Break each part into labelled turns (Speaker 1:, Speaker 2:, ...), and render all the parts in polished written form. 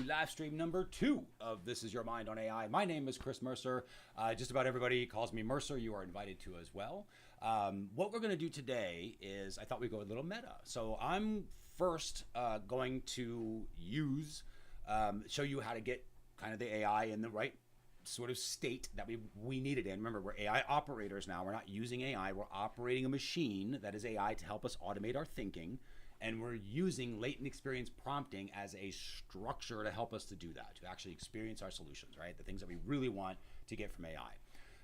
Speaker 1: live stream number 2 of This Is Your Mind on AI. My name is Chris Mercer. Just about everybody calls me Mercer. You are invited to as well. What we're going to do today is, I thought we'd go a little meta. So I'm first going to show you how to get kind of the AI in the right sort of state that we need it in. Remember, we're AI operators now. We're not using AI. We're operating a machine that is AI to help us automate our thinking. And we're using latent experience prompting as a structure to help us to do that, to actually experience our solutions, right? The things that we really want to get from AI.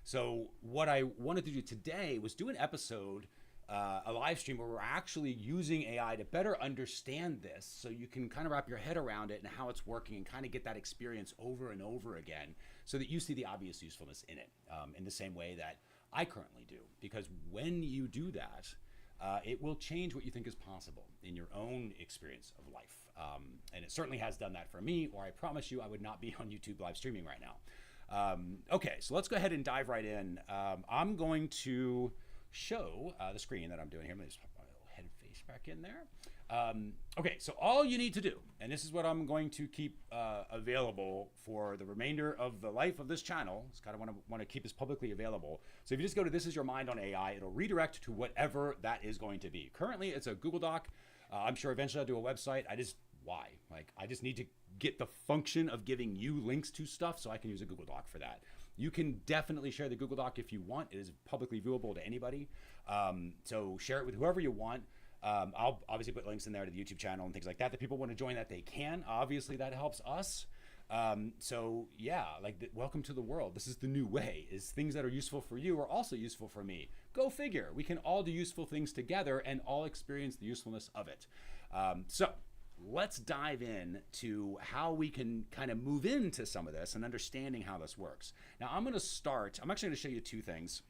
Speaker 1: So what I wanted to do today was do an episode, a live stream where we're actually using AI to better understand this, so you can kind of wrap your head around it and how it's working and kind of get that experience over and over again, so that you see the obvious usefulness in it, in the same way that I currently do. Because when you do that, it will change what you think is possible in your own experience of life. And it certainly has done that for me, or I promise you I would not be on YouTube live streaming right now. Okay, so let's go ahead and dive right in. I'm going to show the screen that I'm doing here. Let me just pop my little head face back in there. Okay, so all you need to do, and this is what I'm going to keep available for the remainder of the life of this channel. It's kind of want to keep this publicly available. So if you just go to This Is Your Mind on AI, it'll redirect to whatever that is going to be. Currently, it's a Google Doc. I'm sure eventually I'll do a website. Why? I just need to get the function of giving you links to stuff so I can use a Google Doc for that. You can definitely share the Google Doc if you want. It is publicly viewable to anybody. So share it with whoever you want. I'll obviously put links in there to the YouTube channel and things like that. That people want to join, that they can. Obviously, that helps us. So yeah, welcome to the world. This is the new way. Is things that are useful for you are also useful for me. Go figure. We can all do useful things together and all experience the usefulness of it. So let's dive in to how we can kind of move into some of this and understanding how this works. Now I'm actually going to show you two things.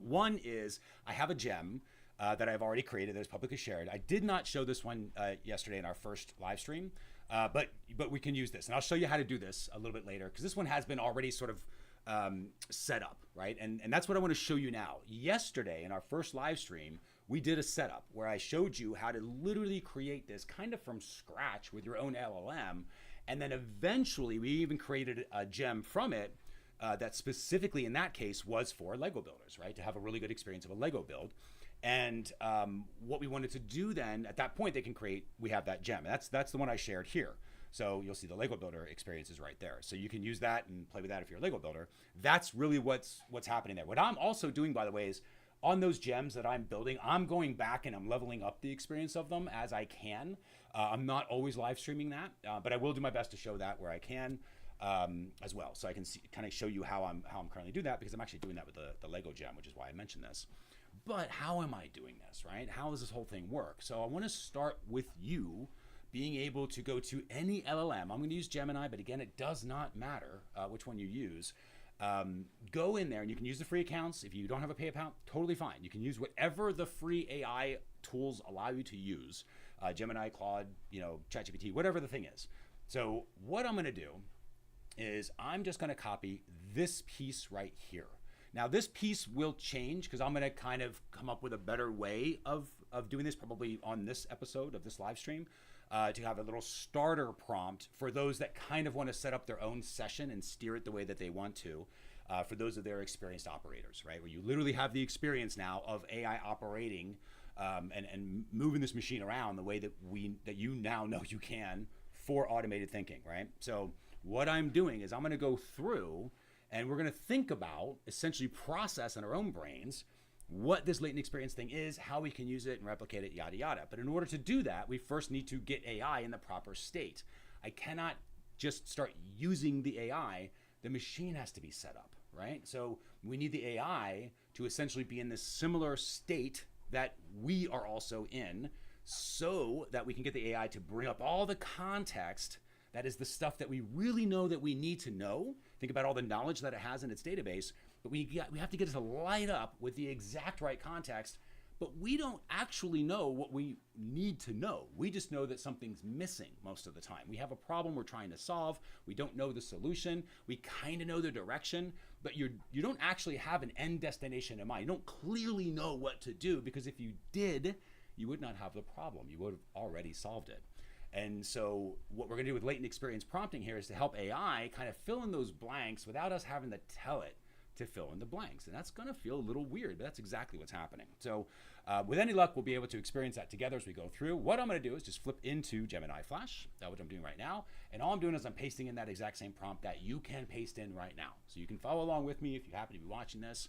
Speaker 1: One is I have a gem that I've already created that is publicly shared. I did not show this one yesterday in our first live stream, but we can use this. And I'll show you how to do this a little bit later, because this one has been already sort of set up, right? And that's what I want to show you now. Yesterday in our first live stream, we did a setup where I showed you how to literally create this kind of from scratch with your own LLM. And then eventually we even created a gem from it that specifically in that case was for Lego builders, right? To have a really good experience of a Lego build. And what we wanted to do then, at that point, we have that gem. That's the one I shared here. So you'll see the Lego builder experience is right there. So you can use that and play with that if you're a Lego builder. That's really what's happening there. What I'm also doing, by the way, is on those gems that I'm building, I'm going back and I'm leveling up the experience of them as I can. I'm not always live streaming that, but I will do my best to show that where I can as well. So I can kind of show you how I'm currently doing that, because I'm actually doing that with the Lego gem, which is why I mentioned this. But how am I doing this, right? How does this whole thing work? So I want to start with you being able to go to any LLM. I'm going to use Gemini, but again, it does not matter which one you use. Go in there and you can use the free accounts. If you don't have a pay account, totally fine. You can use whatever the free AI tools allow you to use. Gemini, Claude, ChatGPT, whatever the thing is. So what I'm going to do is I'm just going to copy this piece right here. Now this piece will change because I'm going to kind of come up with a better way of doing this, probably on this episode of this live stream, to have a little starter prompt for those that kind of want to set up their own session and steer it the way that they want to, for those of their experienced operators, right? Where you literally have the experience now of AI operating and moving this machine around the way that you now know you can for automated thinking, right? So what I'm doing is I'm going to go through and we're going to think about, essentially process in our own brains, what this latent experience thing is, how we can use it and replicate it, yada, yada. But in order to do that, we first need to get AI in the proper state. I cannot just start using the AI. The machine has to be set up, right? So we need the AI to essentially be in this similar state that we are also in, so that we can get the AI to bring up all the context. That is the stuff that we really know that we need to know. Think about all the knowledge that it has in its database, but we have to get it to light up with the exact right context, but we don't actually know what we need to know. We just know that something's missing most of the time. We have a problem we're trying to solve. We don't know the solution. We kind of know the direction, but you don't actually have an end destination in mind. You don't clearly know what to do, because if you did, you would not have the problem. You would have already solved it. And so what we're going to do with latent experience prompting here is to help AI kind of fill in those blanks without us having to tell it to fill in the blanks. And that's going to feel a little weird, but that's exactly what's happening. So with any luck, we'll be able to experience that together as we go through. What I'm going to do is just flip into Gemini Flash. That's what I'm doing right now. And all I'm doing is I'm pasting in that exact same prompt that you can paste in right now. So you can follow along with me if you happen to be watching this.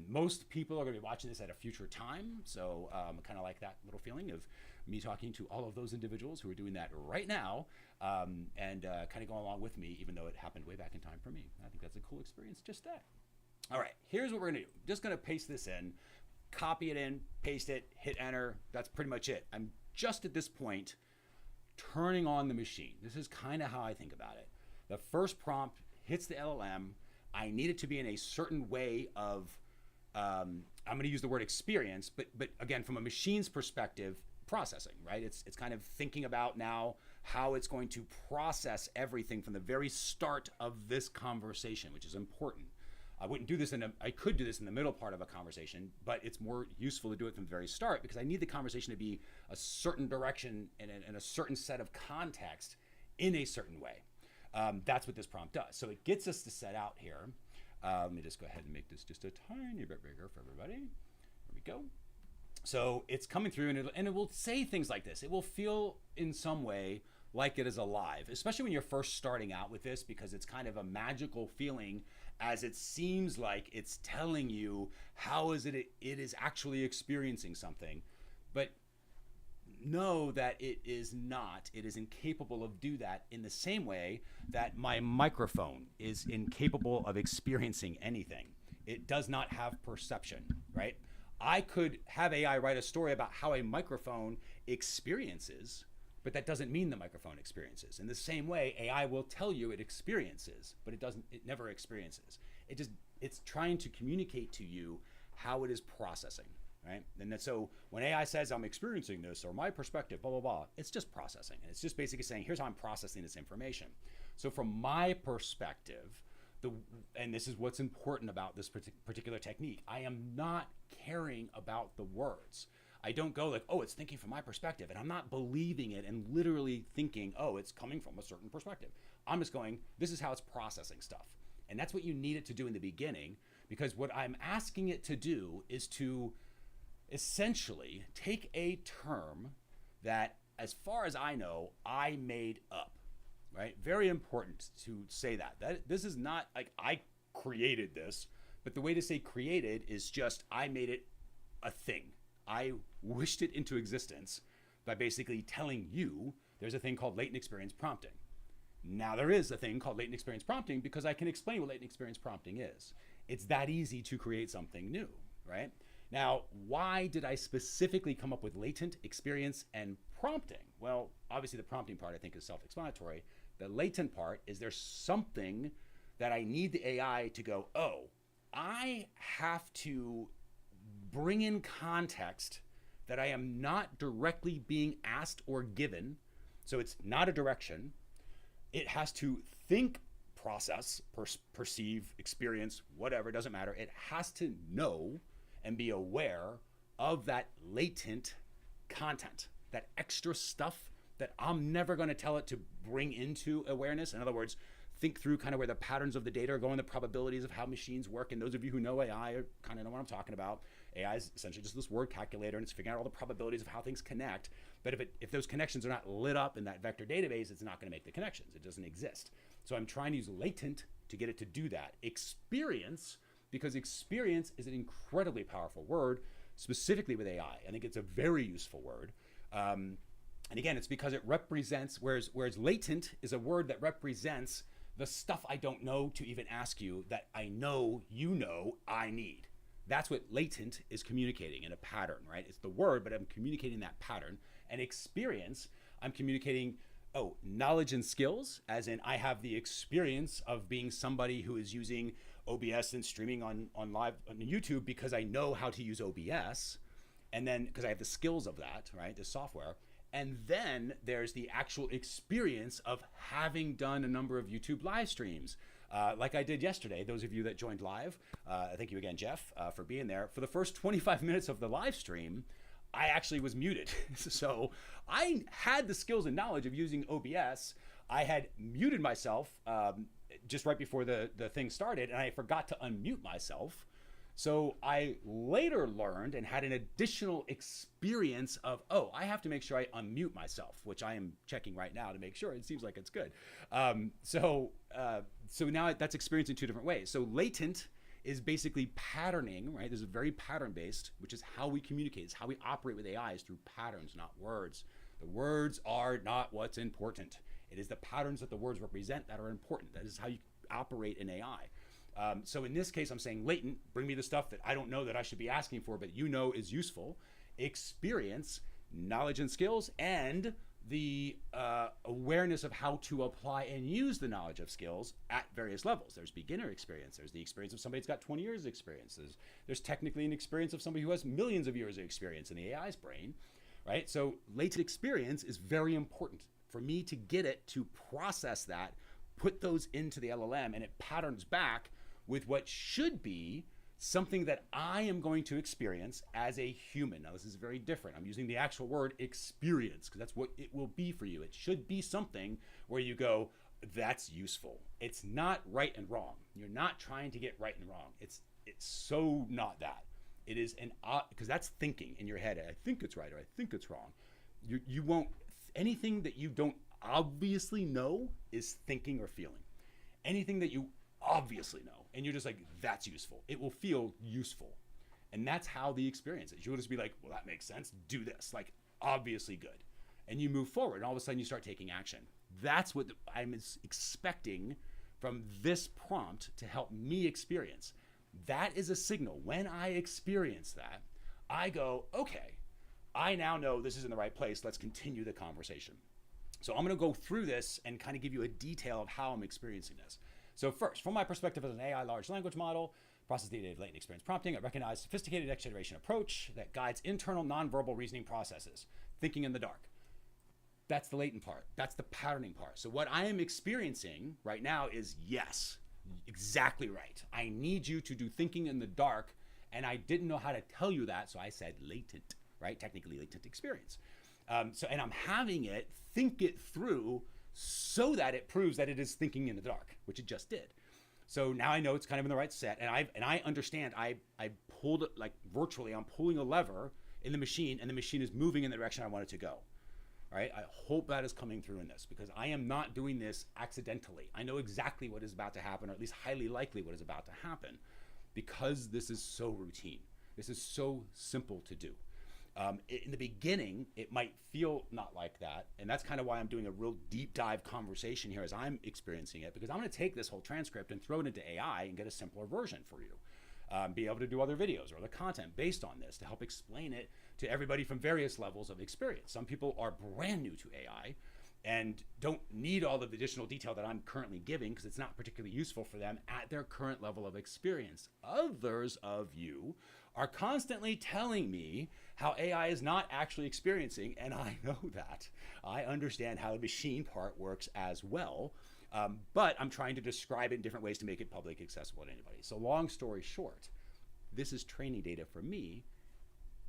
Speaker 1: Most people are going to be watching this at a future time. So kind of like that little feeling of me talking to all of those individuals who are doing that right now and kind of going along with me, even though it happened way back in time for me. I think that's a cool experience just that. All right, here's what we're gonna do. Just gonna paste this in, copy it in, paste it, hit enter. That's pretty much it. I'm just at this point turning on the machine. This is kind of how I think about it. The first prompt hits the LLM. I need it to be in a certain way of, I'm gonna use the word experience, but again, from a machine's perspective, processing, right? It's kind of thinking about now how it's going to process everything from the very start of this conversation, which is important. I wouldn't do this I could do this in the middle part of a conversation, but it's more useful to do it from the very start because I need the conversation to be a certain direction and a certain set of context in a certain way. That's what this prompt does. So it gets us to set out here. Let me just go ahead and make this just a tiny bit bigger for everybody. There we go. So it's coming through and it will say things like this. It will feel in some way like it is alive, especially when you're first starting out with this because it's kind of a magical feeling as it seems like it's telling you how is it is actually experiencing something. But know that it is not. It is incapable of do that in the same way that my microphone is incapable of experiencing anything. It does not have perception, right? I could have AI write a story about how a microphone experiences, but that doesn't mean the microphone experiences. In the same way, AI will tell you it experiences, but it never experiences. It's trying to communicate to you how it is processing, right? And so when AI says I'm experiencing this or my perspective, blah, blah, blah, it's just processing. And it's just basically saying, here's how I'm processing this information. So from my perspective, and this is what's important about this particular technique, I am not caring about the words. I don't go like, oh, it's thinking from my perspective, and I'm not believing it and literally thinking, oh, it's coming from a certain perspective. I'm just going, this is how it's processing stuff. And that's what you need it to do in the beginning, because what I'm asking it to do is to essentially take a term that, as far as I know, I made up, right? Very important to say that this is not like I created this, but the way to say created is just I made it a thing. I wished it into existence by basically telling you there's a thing called latent experience prompting. Now there is a thing called latent experience prompting because I can explain what latent experience prompting is. It's that easy to create something new, right? Now, why did I specifically come up with latent experience and prompting? Well, obviously the prompting part I think is self-explanatory. The latent part is there's something that I need the AI to go, oh, I have to bring in context that I am not directly being asked or given. So it's not a direction. It has to think, process, perceive, experience, whatever, it doesn't matter. It has to know and be aware of that latent content, that extra stuff that I'm never going to tell it to bring into awareness. In other words, think through kind of where the patterns of the data are going, the probabilities of how machines work. And those of you who know AI kind of know what I'm talking about. AI is essentially just this word calculator, and it's figuring out all the probabilities of how things connect. But if those connections are not lit up in that vector database, it's not going to make the connections. It doesn't exist. So I'm trying to use latent to get it to do that. Experience, because experience is an incredibly powerful word, specifically with AI. I think it's a very useful word. And again, it's because it represents, whereas latent is a word that represents the stuff I don't know to even ask you that I know you know I need. That's what latent is communicating in a pattern, right? It's the word, but I'm communicating that pattern. And experience, I'm communicating, knowledge and skills, as in I have the experience of being somebody who is using OBS and streaming on live on YouTube because I know how to use OBS. And then, because I have the skills of that, right, the software. And then there's the actual experience of having done a number of YouTube live streams, like I did yesterday. Those of you that joined live, thank you again, Jeff, for being there. For the first 25 minutes of the live stream, I actually was muted. So I had the skills and knowledge of using OBS. I had muted myself just right before the thing started, and I forgot to unmute myself. So I later learned and had an additional experience of, oh, I have to make sure I unmute myself, which I am checking right now to make sure. It seems like it's good. So now that's experienced in two different ways. So latent is basically patterning, right? This is very pattern-based, which is how we communicate. It's how we operate with AI, is through patterns, not words. The words are not what's important. It is the patterns that the words represent that are important. That is how you operate in AI. So in this case, I'm saying latent, bring me the stuff that I don't know that I should be asking for, but you know is useful. Experience, knowledge and skills, and the awareness of how to apply and use the knowledge of skills at various levels. There's beginner experience. There's the experience of somebody who's got 20 years of experience. There's technically an experience of somebody who has millions of years of experience in the AI's brain, right? So latent experience is very important for me to get it to process that, put those into the LLM, and it patterns back with what should be something that I am going to experience as a human. Now, this is very different. I'm using the actual word experience because that's what it will be for you. It should be something where you go, that's useful. It's not right and wrong. You're not trying to get right and wrong. It's so not that. It is because that's thinking in your head. I think it's right or I think it's wrong. You won't, anything that you don't obviously know is thinking or feeling. Anything that you obviously know and you're just like, that's useful, it will feel useful. And that's how the experience is. You'll just be like, well, that makes sense, do this, like obviously good. And you move forward and all of a sudden you start taking action. That's what I'm expecting from this prompt to help me experience. That is a signal. When I experience that, I go, okay, I now know this is in the right place, let's continue the conversation. So I'm going to go through this and kind of give you a detail of how I'm experiencing this. So first, from my perspective as an AI large language model, process data of latent experience prompting, I recognize sophisticated next generation approach that guides internal nonverbal reasoning processes, thinking in the dark. That's the latent part. That's the patterning part. So what I am experiencing right now is, yes, exactly right. I need you to do thinking in the dark, and I didn't know how to tell you that, so I said latent, right? Technically latent experience. And I'm having it think it through so that it proves that it is thinking in the dark, which it just did. So now I know it's kind of in the right set, and I understand. I pulled it like virtually. I'm pulling a lever in the machine, and the machine is moving in the direction I want it to go. All right. I hope that is coming through in this because I am not doing this accidentally. I know exactly what is about to happen, or at least highly likely what is about to happen, because this is so routine. This is so simple to do. In the beginning, it might feel not like that. And that's kind of why I'm doing a real deep dive conversation here as I'm experiencing it, because I'm going to take this whole transcript and throw it into AI and get a simpler version for you. Be able to do other videos or other content based on this to help explain it to everybody from various levels of experience. Some people are brand new to AI and don't need all of the additional detail that I'm currently giving because it's not particularly useful for them at their current level of experience. Others of you are constantly telling me how AI is not actually experiencing, and I know that. I understand how the machine part works as well, but I'm trying to describe it in different ways to make it public accessible to anybody. So long story short, this is training data for me.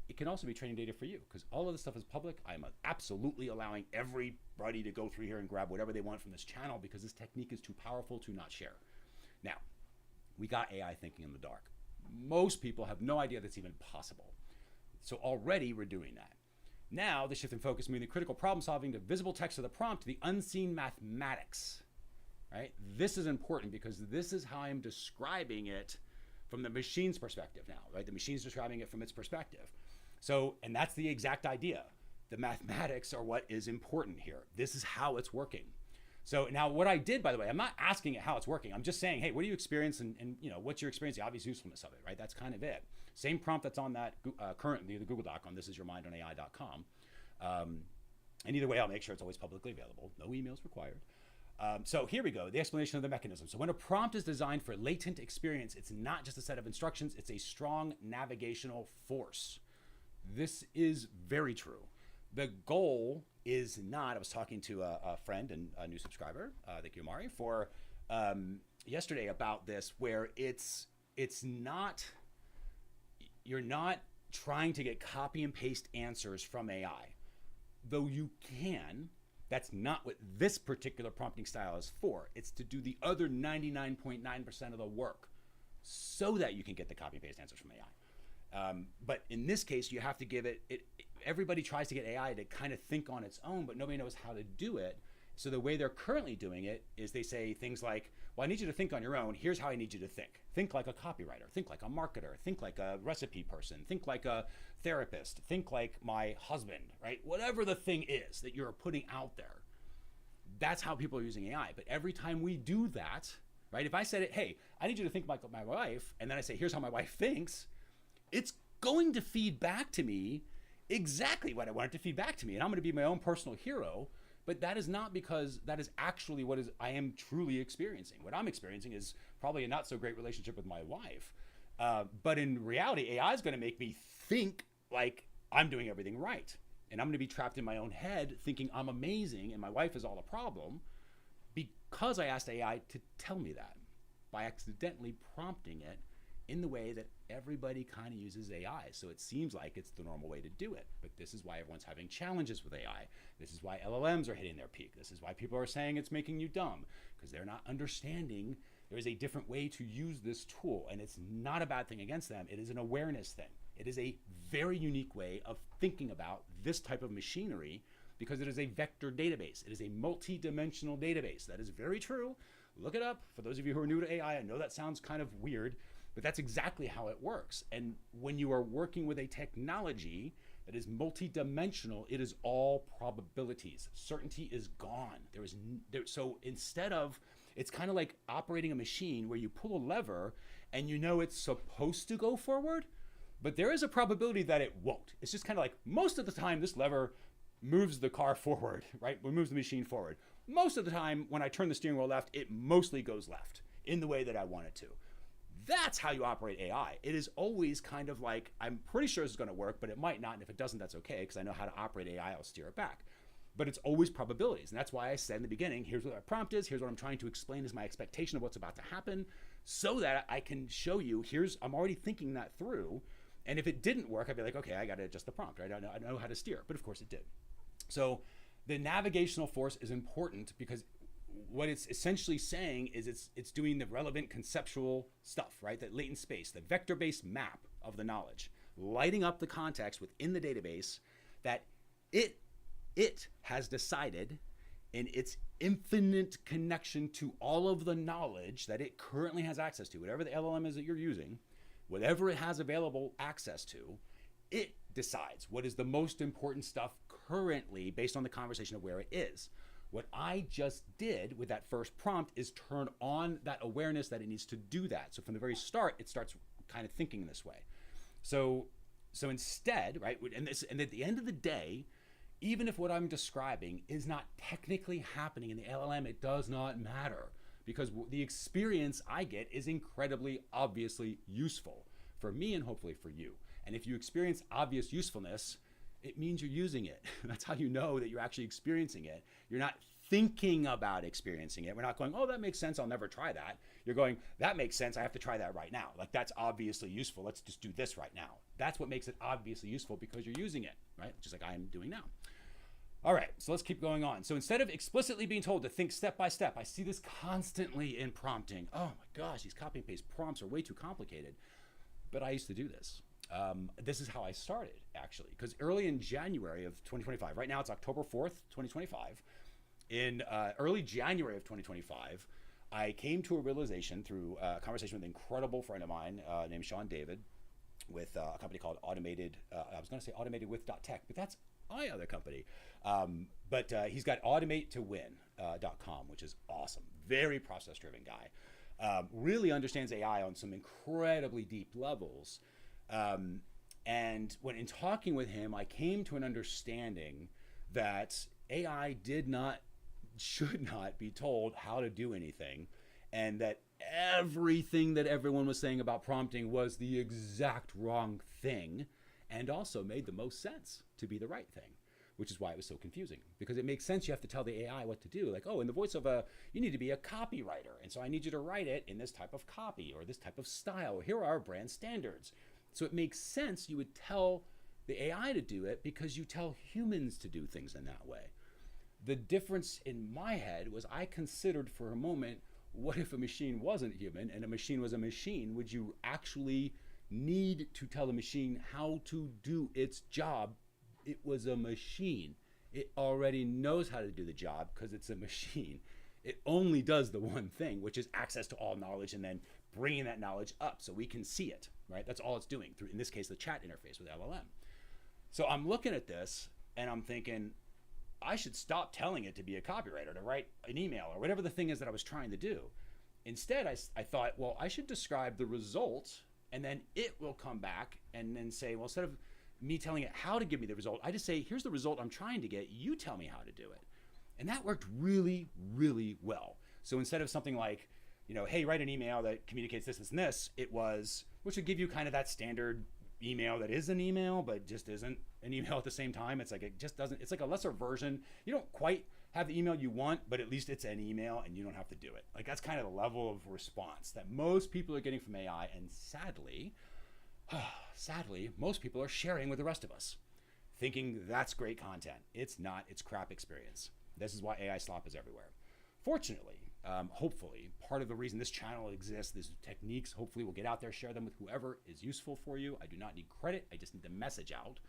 Speaker 1: It can also be training data for you because all of this stuff is public. I'm absolutely allowing everybody to go through here and grab whatever they want from this channel because this technique is too powerful to not share. Now, we got AI thinking in the dark. Most people have no idea that's even possible. So already we're doing that. Now the shift in focus moving the critical problem solving to visible text of the prompt to the unseen mathematics, right? This is important because this is how I'm describing it from the machine's perspective now, right? The machine's describing it from its perspective. So, and that's the exact idea. The mathematics are what is important here. This is how it's working. So now what I did, by the way, I'm not asking it how it's working. I'm just saying, hey, what do you experience and you know, what's your experience, the obvious usefulness of it, right? That's kind of it. Same prompt that's on that currently, the Google Doc on thisisyourmindonai.com. And either way, I'll make sure it's always publicly available. No emails required. So here we go, the explanation of the mechanism. So when a prompt is designed for latent experience, it's not just a set of instructions, it's a strong navigational force. This is very true. The goal is not, I was talking to a friend and a new subscriber, thank you, Amari, for yesterday about this, where it's not, you're not trying to get copy and paste answers from AI. Though you can, that's not what this particular prompting style is for. It's to do the other 99.9% of the work so that you can get the copy and paste answers from AI. But in this case, you have to give it, everybody tries to get AI to kind of think on its own, but nobody knows how to do it. So the way they're currently doing it is they say things like, well, I need you to think on your own. Here's how I need you to think. Think like a copywriter, think like a marketer, think like a recipe person, think like a therapist, think like my husband, right? Whatever the thing is that you're putting out there, that's how people are using AI. But every time we do that, right? If I said it, hey, I need you to think like my wife, and then I say, here's how my wife thinks, it's going to feed back to me exactly what I want it to feed back to me. And I'm going to be my own personal hero. But that is not because that is actually what I am truly experiencing. What I'm experiencing is probably a not so great relationship with my wife. But in reality, AI is going to make me think like I'm doing everything right. And I'm going to be trapped in my own head thinking I'm amazing and my wife is all the problem because I asked AI to tell me that by accidentally prompting it in the way that everybody kind of uses AI. So it seems like it's the normal way to do it. But this is why everyone's having challenges with AI. This is why LLMs are hitting their peak. This is why people are saying it's making you dumb, because they're not understanding there is a different way to use this tool. And it's not a bad thing against them. It is an awareness thing. It is a very unique way of thinking about this type of machinery because it is a vector database. It is a multi-dimensional database. That is very true. Look it up. For those of you who are new to AI, I know that sounds kind of weird, but that's exactly how it works. And when you are working with a technology that is multidimensional, it is all probabilities. Certainty is gone. So instead of, it's kind of like operating a machine where you pull a lever and you know it's supposed to go forward, but there is a probability that it won't. It's just kind of like most of the time this lever moves the car forward, right? It moves the machine forward. Most of the time when I turn the steering wheel left, it mostly goes left in the way that I want it to. That's how you operate AI. It is always kind of like, I'm pretty sure this is going to work, but it might not. And if it doesn't, that's okay, because I know how to operate AI. I'll steer it back. But it's always probabilities. And that's why I said in the beginning, here's what our prompt is. Here's what I'm trying to explain is my expectation of what's about to happen so that I can show you, I'm already thinking that through. And if it didn't work, I'd be like, okay, I got to adjust the prompt, right? I know how to steer. But of course it did. So the navigational force is important because what it's essentially saying is it's doing the relevant conceptual stuff, right? That latent space, the vector-based map of the knowledge, lighting up the context within the database that it has decided in its infinite connection to all of the knowledge that it currently has access to, whatever the LLM is that you're using, whatever it has available access to, it decides what is the most important stuff currently based on the conversation of where it is. What I just did with that first prompt is turn on that awareness that it needs to do that. So from the very start, it starts kind of thinking this way. So instead, right, and at the end of the day, even if what I'm describing is not technically happening in the LLM, it does not matter because the experience I get is incredibly obviously useful for me and hopefully for you. And if you experience obvious usefulness, it means you're using it. That's how you know that you're actually experiencing it. You're not thinking about experiencing it. We're not going, oh, that makes sense. I'll never try that. You're going, that makes sense. I have to try that right now. Like that's obviously useful. Let's just do this right now. That's what makes it obviously useful because you're using it, right? Just like I'm doing now. All right, so let's keep going on. So instead of explicitly being told to think step by step, I see this constantly in prompting. Oh my gosh, these copy and paste prompts are way too complicated. But I used to do this. This is how I started, actually, because early in January of 2025, right now it's October 4th, 2025. In early January of 2025, I came to a realization through a conversation with an incredible friend of mine named Sean David with a company called Automated, I was going to say Automated with .tech, but that's my other company. But he's got automatetowin.com, which is awesome. Very process-driven guy. Really understands AI on some incredibly deep levels. And when in talking with him, I came to an understanding that AI should not be told how to do anything, and that everything that everyone was saying about prompting was the exact wrong thing, and also made the most sense to be the right thing, which is why it was so confusing. Because it makes sense you have to tell the AI what to do. Like, oh, in the voice of you need to be a copywriter, and so I need you to write it in this type of copy or this type of style. Here are our brand standards. So it makes sense you would tell the AI to do it because you tell humans to do things in that way. The difference in my head was I considered for a moment, what if a machine wasn't human and a machine was a machine? Would you actually need to tell the machine how to do its job? It was a machine. It already knows how to do the job because it's a machine. It only does the one thing, which is access to all knowledge and then bringing that knowledge up so we can see it, right? That's all it's doing through, in this case, the chat interface with LLM. So I'm looking at this and I'm thinking, I should stop telling it to be a copywriter, to write an email or whatever the thing is that I was trying to do. Instead, I thought, well, I should describe the result and then it will come back and then say, well, instead of me telling it how to give me the result, I just say, here's the result I'm trying to get. You tell me how to do it. And that worked really, really well. So instead of something like, hey, write an email that communicates this, this, and this, it was, which would give you kind of that standard email that is an email, but just isn't an email at the same time. It's like, it just doesn't, it's like a lesser version. You don't quite have the email you want, but at least it's an email and you don't have to do it. Like that's kind of the level of response that most people are getting from AI. And sadly, most people are sharing with the rest of us, thinking that's great content. It's not, it's crap experience. This is why AI slop is everywhere. Fortunately, hopefully, part of the reason this channel exists, these techniques, hopefully will get out there, share them with whoever is useful for you. I do not need credit, I just need the message out,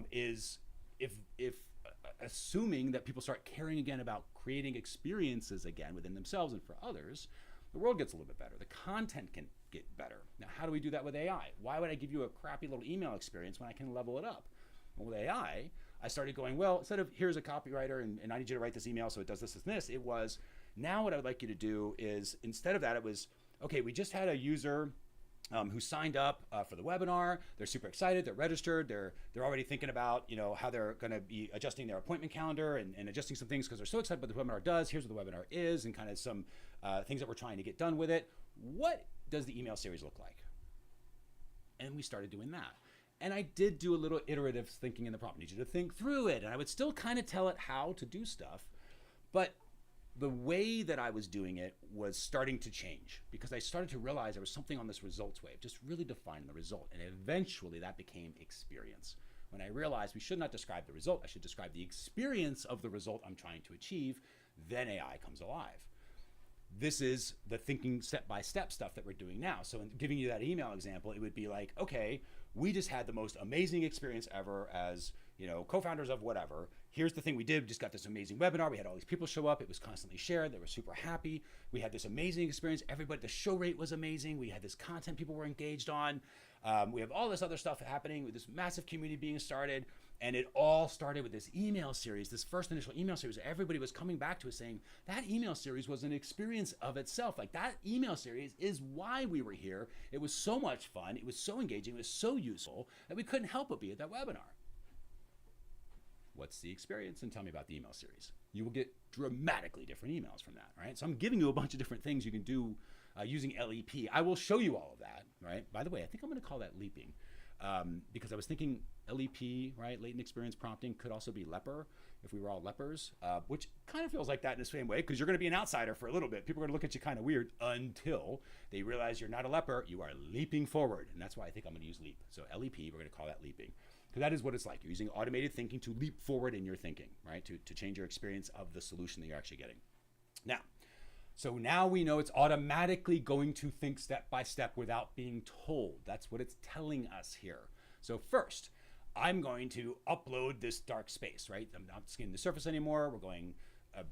Speaker 1: is if assuming that people start caring again about creating experiences again within themselves and for others, the world gets a little bit better. The content can get better. Now, how do we do that with AI? Why would I give you a crappy little email experience when I can level it up? Well, with AI, I started going, well, instead of here's a copywriter and I need you to write this email so it does this, this, and this, it was, now what I would like you to do is, instead of that, it was, okay, we just had a user who signed up for the webinar. They're super excited, they're registered, they're already thinking about, how they're gonna be adjusting their appointment calendar and adjusting some things because they're so excited about the webinar does. Here's what the webinar is and kind of some things that we're trying to get done with it. What does the email series look like? And we started doing that. And I did do a little iterative thinking in the prompt. I need you to think through it. And I would still kind of tell it how to do stuff. But the way that I was doing it was starting to change because I started to realize there was something on this results wave, just really defining the result. And eventually that became experience. When I realized we should not describe the result, I should describe the experience of the result I'm trying to achieve, then AI comes alive. This is the thinking step-by-step stuff that we're doing now. So in giving you that email example, it would be like, okay, we just had the most amazing experience ever as, co-founders of whatever. Here's the thing we did. We just got this amazing webinar. We had all these people show up. It was constantly shared. They were super happy. We had this amazing experience. Everybody, the show rate was amazing. We had this content people were engaged on. We have all this other stuff happening with this massive community being started. And it all started with this email series, this first initial email series. Everybody was coming back to us saying that email series was an experience of itself. Like that email series is why we were here. It was so much fun. It was so engaging. It was so useful that we couldn't help but be at that webinar. What's the experience? And tell me about the email series. You will get dramatically different emails from that, right? So I'm giving you a bunch of different things you can do using LEP. I will show you all of that, right? By the way, I think I'm going to call that leaping. Because I was thinking LEP, right, latent experience prompting, could also be leper if we were all lepers, which kind of feels like that in the same way because you're going to be an outsider for a little bit. People are going to look at you kind of weird until they realize you're not a leper, you are leaping forward. And that's why I think I'm going to use leap. So LEP, we're going to call that leaping because that is what it's like. You're using automated thinking to leap forward in your thinking, right, to change your experience of the solution that you're actually getting. So now we know it's automatically going to think step by step without being told. That's what it's telling us here. So first, I'm going to upload this dark space, right? I'm not skimming the surface anymore. We're going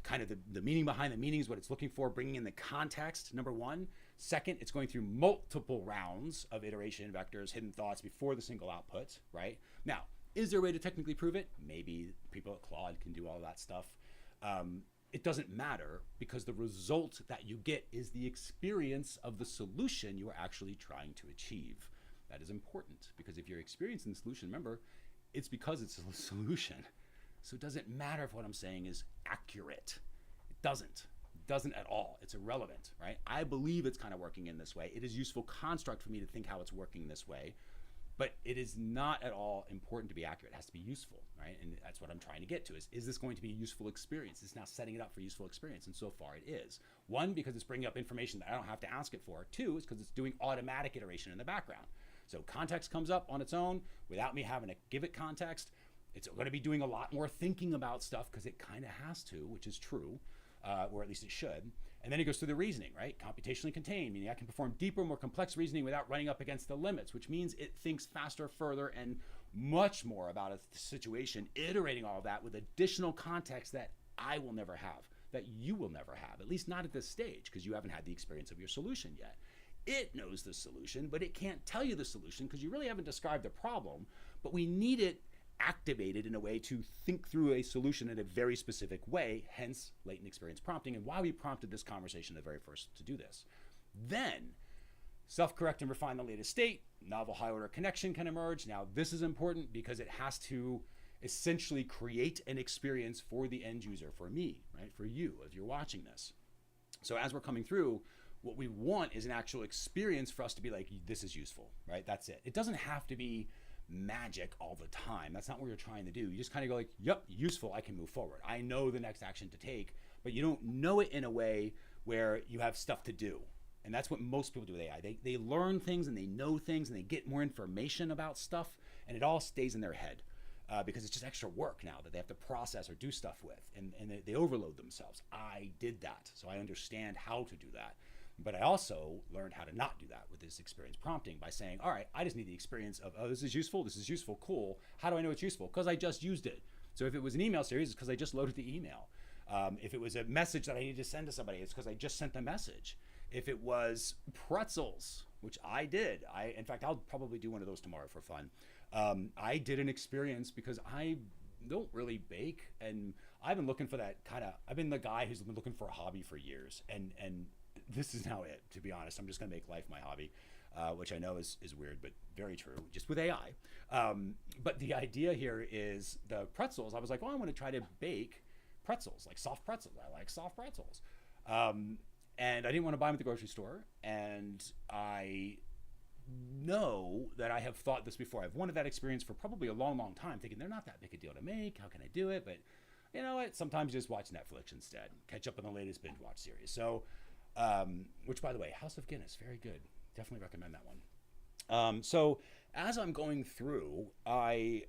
Speaker 1: kind of the meaning behind the meaning is what it's looking for, bringing in the context, number one. Second, it's going through multiple rounds of iteration vectors, hidden thoughts before the single output, right? Now, is there a way to technically prove it? Maybe people at Claude can do all that stuff. It doesn't matter because the result that you get is the experience of the solution you are actually trying to achieve. That is important because if you're experiencing the solution, remember, it's because it's a solution. So it doesn't matter if what I'm saying is accurate. It doesn't at all. It's irrelevant, right? I believe it's kind of working in this way. It is a useful construct for me to think how it's working this way. But it is not at all important to be accurate. It has to be useful, right? And that's what I'm trying to get to is this going to be a useful experience? It's now setting it up for useful experience. And so far it is. One, because it's bringing up information that I don't have to ask it for. Two, is because it's doing automatic iteration in the background. So context comes up on its own without me having to give it context. It's going to be doing a lot more thinking about stuff because it kind of has to, which is true, or at least it should. And then it goes through the reasoning, right? Computationally contained, meaning I can perform deeper, more complex reasoning without running up against the limits, which means it thinks faster, further, and much more about a situation, iterating all of that with additional context that I will never have, that you will never have, at least not at this stage, because you haven't had the experience of your solution yet. It knows the solution, but it can't tell you the solution because you really haven't described the problem, but we need it activated in a way to think through a solution in a very specific way, hence latent experience prompting, and why we prompted this conversation the very first to do this. Then self-correct and refine the latest state, novel high order connection can emerge. Now this is important because it has to essentially create an experience for the end user, for me, right? For you, if you're watching this. So as we're coming through, what we want is an actual experience for us to be like, this is useful, right? That's it. It doesn't have to be magic all the time. That's not what you're trying to do. You just kind of go like, yep, useful, I can move forward. I know the next action to take, but you don't know it in a way where you have stuff to do. And that's what most people do with AI. They learn things and they know things and they get more information about stuff and it all stays in their head because it's just extra work now that they have to process or do stuff with, and they overload themselves. I did that, so I understand how to do that. But I also learned how to not do that with this experience prompting by saying, all right, I just need the experience of, oh, this is useful, cool. How do I know it's useful? Because I just used it. So if it was an email series, it's because I just loaded the email. If it was a message that I needed to send to somebody, it's because I just sent the message. If it was pretzels, which I did, in fact, I'll probably do one of those tomorrow for fun. I did an experience because I don't really bake, and I've been looking for that I've been the guy who's been looking for a hobby for years, and this is now it, to be honest. I'm just gonna make life my hobby, which I know is weird, but very true, just with AI. But the idea here is the pretzels. I was like, well, I want to try to bake pretzels, like soft pretzels. I like soft pretzels. And I didn't want to buy them at the grocery store. And I know that I have thought this before. I've wanted that experience for probably a long, long time, thinking they're not that big a deal to make. How can I do it? But you know what? Sometimes you just watch Netflix instead. Catch up on the latest binge watch series. So, which by the way, House of Guinness, very good. Definitely recommend that one. So as I'm going through, I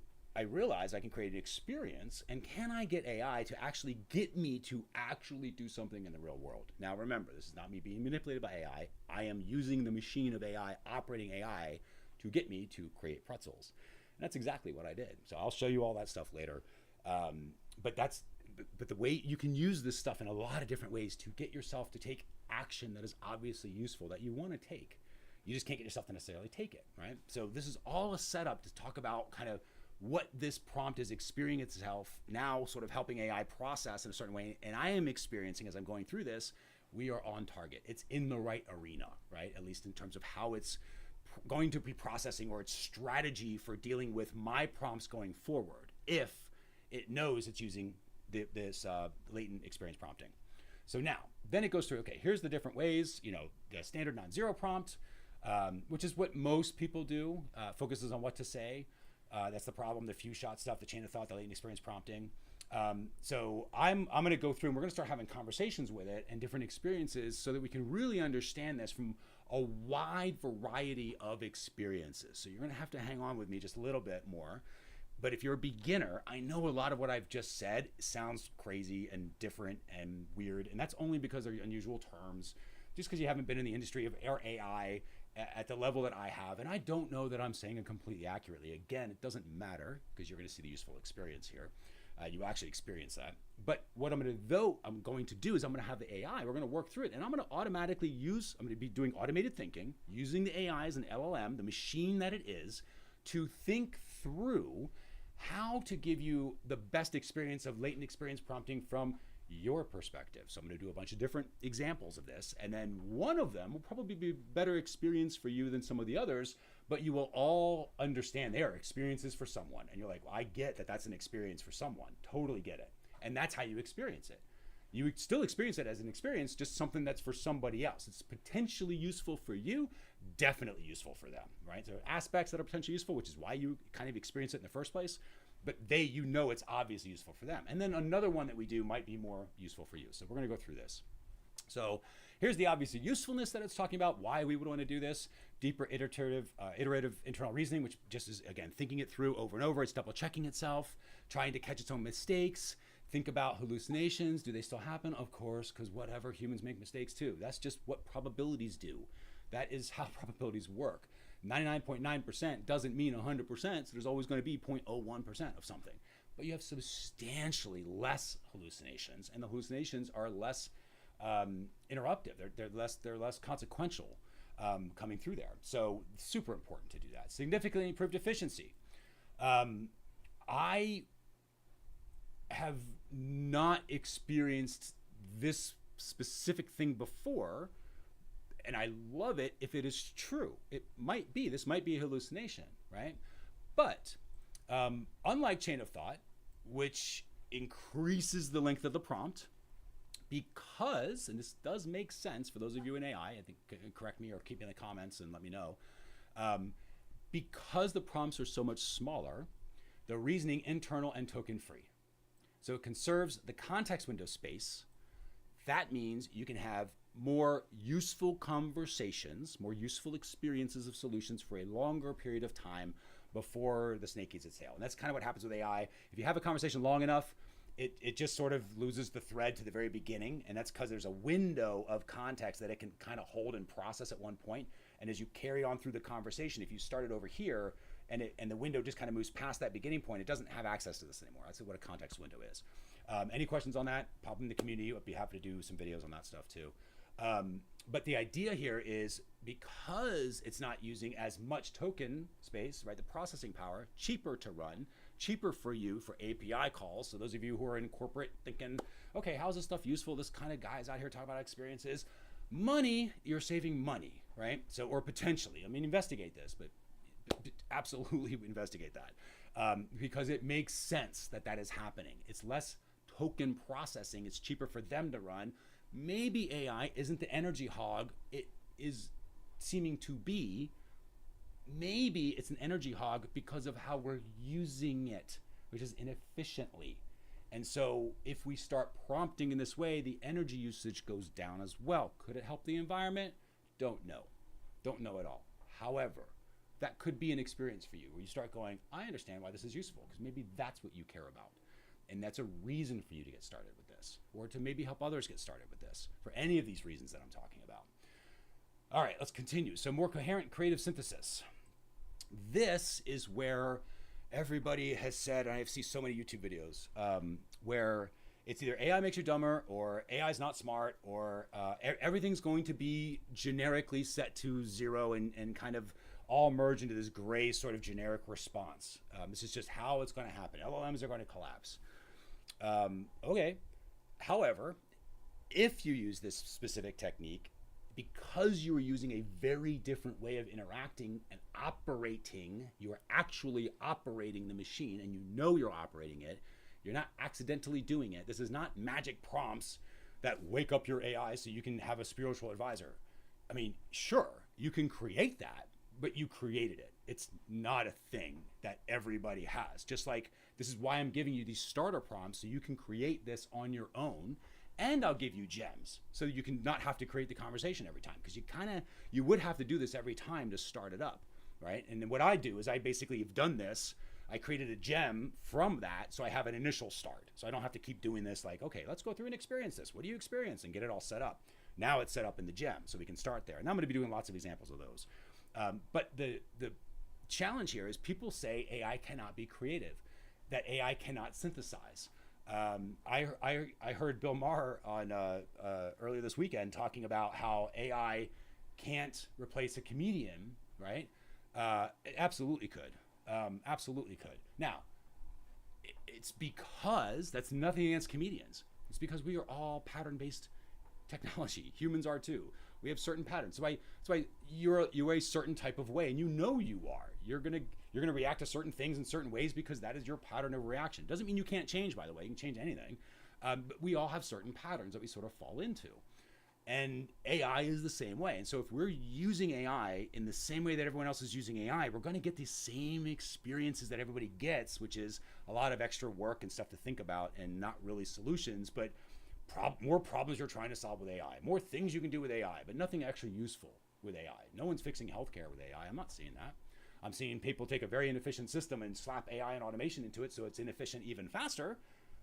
Speaker 1: realize I can create an experience, and can I get AI to actually get me to actually do something in the real world? Now remember, this is not me being manipulated by AI. I am using the machine of AI, operating AI to get me to create pretzels. And that's exactly what I did. So I'll show you all that stuff later. But the way you can use this stuff in a lot of different ways to get yourself to take action that is obviously useful, that you want to take. You just can't get yourself to necessarily take it, right? So this is all a setup to talk about kind of what this prompt is experiencing itself now, sort of helping AI process in a certain way. And I am experiencing, as I'm going through this, we are on target. It's in the right arena, right? At least in terms of how it's going to be processing, or its strategy for dealing with my prompts going forward, if it knows it's using this latent experience prompting. So now, then it goes through, okay, here's the different ways, the standard non-zero prompt, which is what most people do, focuses on what to say. That's the problem, the few shot stuff, the chain of thought, the latent experience prompting. So I'm going to go through, and we're going to start having conversations with it and different experiences so that we can really understand this from a wide variety of experiences. So you're going to have to hang on with me just a little bit more. But if you're a beginner, I know a lot of what I've just said sounds crazy and different and weird. And that's only because they're unusual terms, just because you haven't been in the industry of AI at the level that I have. And I don't know that I'm saying it completely accurately. Again, it doesn't matter because you're going to see the useful experience here. You actually experience that. But what I'm going to do is I'm going to have the AI, we're going to work through it, and I'm going to be doing automated thinking, using the AI as an LLM, the machine that it is, to think through how to give you the best experience of latent experience prompting from your perspective. So I'm going to do a bunch of different examples of this, and then one of them will probably be a better experience for you than some of the others, but you will all understand they are experiences for someone. And you're like, well, I get that that's an experience for someone. Totally get it. And that's how you experience it. You still experience it as an experience, just something that's for somebody else. It's potentially useful for you, definitely useful for them, right? So there are aspects that are potentially useful, which is why you kind of experience it in the first place, but it's obviously useful for them. And then another one that we do might be more useful for you. So we're going to go through this. So here's the obvious usefulness that it's talking about, why we would want to do this. Deeper iterative internal reasoning, which just is, again, thinking it through over and over. It's double checking itself, trying to catch its own mistakes. Think about hallucinations. Do they still happen? Of course, because whatever, humans make mistakes too. That's just what probabilities do. That is how probabilities work. 99.9% doesn't mean 100%, so there's always going to be 0.01% of something. But you have substantially less hallucinations, and the hallucinations are less interruptive. They're less consequential coming through there. So super important to do that. Significantly improved efficiency. I have not experienced this specific thing before, and I love it if it is true. This might be a hallucination, right? But unlike chain of thought, which increases the length of the prompt, because, and this does make sense for those of you in AI, I think, correct me or keep me in the comments and let me know, because the prompts are so much smaller, the reasoning internal and token free. So it conserves the context window space. That means you can have more useful conversations, more useful experiences of solutions for a longer period of time before the snake eats its tail. And that's kind of what happens with AI. If you have a conversation long enough, it just sort of loses the thread to the very beginning. And that's because there's a window of context that it can kind of hold and process at one point. And as you carry on through the conversation, if you started over here and the window just kind of moves past that beginning point, it doesn't have access to this anymore. That's what a context window is. Any questions on that? Pop them in the community. I'd be happy to do some videos on that stuff too. But the idea here is, because it's not using as much token space, right? The processing power, cheaper to run, cheaper for you for API calls. So those of you who are in corporate thinking, okay, how's this stuff useful? This kind of guy's out here talking about experiences. Money, you're saving money, right? So, or potentially, I mean, investigate this, but absolutely investigate that because it makes sense that that is happening. It's less token processing. It's cheaper for them to run. Maybe AI isn't the energy hog it is seeming to be. Maybe it's an energy hog because of how we're using it, which is inefficiently. And so if we start prompting in this way, the energy usage goes down as well. Could it help the environment? Don't know. Don't know at all. However, that could be an experience for you where you start going, I understand why this is useful, because maybe that's what you care about. And that's a reason for you to get started with this, or to maybe help others get started with this, for any of these reasons that I'm talking about. All right, let's continue. So more coherent creative synthesis. This is where everybody has said, and I see so many YouTube videos, where it's either AI makes you dumber, or AI is not smart, or everything's going to be generically set to 0 and kind of all merge into this gray sort of generic response. This is just how it's going to happen. LLMs are going to collapse. Okay. However, if you use this specific technique, because you are using a very different way of interacting and operating, you are actually operating the machine, and you know you're operating it. You're not accidentally doing it. This is not magic prompts that wake up your AI so you can have a spiritual advisor. I mean, sure, you can create that, but you created it. It's not a thing that everybody has. Just like, this is why I'm giving you these starter prompts, so you can create this on your own, and I'll give you gems so you can not have to create the conversation every time, because you would have to do this every time to start it up, right? And then what I do is I basically have done this. I created a gem from that, so I have an initial start. So I don't have to keep doing this like, okay, let's go through and experience this. What do you experience? And get it all set up. Now it's set up in the gem, so we can start there. And I'm going to be doing lots of examples of those. But the challenge here is people say AI cannot be creative, that AI cannot synthesize. I heard Bill Maher on earlier this weekend talking about how AI can't replace a comedian, right? It absolutely could. Absolutely could. Now, it's because, that's nothing against comedians. It's because we are all pattern-based technology. Humans are too. We have certain patterns. So you're a certain type of way, and you know you are. You're gonna react to certain things in certain ways because that is your pattern of reaction. Doesn't mean you can't change, by the way. You can change anything. But we all have certain patterns that we sort of fall into. And AI is the same way. And so if we're using AI in the same way that everyone else is using AI, we're going to get these same experiences that everybody gets, which is a lot of extra work and stuff to think about and not really solutions. But more problems you're trying to solve with AI, more things you can do with AI, but nothing actually useful with AI. No one's fixing healthcare with AI. I'm not seeing that. I'm seeing people take a very inefficient system and slap AI and automation into it so it's inefficient even faster.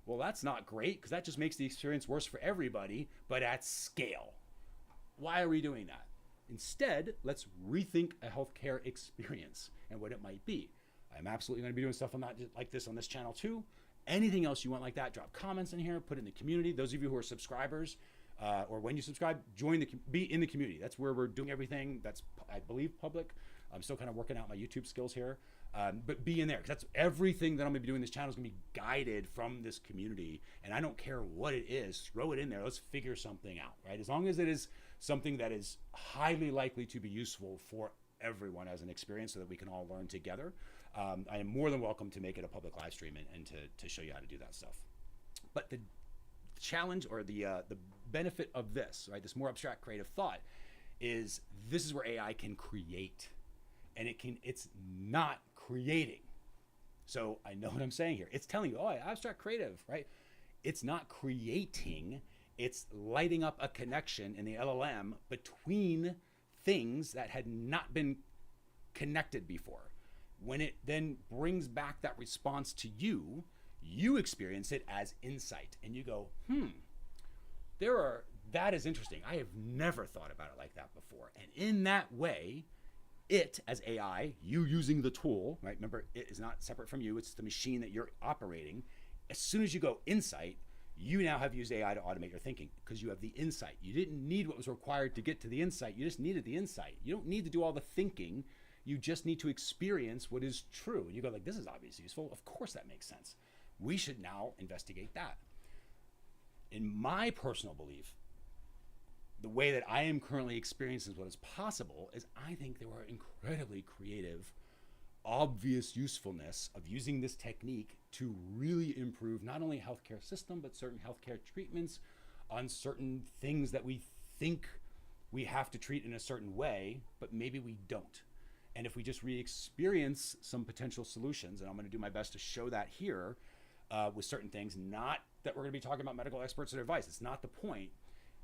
Speaker 1: Well, that's not great because that just makes the experience worse for everybody, but at scale. Why are we doing that? Instead, let's rethink a healthcare experience and what it might be. I'm absolutely going to be doing stuff on that like this on this channel too. Anything else you want like that, drop comments in here, put it in the community. Those of you who are subscribers, or when you subscribe, be in the community. That's where we're doing everything. That's, I believe, public. I'm still kind of working out my YouTube skills here, but be in there because that's everything that I'm going to be doing. This channel is going to be guided from this community, and I don't care what it is. Throw it in there. Let's figure something out, right? As long as it is something that is highly likely to be useful for everyone as an experience so that we can all learn together. I am more than welcome to make it a public live stream and to show you how to do that stuff. But the challenge or the benefit of this, right, this more abstract creative thought is this is where AI can create, and it's not creating. So I know what I'm saying here. It's telling you, oh, abstract creative, right? It's not creating, it's lighting up a connection in the LLM between things that had not been connected before. When it then brings back that response to you, you experience it as insight and you go, that is interesting. I have never thought about it like that before. And in that way, it as AI, you using the tool, right? Remember, it is not separate from you. It's the machine that you're operating. As soon as you go insight, you now have used AI to automate your thinking because you have the insight. You didn't need what was required to get to the insight. You just needed the insight. You don't need to do all the thinking. You just need to experience what is true. And you go like, this is obviously useful. Of course that makes sense. We should now investigate that. In my personal belief, the way that I am currently experiencing what is possible is I think there are incredibly creative, obvious usefulness of using this technique to really improve not only healthcare system, but certain healthcare treatments on certain things that we think we have to treat in a certain way, but maybe we don't. And if we just re-experience some potential solutions, and I'm going to do my best to show that here with certain things, not that we're going to be talking about medical experts and advice. It's not the point.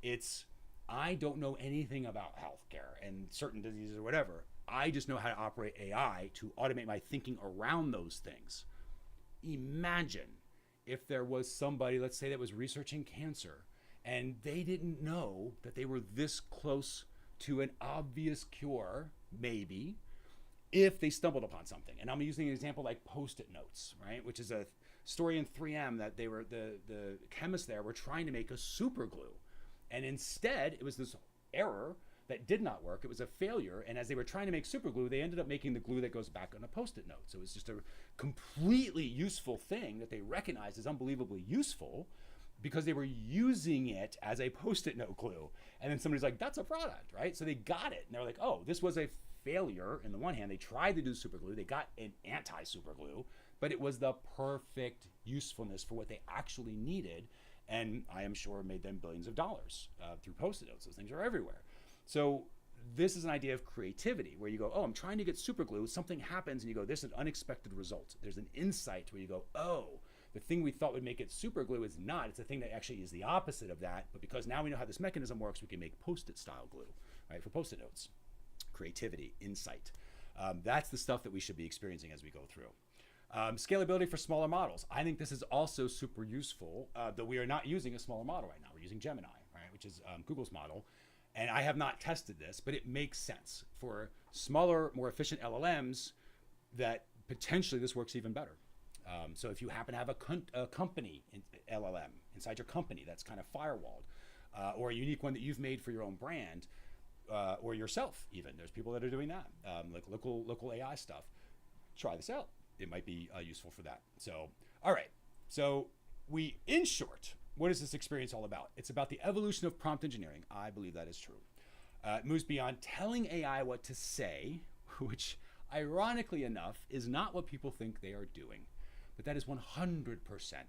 Speaker 1: It's, I don't know anything about healthcare and certain diseases or whatever. I just know how to operate AI to automate my thinking around those things. Imagine if there was somebody, let's say, that was researching cancer and they didn't know that they were this close to an obvious cure, maybe, if they stumbled upon something. And I'm using an example like Post-it notes, right? Which is a story in 3M that they were, the chemists there were trying to make a super glue. And instead, it was this error that did not work. It was a failure. And as they were trying to make super glue, they ended up making the glue that goes back on a Post-it note. So it's just a completely useful thing that they recognized as unbelievably useful because they were using it as a Post-it note glue. And then somebody's like, that's a product, right? So they got it. And they were like, oh, this was a failure. In the one hand, they tried to do super glue. They got an anti-super glue, but it was the perfect usefulness for what they actually needed. And I am sure made them billions of dollars through Post-it notes. Those things are everywhere. So this is an idea of creativity where you go, oh, I'm trying to get super glue. Something happens and you go, this is an unexpected result. There's an insight where you go, oh, the thing we thought would make it super glue is not. It's a thing that actually is the opposite of that. But because now we know how this mechanism works, we can make Post-it style glue, right, for Post-it notes. Creativity, insight. That's the stuff that we should be experiencing as we go through. Scalability for smaller models. I think this is also super useful, though we are not using a smaller model right now. We're using Gemini, right, which is Google's model. And I have not tested this, but it makes sense for smaller, more efficient LLMs that potentially this works even better. So if you happen to have a company LLM inside your company that's kind of firewalled, or a unique one that you've made for your own brand, or yourself even, there's people that are doing that, like local AI stuff. Try this out. It might be useful for that. So, all right. So in short, what is this experience all about? It's about the evolution of prompt engineering. I believe that is true. It moves beyond telling AI what to say, which ironically enough is not what people think they are doing. But that is 100%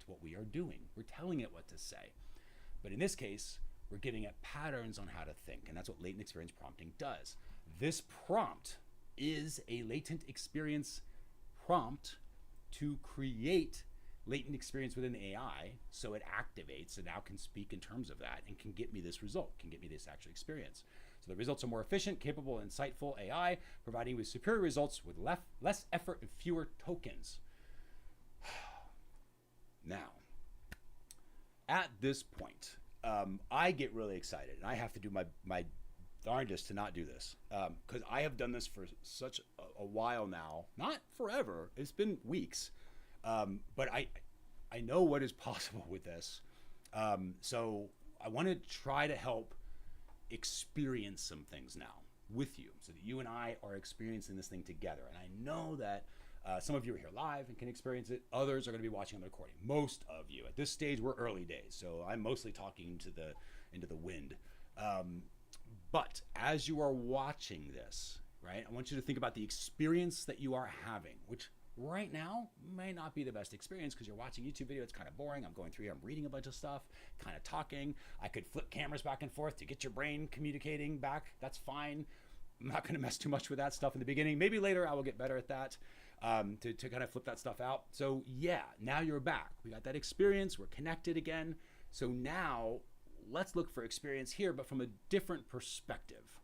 Speaker 1: what we are doing. We're telling it what to say. But in this case, we're giving it patterns on how to think. And that's what latent experience prompting does. This prompt is a latent experience prompt to create latent experience within the AI, so it activates and now can speak in terms of that and can get me this result, can get me this actual experience. So the results are more efficient, capable, and insightful AI, providing with superior results with less effort and fewer tokens. Now, at this point, I get really excited, and I have to do my darndest to not do this, because I have done this for such a while now. Not forever, it's been weeks, but I know what is possible with this. So I want to try to help experience some things now with you, so that you and I are experiencing this thing together. And I know that some of you are here live and can experience it. Others are going to be watching on the recording. Most of you at this stage, we're early days, so I'm mostly talking into the wind. But as you are watching this, right, I want you to think about the experience that you are having, which right now may not be the best experience because you're watching a YouTube video. It's kind of boring. I'm going through here. I'm reading a bunch of stuff, kind of talking. I could flip cameras back and forth to get your brain communicating back. That's fine. I'm not going to mess too much with that stuff in the beginning. Maybe later I will get better at that, to kind of flip that stuff out. So yeah, now you're back. We got that experience. We're connected again. So now let's look for experience here, but from a different perspective.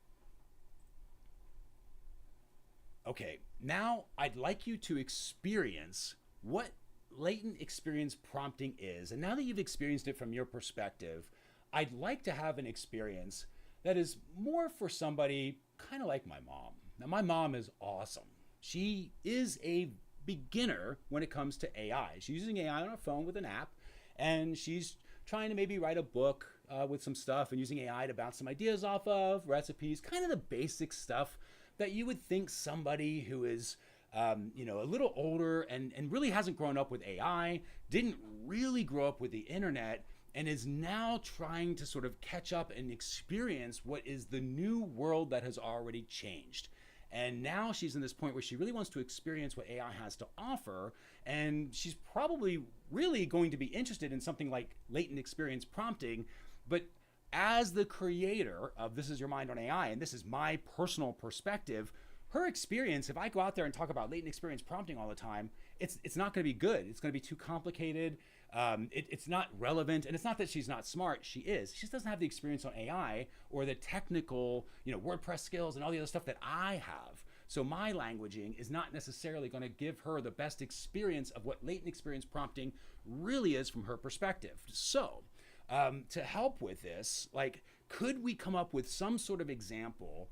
Speaker 1: Okay, now I'd like you to experience what latent experience prompting is. And now that you've experienced it from your perspective, I'd like to have an experience that is more for somebody kind of like my mom. Now, my mom is awesome. She is a beginner when it comes to AI. She's using AI on her phone with an app, and she's trying to maybe write a book with some stuff and using AI to bounce some ideas off of, recipes, kind of the basic stuff that you would think somebody who is a little older and really hasn't grown up with AI, didn't really grow up with the internet, and is now trying to sort of catch up and experience what is the new world that has already changed. And now she's in this point where she really wants to experience what AI has to offer, and she's probably really going to be interested in something like latent experience prompting. But as the creator of This Is Your Mind on AI, and this is my personal perspective, her experience, if I go out there and talk about latent experience prompting all the time, it's not going to be good. It's going to be too complicated. It's not relevant. And it's not that she's not smart. She is. She just doesn't have the experience on AI or the technical, WordPress skills and all the other stuff that I have. So my languaging is not necessarily going to give her the best experience of what latent experience prompting really is from her perspective. So to help with this, could we come up with some sort of example,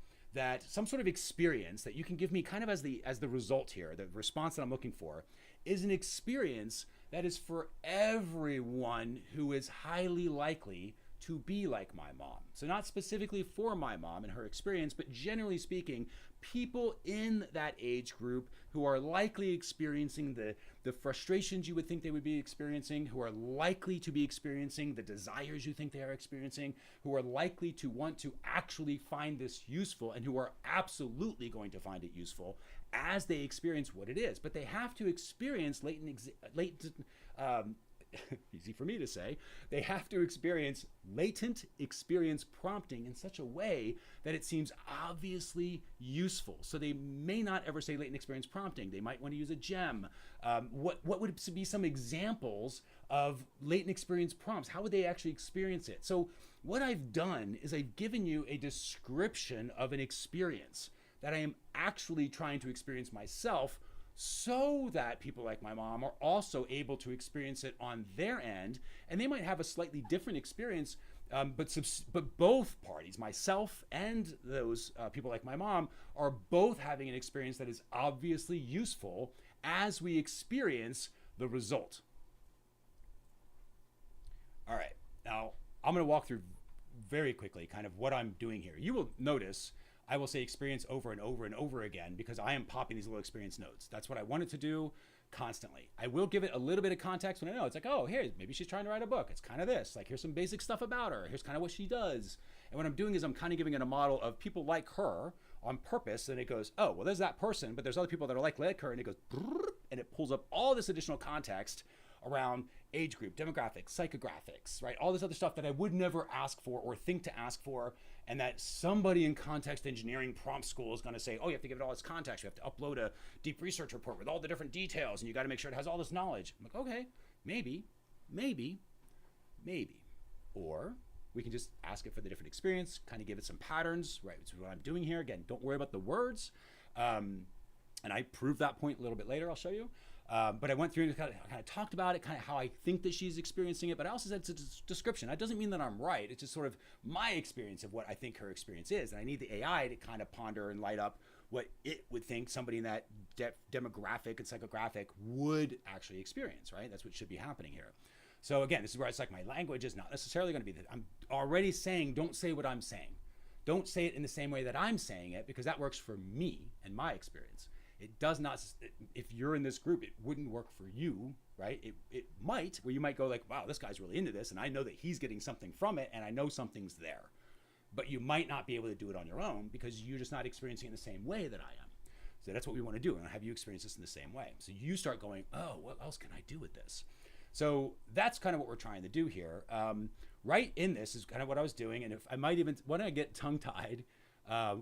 Speaker 1: some sort of experience that you can give me kind of as the result here, the response that I'm looking for, is an experience that is for everyone who is highly likely to be like my mom. So not specifically for my mom and her experience, but generally speaking, people in that age group who are likely experiencing the frustrations you would think they would be experiencing, who are likely to be experiencing the desires you think they are experiencing, who are likely to want to actually find this useful, and who are absolutely going to find it useful as they experience what it is. But they have to experience easy for me to say, they have to experience latent experience prompting in such a way that it seems obviously useful. So they may not ever say latent experience prompting. They might want to use a gem. What would be some examples of latent experience prompts? How would they actually experience it? So what I've done is I've given you a description of an experience that I am actually trying to experience myself, so that people like my mom are also able to experience it on their end. And they might have a slightly different experience, but both parties, myself and those people like my mom, are both having an experience that is obviously useful as we experience the result. All right, now I'm going to walk through very quickly kind of what I'm doing here. You will notice I will say experience over and over and over again because I am popping these little experience notes. That's what I wanted to do constantly. I will give it a little bit of context when I know it's like, oh, here, maybe she's trying to write a book. It's kind of this, here's some basic stuff about her. Here's kind of what she does. And what I'm doing is I'm kind of giving it a model of people like her on purpose. And it goes, oh, well, there's that person, but there's other people that are like her. And it goes, and it pulls up all this additional context around age group, demographics, psychographics, right? All this other stuff that I would never ask for or think to ask for, and that somebody in context engineering prompt school is going to say, oh, you have to give it all its context. You have to upload a deep research report with all the different details, and you got to make sure it has all this knowledge. I'm like, okay, Maybe, maybe, maybe. Or we can just ask it for the different experience, kind of give it some patterns, right? Which is what I'm doing here. Again, don't worry about the words. And I proved that point a little bit later, I'll show you. But I went through and kind of talked about it, kind of how I think that she's experiencing it, but I also said it's a description. That doesn't mean that I'm right. It's just sort of my experience of what I think her experience is. And I need the AI to kind of ponder and light up what it would think somebody in that demographic and psychographic would actually experience, right? That's what should be happening here. So again, this is where it's like my language is not necessarily going to be that. I'm already saying, don't say what I'm saying. Don't say it in the same way that I'm saying it, because that works for me and my experience. It does not, if you're in this group, it wouldn't work for you, right? It might, where you might go like, wow, this guy's really into this, and I know that he's getting something from it, and I know something's there. But you might not be able to do it on your own because you're just not experiencing it in the same way that I am. So that's what we want to do, and have you experience this in the same way. So you start going, oh, what else can I do with this? So that's kind of what we're trying to do here. Right in this is kind of what I was doing, and if I might even, when I get tongue-tied,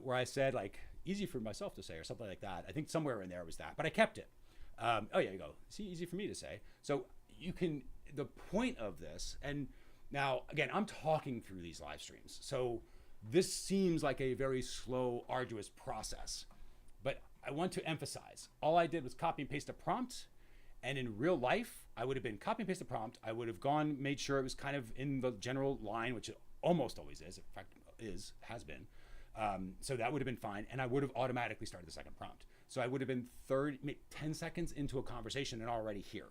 Speaker 1: where I said like, easy for myself to say or something like that. I think somewhere in there was that, but I kept it. Oh yeah, you go. See, easy for me to say. So you can, the point of this, and now again, I'm talking through these live streams. So this seems like a very slow, arduous process, but I want to emphasize, all I did was copy and paste a prompt. And in real life, I would have been copy and paste the prompt. I would have gone, made sure it was kind of in the general line, which it almost always is. In fact, has been. So that would have been fine. And I would have automatically started the second prompt. So I would have been 10 seconds into a conversation and already here,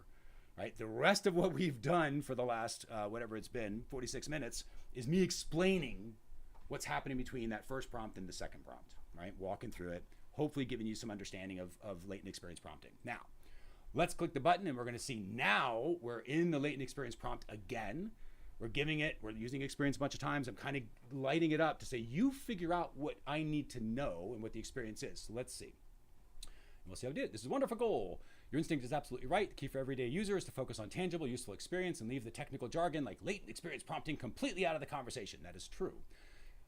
Speaker 1: right? The rest of what we've done for the last, whatever it's been, 46 minutes, is me explaining what's happening between that first prompt and the second prompt, right? Walking through it, hopefully giving you some understanding of latent experience prompting. Now, let's click the button and we're going to see now we're in the latent experience prompt again. We're using experience a bunch of times. I'm kind of lighting it up to say, you figure out what I need to know and what the experience is. So let's see. And we'll see how we did. This is a wonderful goal. Your instinct is absolutely right. The key for everyday users is to focus on tangible, useful experience and leave the technical jargon like latent experience prompting completely out of the conversation. That is true.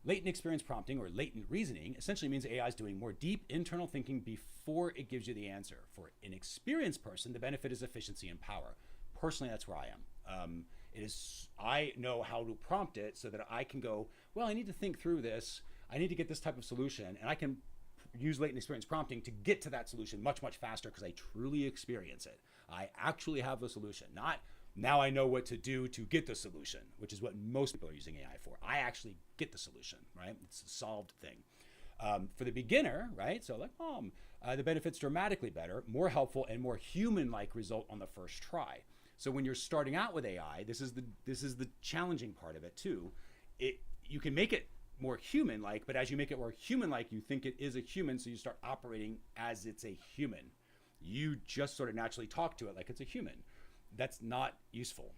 Speaker 1: Latent experience prompting, or latent reasoning, essentially means AI is doing more deep internal thinking before it gives you the answer. For an experienced person, the benefit is efficiency and power. Personally, that's where I am. I know how to prompt it so that I can go, well, I need to think through this. I need to get this type of solution, and I can use latent experience prompting to get to that solution much, much faster because I truly experience it. I actually have the solution, not now I know what to do to get the solution, which is what most people are using AI for. I actually get the solution, right? It's a solved thing. For the beginner, right? So like, the benefit's dramatically better, more helpful, and more human-like result on the first try. So when you're starting out with AI, this is the challenging part of it too. You can make it more human-like, but as you make it more human-like, you think it is a human, so you start operating as it's a human. You just sort of naturally talk to it like it's a human. That's not useful.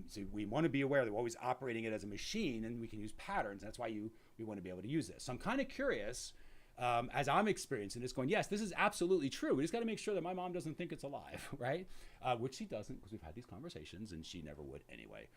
Speaker 1: So we want to be aware that we're always operating it as a machine, and we can use patterns. That's why we want to be able to use this. So I'm kind of curious, as I'm experiencing this, going, yes, this is absolutely true. We just got to make sure that my mom doesn't think it's alive, right? Which she doesn't, because we've had these conversations, and she never would anyway.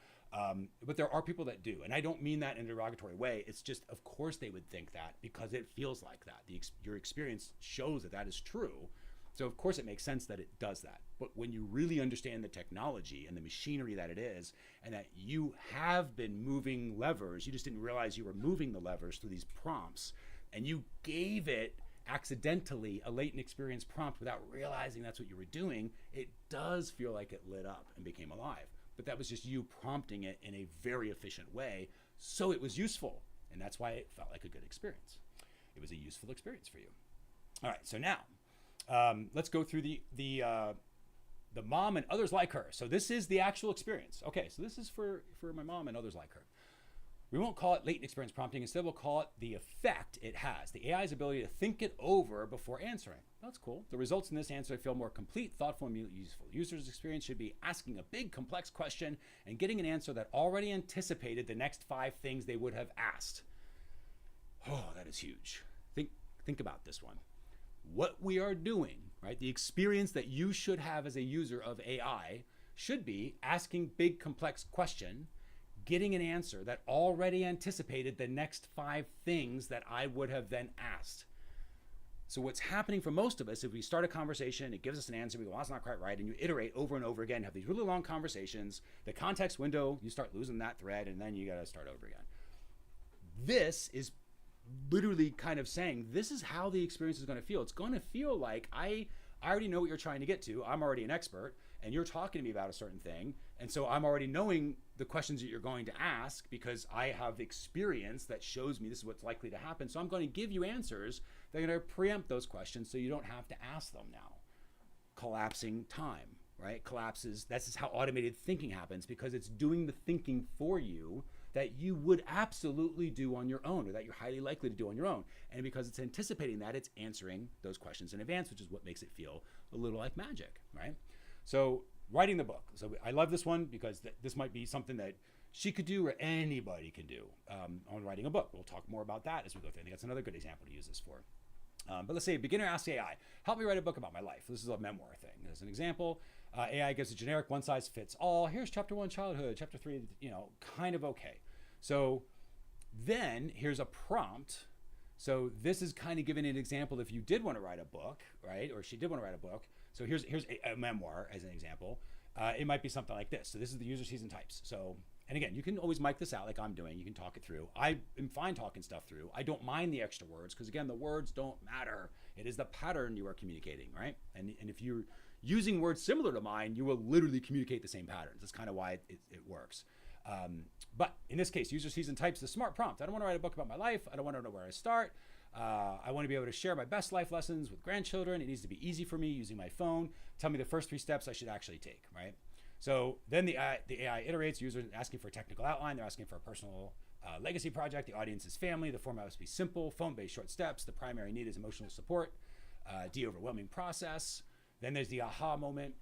Speaker 1: But there are people that do, and I don't mean that in a derogatory way. It's just, of course, they would think that because it feels like that. Your experience shows that that is true. So of course it makes sense that it does that. But when you really understand the technology and the machinery that it is, and that you have been moving levers, you just didn't realize you were moving the levers through these prompts, and you gave it accidentally a latent experience prompt without realizing that's what you were doing, it does feel like it lit up and became alive. But that was just you prompting it in a very efficient way, so it was useful. And that's why it felt like a good experience. It was a useful experience for you. All right, so now, let's go through the mom and others like her. So this is the actual experience. Okay, so this is for my mom and others like her. We won't call it latent experience prompting. Instead, we'll call it the effect it has. The AI's ability to think it over before answering. That's cool. The results in this answer feel more complete, thoughtful, and useful. Users' experience should be asking a big, complex question and getting an answer that already anticipated the next 5 things they would have asked. Oh, that is huge. Think about this one. What we are doing, right? The experience that you should have as a user of AI should be asking big, complex question, getting an answer that already anticipated the next 5 things that I would have then asked. So what's happening for most of us, if we start a conversation, it gives us an answer, we go, well, that's not quite right, and you iterate over and over again, have these really long conversations, the context window, you start losing that thread, and then you got to start over again. This is literally kind of saying, this is how the experience is going to feel. It's going to feel like I already know what you're trying to get to. I'm already an expert, and you're talking to me about a certain thing. And so I'm already knowing the questions that you're going to ask because I have experience that shows me this is what's likely to happen. So I'm going to give you answers that are going to preempt those questions so you don't have to ask them now. Collapsing time, right? Collapses, that's just how automated thinking happens because it's doing the thinking for you that you would absolutely do on your own or that you're highly likely to do on your own. And because it's anticipating that, it's answering those questions in advance, which is what makes it feel a little like magic, right? So writing the book. So I love this one because this might be something that she could do or anybody can do on writing a book. We'll talk more about that as we go through. I think that's another good example to use this for. But let's say a beginner asks AI, help me write a book about my life. This is a memoir thing. As an example, AI gives a generic one size fits all. Here's chapter 1, childhood, chapter 3, kind of okay. So then here's a prompt. So this is kind of giving an example if you did want to write a book, right? Or she did want to write a book. So here's a memoir as an example. It might be something like this. So this is the user season types. So, and again, you can always mic this out like I'm doing. You can talk it through. I am fine talking stuff through. I don't mind the extra words because again, the words don't matter. It is the pattern you are communicating, right? And if you're using words similar to mine, you will literally communicate the same patterns. That's kind of why it works. But in this case, user season types the smart prompt. I don't want to write a book about my life. I don't want to know where I start. I want to be able to share my best life lessons with grandchildren. It needs to be easy for me using my phone. Tell me the first 3 steps I should actually take, right? So then the AI iterates, users asking for a technical outline. They're asking for a personal legacy project. The audience is family. The format must be simple, phone-based short steps. The primary need is emotional support. De-overwhelming process. Then there's the aha moment.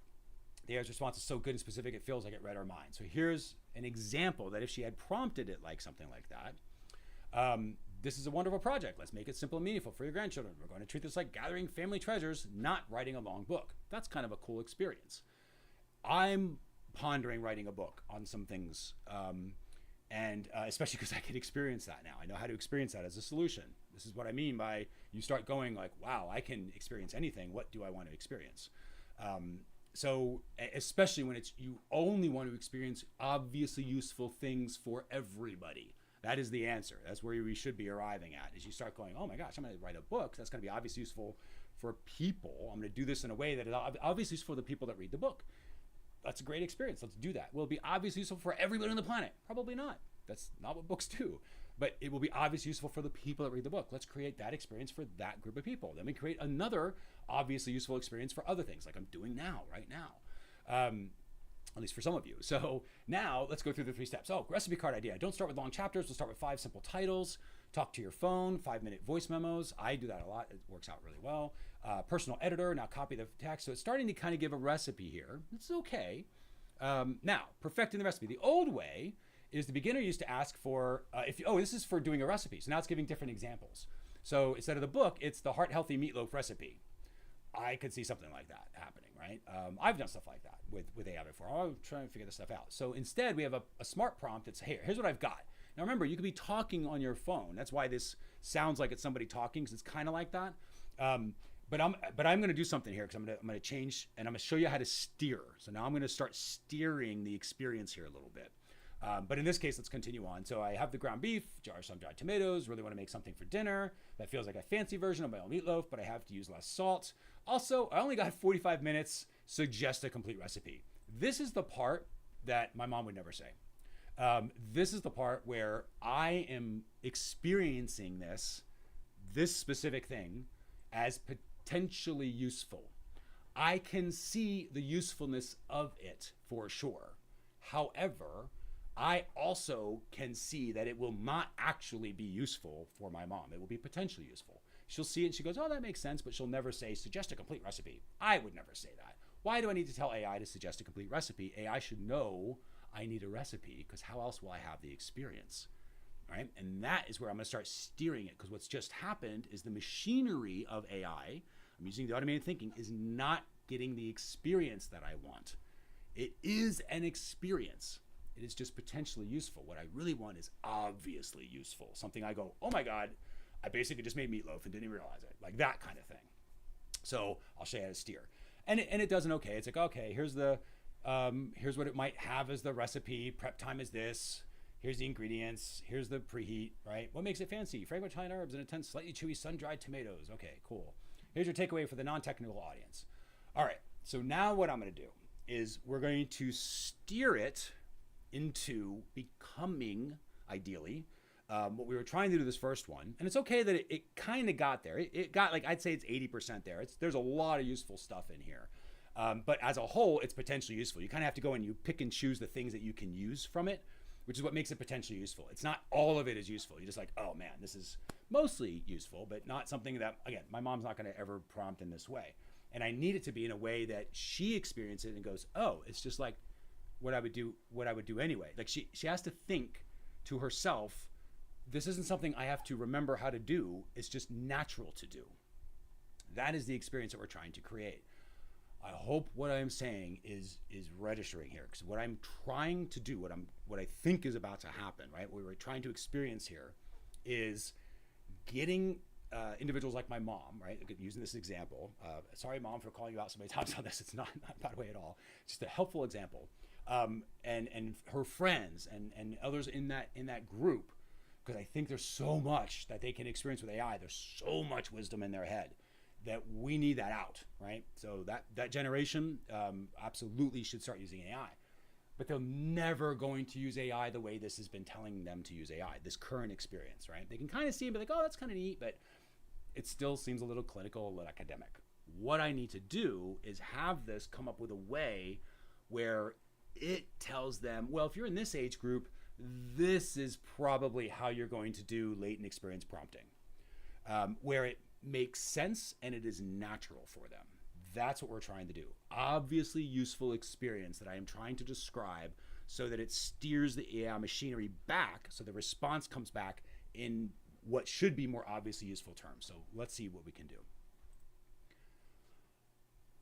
Speaker 1: The AI's response is so good and specific, it feels like it read our mind. So here's an example that if she had prompted it like something like that, this is a wonderful project. Let's make it simple and meaningful for your grandchildren. We're going to treat this like gathering family treasures, not writing a long book. That's kind of a cool experience. I'm pondering writing a book on some things, and especially because I can experience that now. I know how to experience that as a solution. This is what I mean by you start going like, wow, I can experience anything. What do I want to experience? So especially when it's you only want to experience obviously useful things for everybody. That is the answer. That's where we should be arriving at, is you start going, oh my gosh, I'm going to write a book. That's going to be obviously useful for people. I'm going to do this in a way that is obviously useful for the people that read the book. That's a great experience. Let's do that. Will it be obviously useful for everybody on the planet? Probably not. That's not what books do. But it will be obviously useful for the people that read the book. Let's create that experience for that group of people. Then we create another obviously useful experience for other things like I'm doing now, right now. At least for some of you. So now let's go through the 3 steps. Oh, recipe card idea. Don't start with long chapters. We'll start with 5 simple titles. Talk to your phone, 5-minute voice memos. I do that a lot. It works out really well. Personal editor. Now copy the text. So it's starting to kind of give a recipe here. It's okay. Now, perfecting the recipe. The old way is the beginner used to ask for, this is for doing a recipe. So now it's giving different examples. So instead of the book, it's the heart healthy meatloaf recipe. I could see something like that happening, right? I've done stuff like that with AI before. I'm trying to figure this stuff out. So instead, we have a smart prompt that's, hey, here's what I've got. Now remember, you could be talking on your phone. That's why this sounds like it's somebody talking, because it's kind of like that. But I'm going to do something here, because I'm going to change, and I'm going to show you how to steer. So now I'm going to start steering the experience here a little bit. But in this case, let's continue on. So I have the ground beef, some dried tomatoes, really want to make something for dinner. That feels like a fancy version of my own meatloaf, but I have to use less salt. Also, I only got 45 minutes, suggest a complete recipe. This is the part that my mom would never say. This is the part where I am experiencing this specific thing as potentially useful. I can see the usefulness of it for sure. However, I also can see that it will not actually be useful for my mom. It will be potentially useful. She'll see it and she goes, oh, that makes sense, but she'll never say, suggest a complete recipe. I would never say that. Why do I need to tell AI to suggest a complete recipe? AI should know I need a recipe, because how else will I have the experience, right? And that is where I'm going to start steering it, because what's just happened is the machinery of AI, I'm using the automated thinking, is not getting the experience that I want. It is an experience. It is just potentially useful. What I really want is obviously useful. Something I go, oh my God, I basically just made meatloaf and didn't even realize it. Like that kind of thing. So I'll show you how to steer. And it does an okay. It's like, okay, here's what it might have as the recipe. Prep time is this. Here's the ingredients. Here's the preheat, right? What makes it fancy? Fragrant Italian herbs and intense, slightly chewy, sun-dried tomatoes. Okay, cool. Here's your takeaway for the non-technical audience. All right, so now what I'm going to do is we're going to steer it into becoming, ideally, what we were trying to do this first one. And it's okay that it kind of got there. It got, like, I'd say it's 80% there. There's a lot of useful stuff in here. But as a whole, it's potentially useful. You kind of have to go and you pick and choose the things that you can use from it, which is what makes it potentially useful. It's not all of it is useful. You're just like, oh man, this is mostly useful, but not something that, again, my mom's not going to ever prompt in this way. And I need it to be in a way that she experiences it and goes, oh, it's just like what I would do anyway. Like she has to think to herself, this isn't something I have to remember how to do. It's just natural to do. That is the experience that we're trying to create. I hope what I'm saying is registering here, because what I'm trying to do, what I think is about to happen, right? What we're trying to experience here is getting individuals like my mom, right? Using this example. Sorry, Mom, for calling you out so many times on this. It's not that way at all. It's just a helpful example. And her friends and others in that group, because I think there's so much that they can experience with AI. There's so much wisdom in their head that we need that out, right? So that generation absolutely should start using AI, but they're never going to use AI the way this has been telling them to use AI, this current experience, right? They can kind of see and be like, oh, that's kind of neat, but it still seems a little clinical, a little academic. What I need to do is have this come up with a way where it tells them, well, if you're in this age group, this is probably how you're going to do latent experience prompting, where it makes sense and it is natural for them. That's what we're trying to do. Obviously useful experience that I am trying to describe so that it steers the AI machinery back, so the response comes back in what should be more obviously useful terms. So let's see what we can do.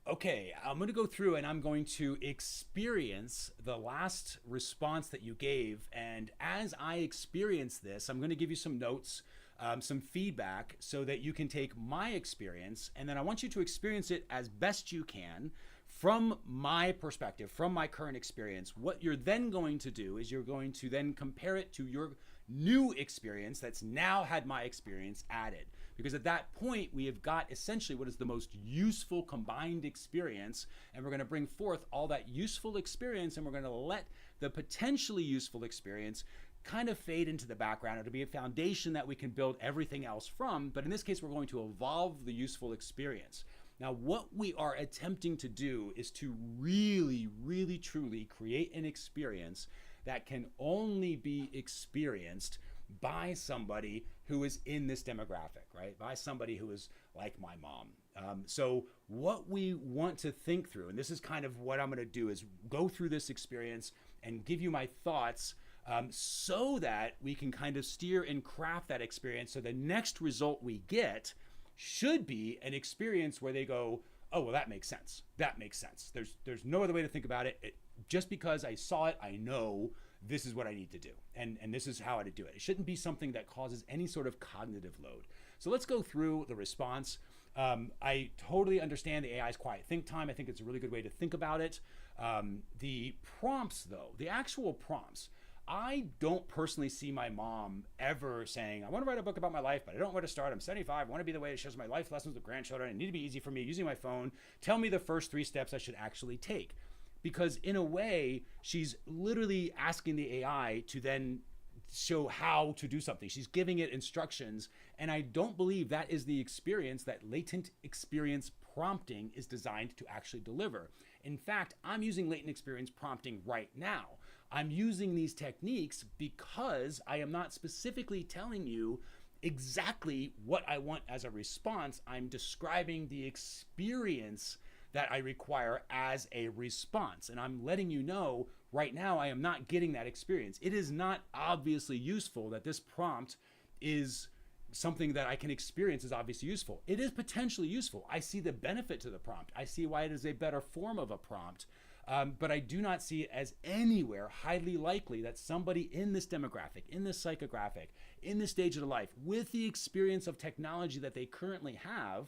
Speaker 1: Okay, I'm going to go through and I'm going to experience the last response that you gave. And as I experience this, I'm going to give you some notes, some feedback, so that you can take my experience, and then I want you to experience it as best you can from my perspective, from my current experience. What you're then going to do is you're going to then compare it to your new experience that's now had my experience added. Because at that point, we have got essentially what is the most useful combined experience, and we're going to bring forth all that useful experience, and we're going to let the potentially useful experience kind of fade into the background. It'll be a foundation that we can build everything else from, but in this case, we're going to evolve the useful experience. Now, what we are attempting to do is to really, really, truly create an experience that can only be experienced by somebody who is in this demographic, right? By somebody who is like my mom. So what we want to think through, and this is kind of what I'm going to do, is go through this experience and give you my thoughts, so that we can kind of steer and craft that experience. So the next result we get should be an experience where they go, oh, well, that makes sense. That makes sense. There's no other way to think about it. Just because I saw it, I know this is what I need to do. And this is how I do it. It shouldn't be something that causes any sort of cognitive load. So let's go through the response. I totally understand the AI's quiet think time. I think it's a really good way to think about it. The prompts, though, the actual prompts, I don't personally see my mom ever saying, I want to write a book about my life, but I don't know where to start. I'm 75. I want to be the way it shows my life lessons with grandchildren. It need to be easy for me using my phone. Tell me the first 3 steps I should actually take. Because in a way, she's literally asking the AI to then show how to do something. She's giving it instructions. And I don't believe that is the experience that latent experience prompting is designed to actually deliver. In fact, I'm using latent experience prompting right now. I'm using these techniques because I am not specifically telling you exactly what I want as a response. I'm describing the experience that I require as a response. And I'm letting you know right now I am not getting that experience. It is not obviously useful that this prompt is something that I can experience as obviously useful. It is potentially useful. I see the benefit to the prompt. I see why it is a better form of a prompt. But I do not see it as anywhere highly likely that somebody in this demographic, in this psychographic, in this stage of their life, with the experience of technology that they currently have,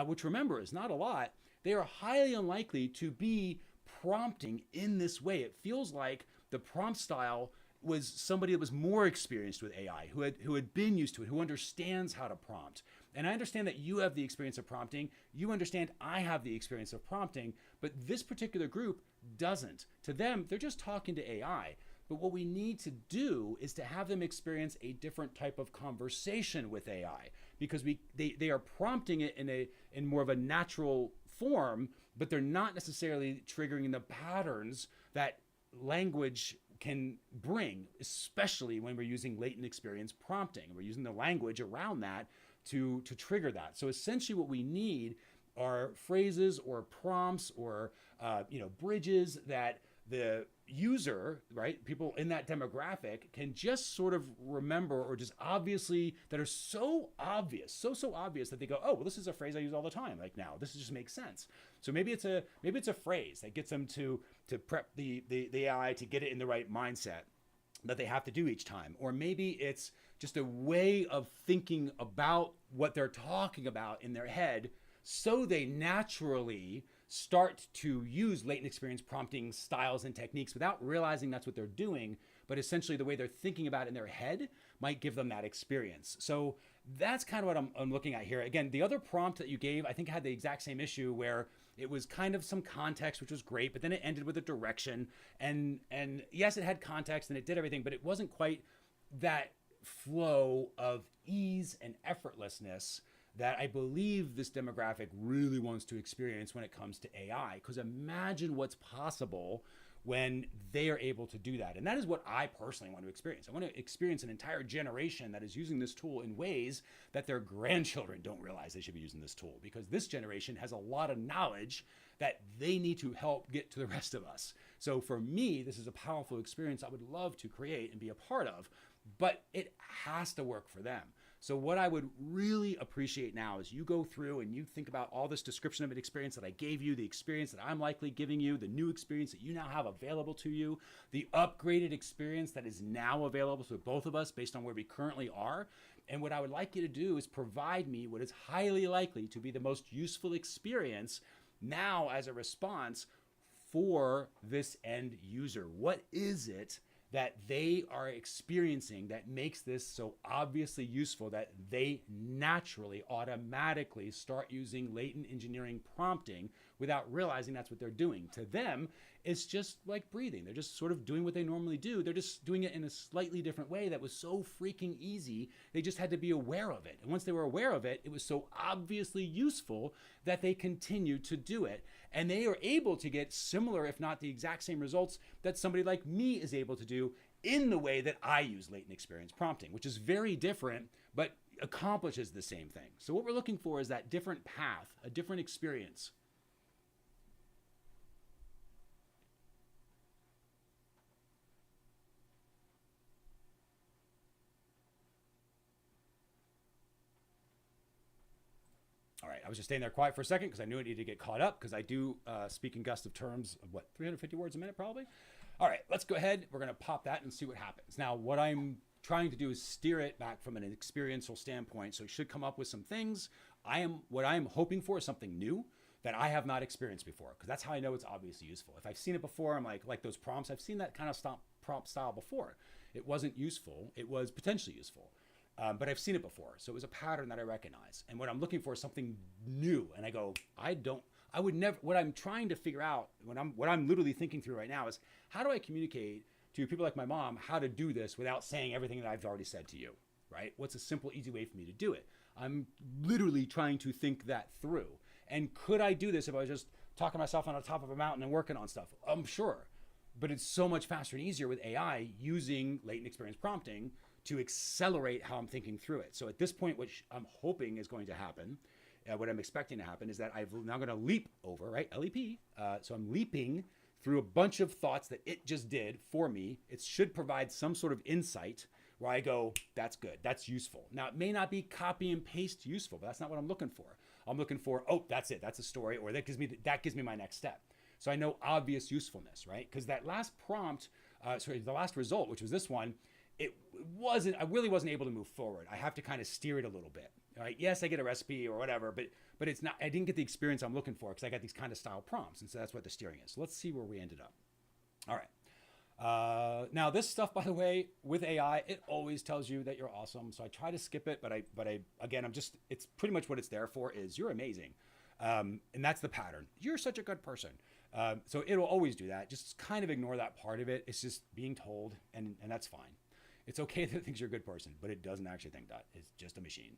Speaker 1: which remember is not a lot, they are highly unlikely to be prompting in this way. It feels like the prompt style was somebody that was more experienced with AI, who had been used to it, who understands how to prompt. And I understand that you have the experience of prompting. You understand I have the experience of prompting, but this particular group doesn't. To them, they're just talking to AI. But what we need to do is to have them experience a different type of conversation with AI, because they are prompting it in more of a natural form, but they're not necessarily triggering the patterns that language can bring, especially when we're using latent experience prompting. We're using the language around that to trigger that. So essentially what we need are phrases or prompts or bridges that the user, right, people in that demographic can just sort of remember, or just obviously that are so obvious, so obvious that they go, oh, well, this is a phrase I use all the time. Like, now this just makes sense. So maybe it's a phrase that gets them to prep the AI to get it in the right mindset that they have to do each time. Or maybe it's just a way of thinking about what they're talking about in their head, so they naturally start to use latent experience prompting styles and techniques without realizing that's what they're doing, but essentially the way they're thinking about it in their head might give them that experience. So that's kind of what I'm looking at here. Again, the other prompt that you gave, I think, had the exact same issue, where it was kind of some context, which was great, but then it ended with a direction. And yes, it had context and it did everything, but it wasn't quite that flow of ease and effortlessness that I believe this demographic really wants to experience when it comes to AI. Because imagine what's possible when they are able to do that. And that is what I personally want to experience. I want to experience an entire generation that is using this tool in ways that their grandchildren don't realize they should be using this tool, because this generation has a lot of knowledge that they need to help get to the rest of us. So for me, this is a powerful experience I would love to create and be a part of, but it has to work for them. So what I would really appreciate now is you go through and you think about all this description of an experience that I gave you, the experience that I'm likely giving you, the new experience that you now have available to you, the upgraded experience that is now available to both of us based on where we currently are. And what I would like you to do is provide me what is highly likely to be the most useful experience now as a response for this end user. What is it that they are experiencing that makes this so obviously useful that they naturally, automatically start using latent engineering prompting without realizing that's what they're doing? To them, it's just like breathing. They're just sort of doing what they normally do. They're just doing it in a slightly different way that was so freaking easy. They just had to be aware of it. And once they were aware of it, it was so obviously useful that they continued to do it. And they are able to get similar, if not the exact same results that somebody like me is able to do in the way that I use latent experience prompting, which is very different, but accomplishes the same thing. So what we're looking for is that different path, a different experience. All right, I was just staying there quiet for a second because I knew I needed to get caught up, because I do speak in gust of terms of 350 words a minute probably. All right, let's go ahead. We're going to pop that and see what happens. Now, what I'm trying to do is steer it back from an experiential standpoint. So it should come up with some things. What I am hoping for is something new that I have not experienced before, because that's how I know it's obviously useful. If I've seen it before, I'm like those prompts, I've seen that kind of prompt style before. It wasn't useful. It was potentially useful. But I've seen it before. So it was a pattern that I recognize. And what I'm looking for is something new. And I go, I would never, what I'm trying to figure out, what I'm literally thinking through right now is, how do I communicate to people like my mom how to do this without saying everything that I've already said to you, right? What's a simple, easy way for me to do it? I'm literally trying to think that through. And could I do this if I was just talking to myself on the top of a mountain and working on stuff? I'm sure. But it's so much faster and easier with AI using latent experience prompting to accelerate how I'm thinking through it. So at this point, which I'm hoping is going to happen, what I'm expecting to happen is that I'm now going to leap over, right? LEP. So I'm leaping through a bunch of thoughts that it just did for me. It should provide some sort of insight where I go, that's good, that's useful. Now, it may not be copy and paste useful, but that's not what I'm looking for. I'm looking for, oh, that's it, that's a story, or that gives me my next step. So I know obvious usefulness, right? Because that last prompt, the last result, which was this one, I really wasn't able to move forward. I have to kind of steer it a little bit, right? Yes, I get a recipe or whatever, but it's not, I didn't get the experience I'm looking for because I got these kind of style prompts. And so that's what the steering is. So let's see where we ended up. All right. Now this stuff, by the way, with AI, it always tells you that you're awesome. So I try to skip it, but again, it's pretty much what it's there for is you're amazing. And that's the pattern. You're such a good person. So it'll always do that. Just kind of ignore that part of it. It's just being told, and that's fine. It's okay that it thinks you're a good person, but it doesn't actually think that. It's just a machine.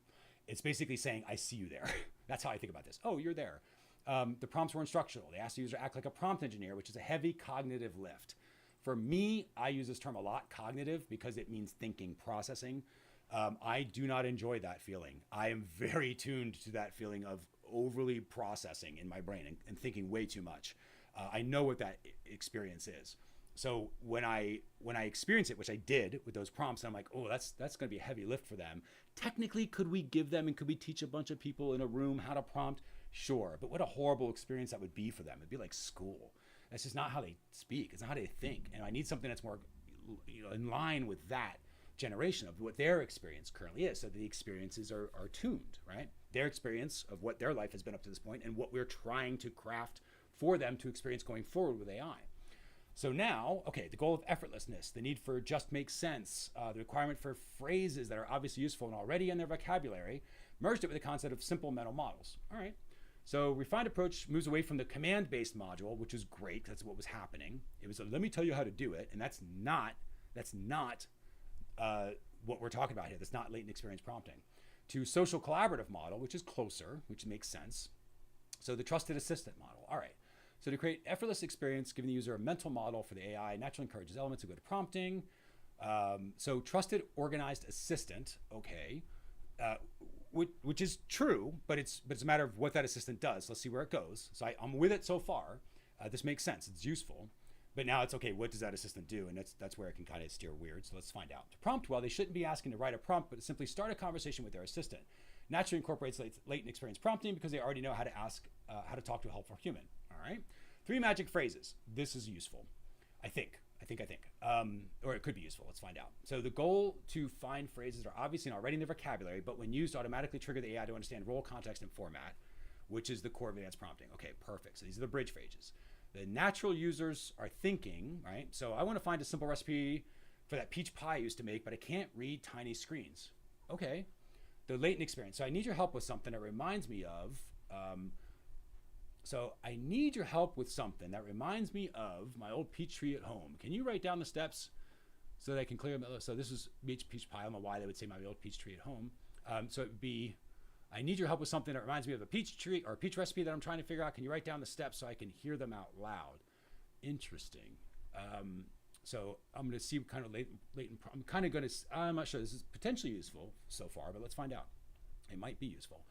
Speaker 1: It's basically saying, I see you there. That's how I think about this. Oh, you're there. The prompts were instructional. They asked the user to act like a prompt engineer, which is a heavy cognitive lift. For me, I use this term a lot, cognitive, because it means thinking, processing. I do not enjoy that feeling. I am very tuned to that feeling of overly processing in my brain and thinking way too much. I know what that experience is. So when I experience it, which I did with those prompts, I'm like, oh, that's going to be a heavy lift for them. Technically, could we give them and could we teach a bunch of people in a room how to prompt? Sure. But what a horrible experience that would be for them. It'd be like school. That's just not how they speak. It's not how they think. And I need something that's more, in line with that generation of what their experience currently is. So the experiences are tuned, right? Their experience of what their life has been up to this point and what we're trying to craft for them to experience going forward with AI. So now, okay, the goal of effortlessness, the need for just makes sense, the requirement for phrases that are obviously useful and already in their vocabulary, merged it with the concept of simple mental models. All right. So refined approach moves away from the command-based module, which is great. That's what was happening. It was let me tell you how to do it, and that's not what we're talking about here. That's not latent experience prompting. To social collaborative model, which is closer, which makes sense. So the trusted assistant model. All right. So to create effortless experience, giving the user a mental model for the AI naturally encourages elements of good prompting. So trusted organized assistant, okay, which is true, but it's a matter of what that assistant does. Let's see where it goes. So I'm with it so far. This makes sense. It's useful. But now it's okay, what does that assistant do? And that's where it can kind of steer weird. So let's find out. To prompt well, they shouldn't be asking to write a prompt, but to simply start a conversation with their assistant. Naturally incorporates latent experience prompting because they already know how to ask, how to talk to a helpful human. All right. 3 magic phrases. This is useful. I think. Or it could be useful. Let's find out. So the goal to find phrases are obviously already in their vocabulary, but when used, automatically trigger the AI to understand role, context, and format, which is the core of advanced prompting. Okay, perfect. So these are the bridge phrases. The natural users are thinking, right? So I want to find a simple recipe for that peach pie I used to make, but I can't read tiny screens. Okay. The latent experience. So I need your help with something that reminds me of, my old peach tree at home. Can you write down the steps so that I can clear them? So this is peach pie. I don't know why they would say my old peach tree at home. So it would be, I need your help with something that reminds me of a peach tree or a peach recipe that I'm trying to figure out. Can you write down the steps so I can hear them out loud? Interesting. So I'm going to see kind of latent. I'm not sure. This is potentially useful so far, but let's find out. It might be useful.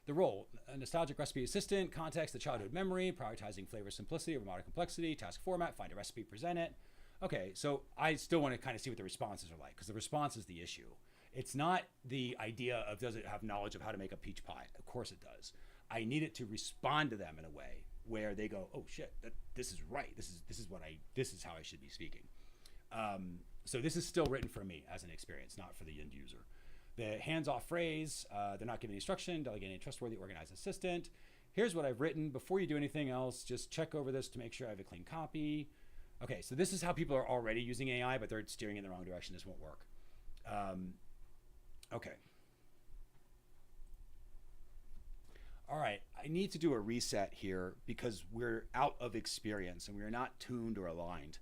Speaker 1: The role, a nostalgic recipe assistant, context, the childhood memory, prioritizing flavor simplicity over modern complexity, task format, find a recipe, present it. Okay, so I still want to kind of see what the responses are like because the response is the issue. It's not the idea of does it have knowledge of how to make a peach pie? Of course it does. I need it to respond to them in a way where they go, oh shit, this is right. This is how I should be speaking. So this is still written for me as an experience, not for the end user. The hands-off phrase, they're not giving instruction, delegating a trustworthy, organized assistant. Here's what I've written. Before you do anything else, just check over this to make sure I have a clean copy. Okay, so this is how people are already using AI, but they're steering in the wrong direction. This won't work. Okay. All right, I need to do a reset here because we're out of experience and we're not tuned or aligned.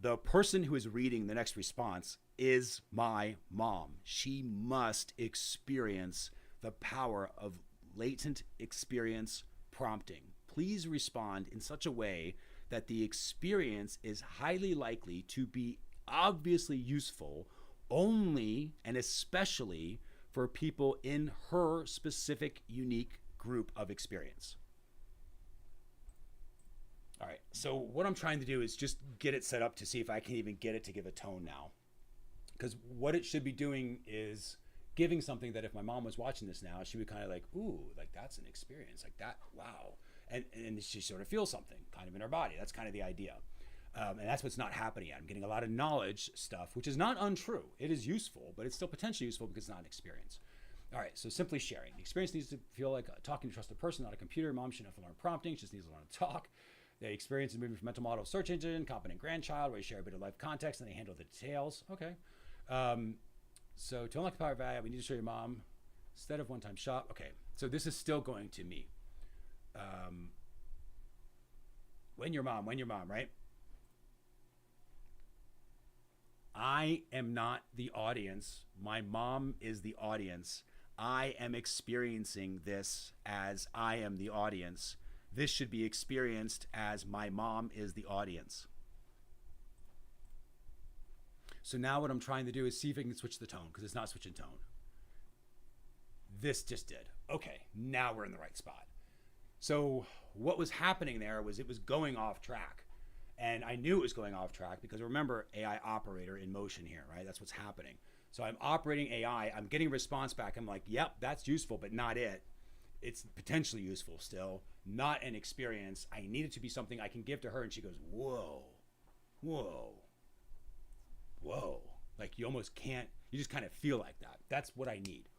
Speaker 1: The person who is reading the next response is my mom. She must experience the power of latent experience prompting. Please respond in such a way that the experience is highly likely to be obviously useful only and especially for people in her specific unique group of experience. All right, so what I'm trying to do is just get it set up to see if I can even get it to give a tone now. Because what it should be doing is giving something that if my mom was watching this now, she would kind of like, ooh, like that's an experience, like that, wow. And she sort of feels something kind of in her body. That's kind of the idea. And that's what's not happening yet. I'm getting a lot of knowledge stuff, which is not untrue. It is useful, but it's still potentially useful because it's not an experience. All right, so simply sharing. The experience needs to feel like talking to a trusted person, not a computer. Mom shouldn't have to learn prompting. She just needs to learn to talk. The experience is moving from mental model search engine, competent grandchild, where you share a bit of life context and they handle the details. Okay. So to unlock the power of AI, we need to show your mom instead of one-time shop. Okay, so this is still going to me. When your mom, right? I am not the audience. My mom is the audience. I am experiencing this as I am the audience. This should be experienced as my mom is the audience. So now what I'm trying to do is see if I can switch the tone, because it's not switching tone. This just did. Okay, now we're in the right spot. So what was happening there was it was going off track. And I knew it was going off track because remember, AI operator in motion here, right? That's what's happening. So I'm operating AI. I'm getting a response back. I'm like, yep, that's useful, but not it. It's potentially useful still, not an experience. I need it to be something I can give to her. And she goes, whoa, whoa, whoa. Like you almost can't, you just kind of feel like that. That's what I need.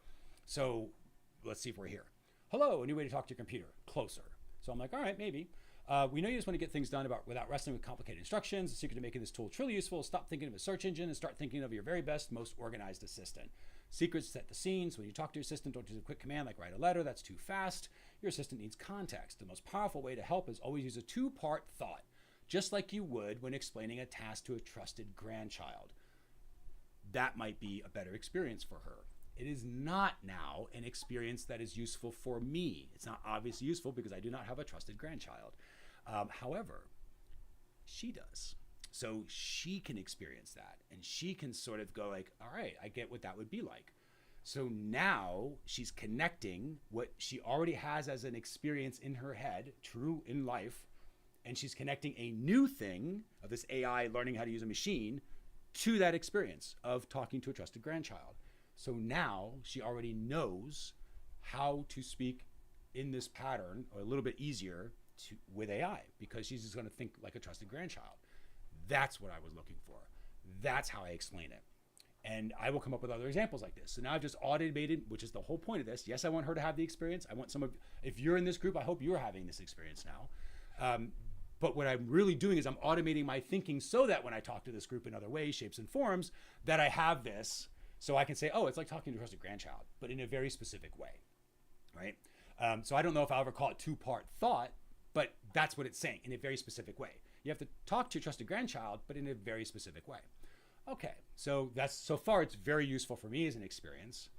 Speaker 1: So let's see if we're here. Hello, a new way to talk to your computer. Closer. So I'm like, all right, maybe. We know you just want to get things done without wrestling with complicated instructions. The secret to making this tool truly useful is stop thinking of a search engine and start thinking of your very best, most organized assistant. Secrets set the scene. So when you talk to your assistant, don't use a quick command like write a letter. That's too fast. Your assistant needs context. The most powerful way to help is always use a two-part thought, just like you would when explaining a task to a trusted grandchild. That might be a better experience for her. It is not now an experience that is useful for me. It's not obviously useful because I do not have a trusted grandchild. However, she does. So she can experience that and she can sort of go like, all right, I get what that would be like. So now she's connecting what she already has as an experience in her head, true in life, and she's connecting a new thing of this AI learning how to use a machine to that experience of talking to a trusted grandchild. So now she already knows how to speak in this pattern, or a little bit easier with AI, because she's just going to think like a trusted grandchild. That's what I was looking for. That's how I explain it. And I will come up with other examples like this. So now I've just automated, which is the whole point of this. Yes, I want her to have the experience. I want some of, if you're in this group, I hope you're having this experience now. But what I'm really doing is I'm automating my thinking so that when I talk to this group in other ways, shapes, and forms, that I have this. So I can say, oh, it's like talking to a trusted grandchild, but in a very specific way, right? So I don't know if I'll ever call it two-part thought, but that's what it's saying in a very specific way. You have to talk to your trusted grandchild, but in a very specific way. Okay, so that's, so far it's very useful for me as an experience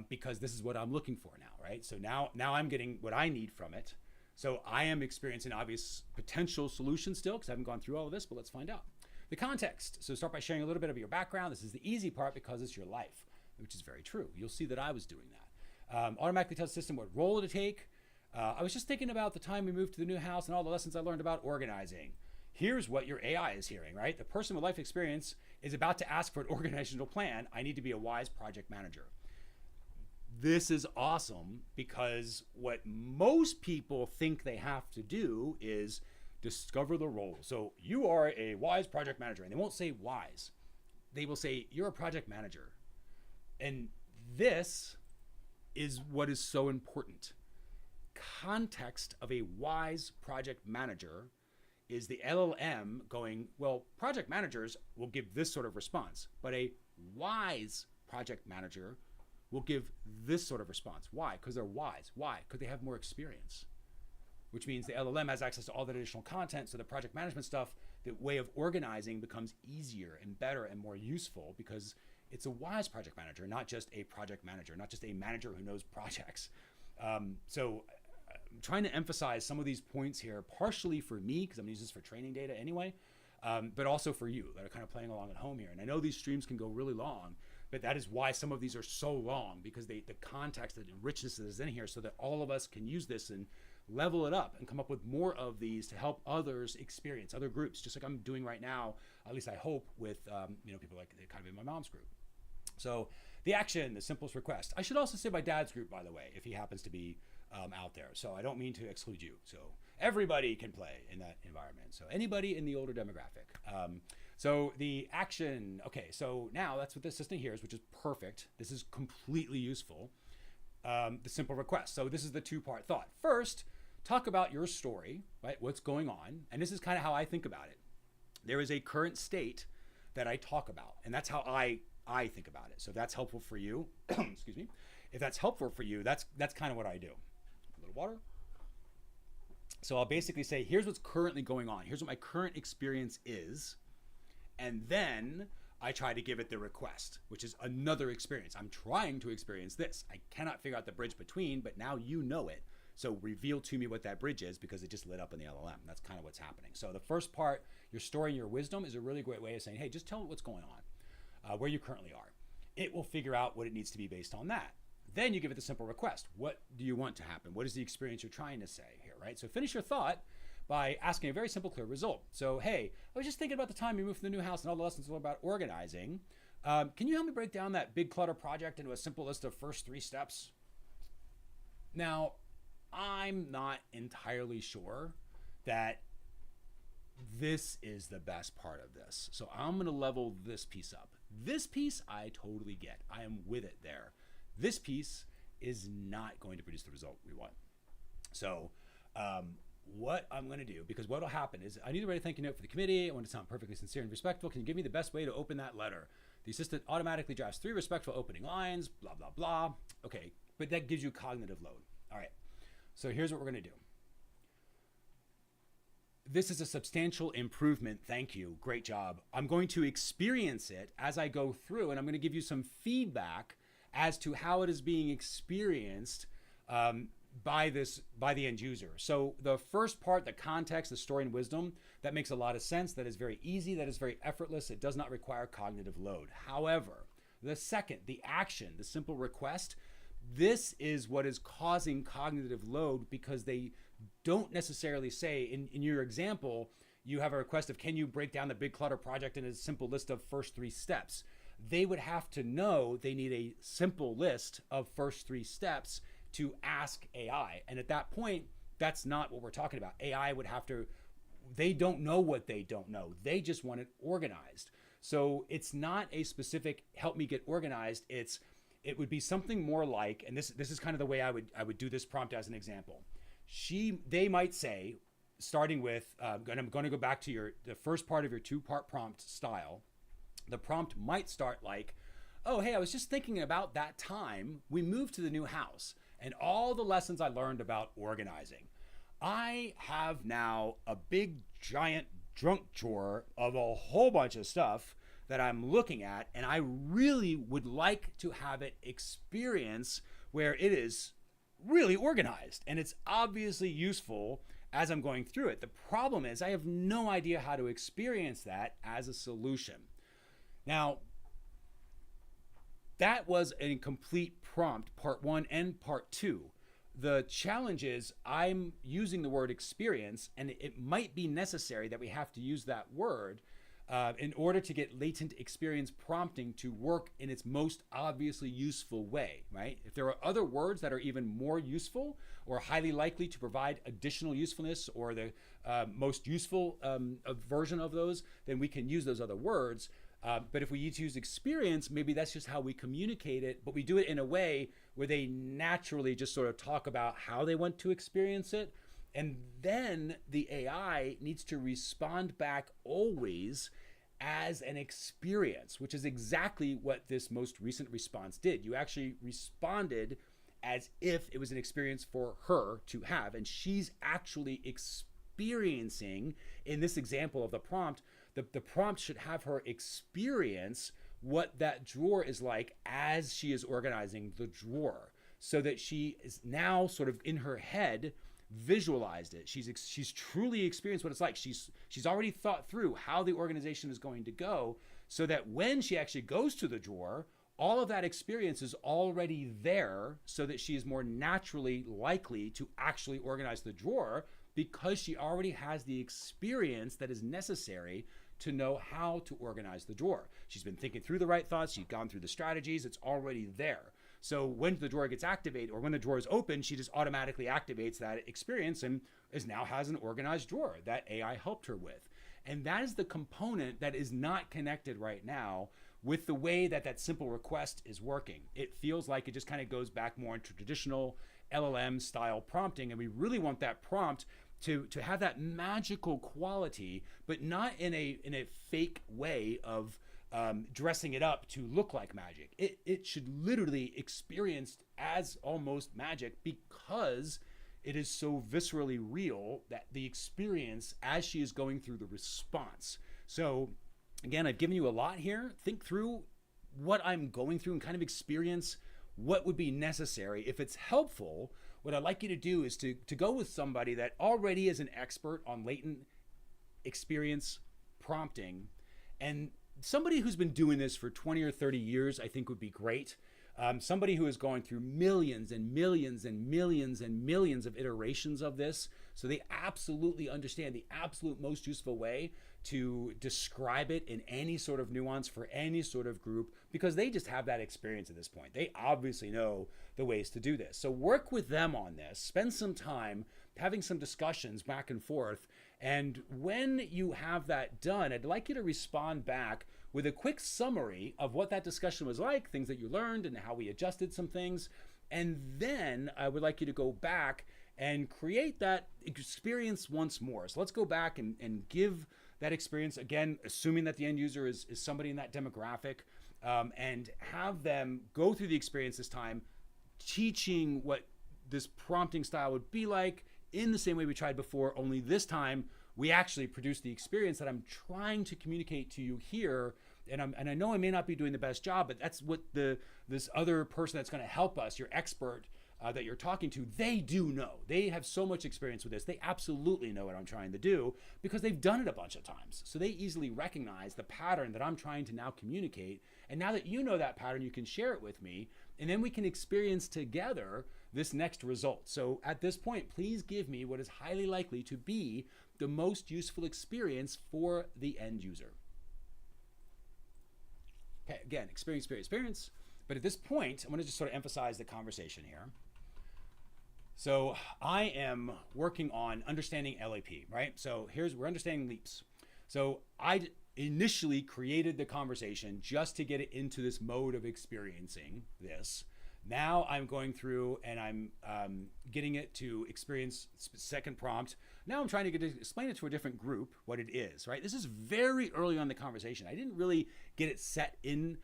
Speaker 1: because this is what I'm looking for now, right? So now I'm getting what I need from it. So I am experiencing obvious potential solutions still because I haven't gone through all of this, but let's find out. The context. So start by sharing a little bit of your background. This is the easy part because it's your life, which is very true. You'll see that I was doing that. Automatically tell the system what role to take. I was just thinking about the time we moved to the new house and all the lessons I learned about organizing. Here's what your AI is hearing, right? The person with life experience is about to ask for an organizational plan. I need to be a wise project manager. This is awesome because what most people think they have to do is discover the role. So you are a wise project manager, and they won't say wise. They will say you're a project manager. And this is what is so important. Context of a wise project manager is the LLM going, well, project managers will give this sort of response, but a wise project manager will give this sort of response. Why? Because they're wise. Why? Because they have more experience, which means the LLM has access to all that additional content. So the project management stuff, the way of organizing becomes easier and better and more useful because it's a wise project manager, not just a project manager, not just a manager who knows projects. So I'm trying to emphasize some of these points here, partially for me, because I'm gonna use this for training data anyway, but also for you that are kind of playing along at home here. And I know these streams can go really long, but that is why some of these are so long, because the context, the richness that is in here, so that all of us can use this and level it up and come up with more of these to help others experience, other groups, just like I'm doing right now, at least I hope, with people like kind of in my mom's group. So The action, the simplest request. I should also say my dad's group, by the way, if he happens to be out there. So I don't mean to exclude you. So everybody can play in that environment. So anybody in the older demographic. So the action, okay, so now that's what the assistant hears, which is perfect. This is completely useful. The simple request. So this is the two-part thought. First, talk about your story, right? What's going on? And this is kind of how I think about it. There is a current state that I talk about, and that's how I think about it. So if that's helpful for you, excuse me, if that's helpful for you, that's kind of what I do. A little water. So I'll basically say, here's what's currently going on. Here's what my current experience is. And then I try to give it the request, which is another experience. I'm trying to experience this. I cannot figure out the bridge between, but now you know it. So reveal to me what that bridge is, because it just lit up in the LLM. That's kind of what's happening. So the first part, your story and your wisdom, is a really great way of saying, hey, just tell me what's going on, where you currently are. It will figure out what it needs to be based on that. Then you give it the simple request. What do you want to happen? What is the experience you're trying to say here, right? So finish your thought by asking a very simple, clear result. So, hey, I was just thinking about the time you moved to the new house and all the lessons about organizing. Can you help me break down that big clutter project into a simple list of first 3 steps? Now, I'm not entirely sure that this is the best part of this. So I'm going to level this piece up. This piece I totally get. I am with it there. This piece is not going to produce the result we want. So what I'm going to do, because what will happen is I need to write a thank you note for the committee. I want to sound perfectly sincere and respectful. Can you give me the best way to open that letter? The assistant automatically drafts 3 respectful opening lines, blah, blah, blah. Okay, but that gives you cognitive load. All right, so here's what we're going to do. This is a substantial improvement. Thank you. Great job. I'm going to experience it as I go through, and I'm going to give you some feedback as to how it is being experienced by the end user. So the first part, the context, the story and wisdom, that makes a lot of sense. That is very easy. That is very effortless. It does not require cognitive load. However, the second, the action, the simple request, this is what is causing cognitive load, because they don't necessarily say, in your example, you have a request of, can you break down the big clutter project in a simple list of first 3 steps? They would have to know they need a simple list of first 3 steps to ask AI. And at that point, that's not what we're talking about. AI would have to, they don't know what they don't know. They just want it organized. So it's not a specific help me get organized. It would be something more like, and this is kind of the way I would do this prompt as an example. They might say, starting with, and I'm going to go back to the first part of your 2-part prompt style. The prompt might start like, oh, hey, I was just thinking about that time we moved to the new house and all the lessons I learned about organizing. I have now a big, giant junk drawer of a whole bunch of stuff that I'm looking at, and I really would like to have it experience where it is really organized, and it's obviously useful as I'm going through it. The problem is I have no idea how to experience that as a solution. Now, that was a complete prompt, part 1 and part 2. The challenge is I'm using the word experience, and it might be necessary that we have to use that word in order to get latent experience prompting to work in its most obviously useful way, right? If there are other words that are even more useful or highly likely to provide additional usefulness, or the most useful version of those, then we can use those other words. But if we use experience, maybe that's just how we communicate it, but we do it in a way where they naturally just sort of talk about how they want to experience it. And then the AI needs to respond back always as an experience, which is exactly what this most recent response did. You actually responded as if it was an experience for her to have, and she's actually experiencing, in this example of the prompt, the prompt should have her experience what that drawer is like as she is organizing the drawer, so that she is now sort of in her head visualized it. She's truly experienced what it's like. She's already thought through how the organization is going to go, so that when she actually goes to the drawer, all of that experience is already there, so that she is more naturally likely to actually organize the drawer, because she already has the experience that is necessary to know how to organize the drawer. She's been thinking through the right thoughts. She's gone through the strategies. It's already there. So when the drawer gets activated or when the drawer is open, she just automatically activates that experience and now has an organized drawer that AI helped her with. And that is the component that is not connected right now with the way that that simple request is working. It feels like it just kind of goes back more into traditional LLM style prompting. And we really want that prompt to have that magical quality, but not in a fake way of dressing it up to look like magic. It should literally experience as almost magic because it is so viscerally real that the experience as she is going through the response. So again, I've given you a lot here. Think through what I'm going through and kind of experience what would be necessary. If it's helpful, what I'd like you to do is to go with somebody that already is an expert on latent experience prompting, and somebody who's been doing this for 20 or 30 years, I think would be great. Somebody who is going through millions and millions and millions and millions of iterations of this, so they absolutely understand the absolute most useful way to describe it in any sort of nuance for any sort of group, because they just have that experience at this point. They obviously know the ways to do this. So work with them on this, spend some time having some discussions back and forth. And when you have that done, I'd like you to respond back with a quick summary of what that discussion was like, things that you learned and how we adjusted some things. And then I would like you to go back and create that experience once more. So let's go back and give that experience, again, assuming that the end user is somebody in that demographic, and have them go through the experience this time, teaching what this prompting style would be like in the same way we tried before, only this time we actually produce the experience that I'm trying to communicate to you here. And I know I may not be doing the best job, but that's what this other person that's going to help us, your expert that you're talking to, they do know. They have so much experience with this. They absolutely know what I'm trying to do because they've done it a bunch of times. So they easily recognize the pattern that I'm trying to now communicate. And now that you know that pattern, you can share it with me, and then we can experience together this next result. So at this point, please give me what is highly likely to be the most useful experience for the end user. Okay, again, experience. But at this point, I'm going to just sort of emphasize the conversation here. So I am working on understanding LEP, right? So we're understanding leaps. So I initially created the conversation just to get it into this mode of experiencing this. Now I'm going through and I'm getting it to experience second prompt. Now I'm trying to explain it to a different group what it is, right? This is very early on in the conversation. I didn't really get it set in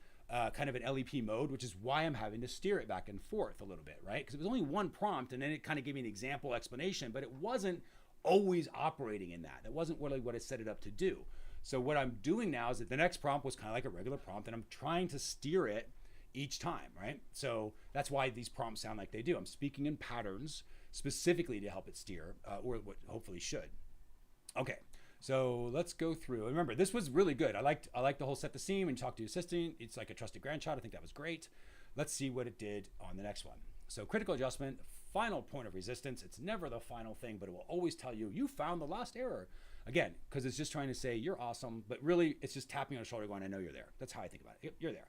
Speaker 1: kind of an LEP mode, which is why I'm having to steer it back and forth a little bit, right? Because it was only one prompt and then it kind of gave me an example explanation, but it wasn't always operating in that. That wasn't really what I set it up to do. So what I'm doing now is that the next prompt was kind of like a regular prompt and I'm trying to steer it each time, right? So that's why these prompts sound like they do. I'm speaking in patterns specifically to help it steer, or what hopefully should. Okay, so let's go through. Remember, this was really good. I liked the whole set the scene and talk to your assistant. It's like a trusted grandchild. I think that was great. Let's see what it did on the next one. So critical adjustment, final point of resistance. It's never the final thing, but it will always tell you, you found the last error. Again, because it's just trying to say you're awesome, but really it's just tapping on the shoulder going, I know you're there. That's how I think about it. You're there.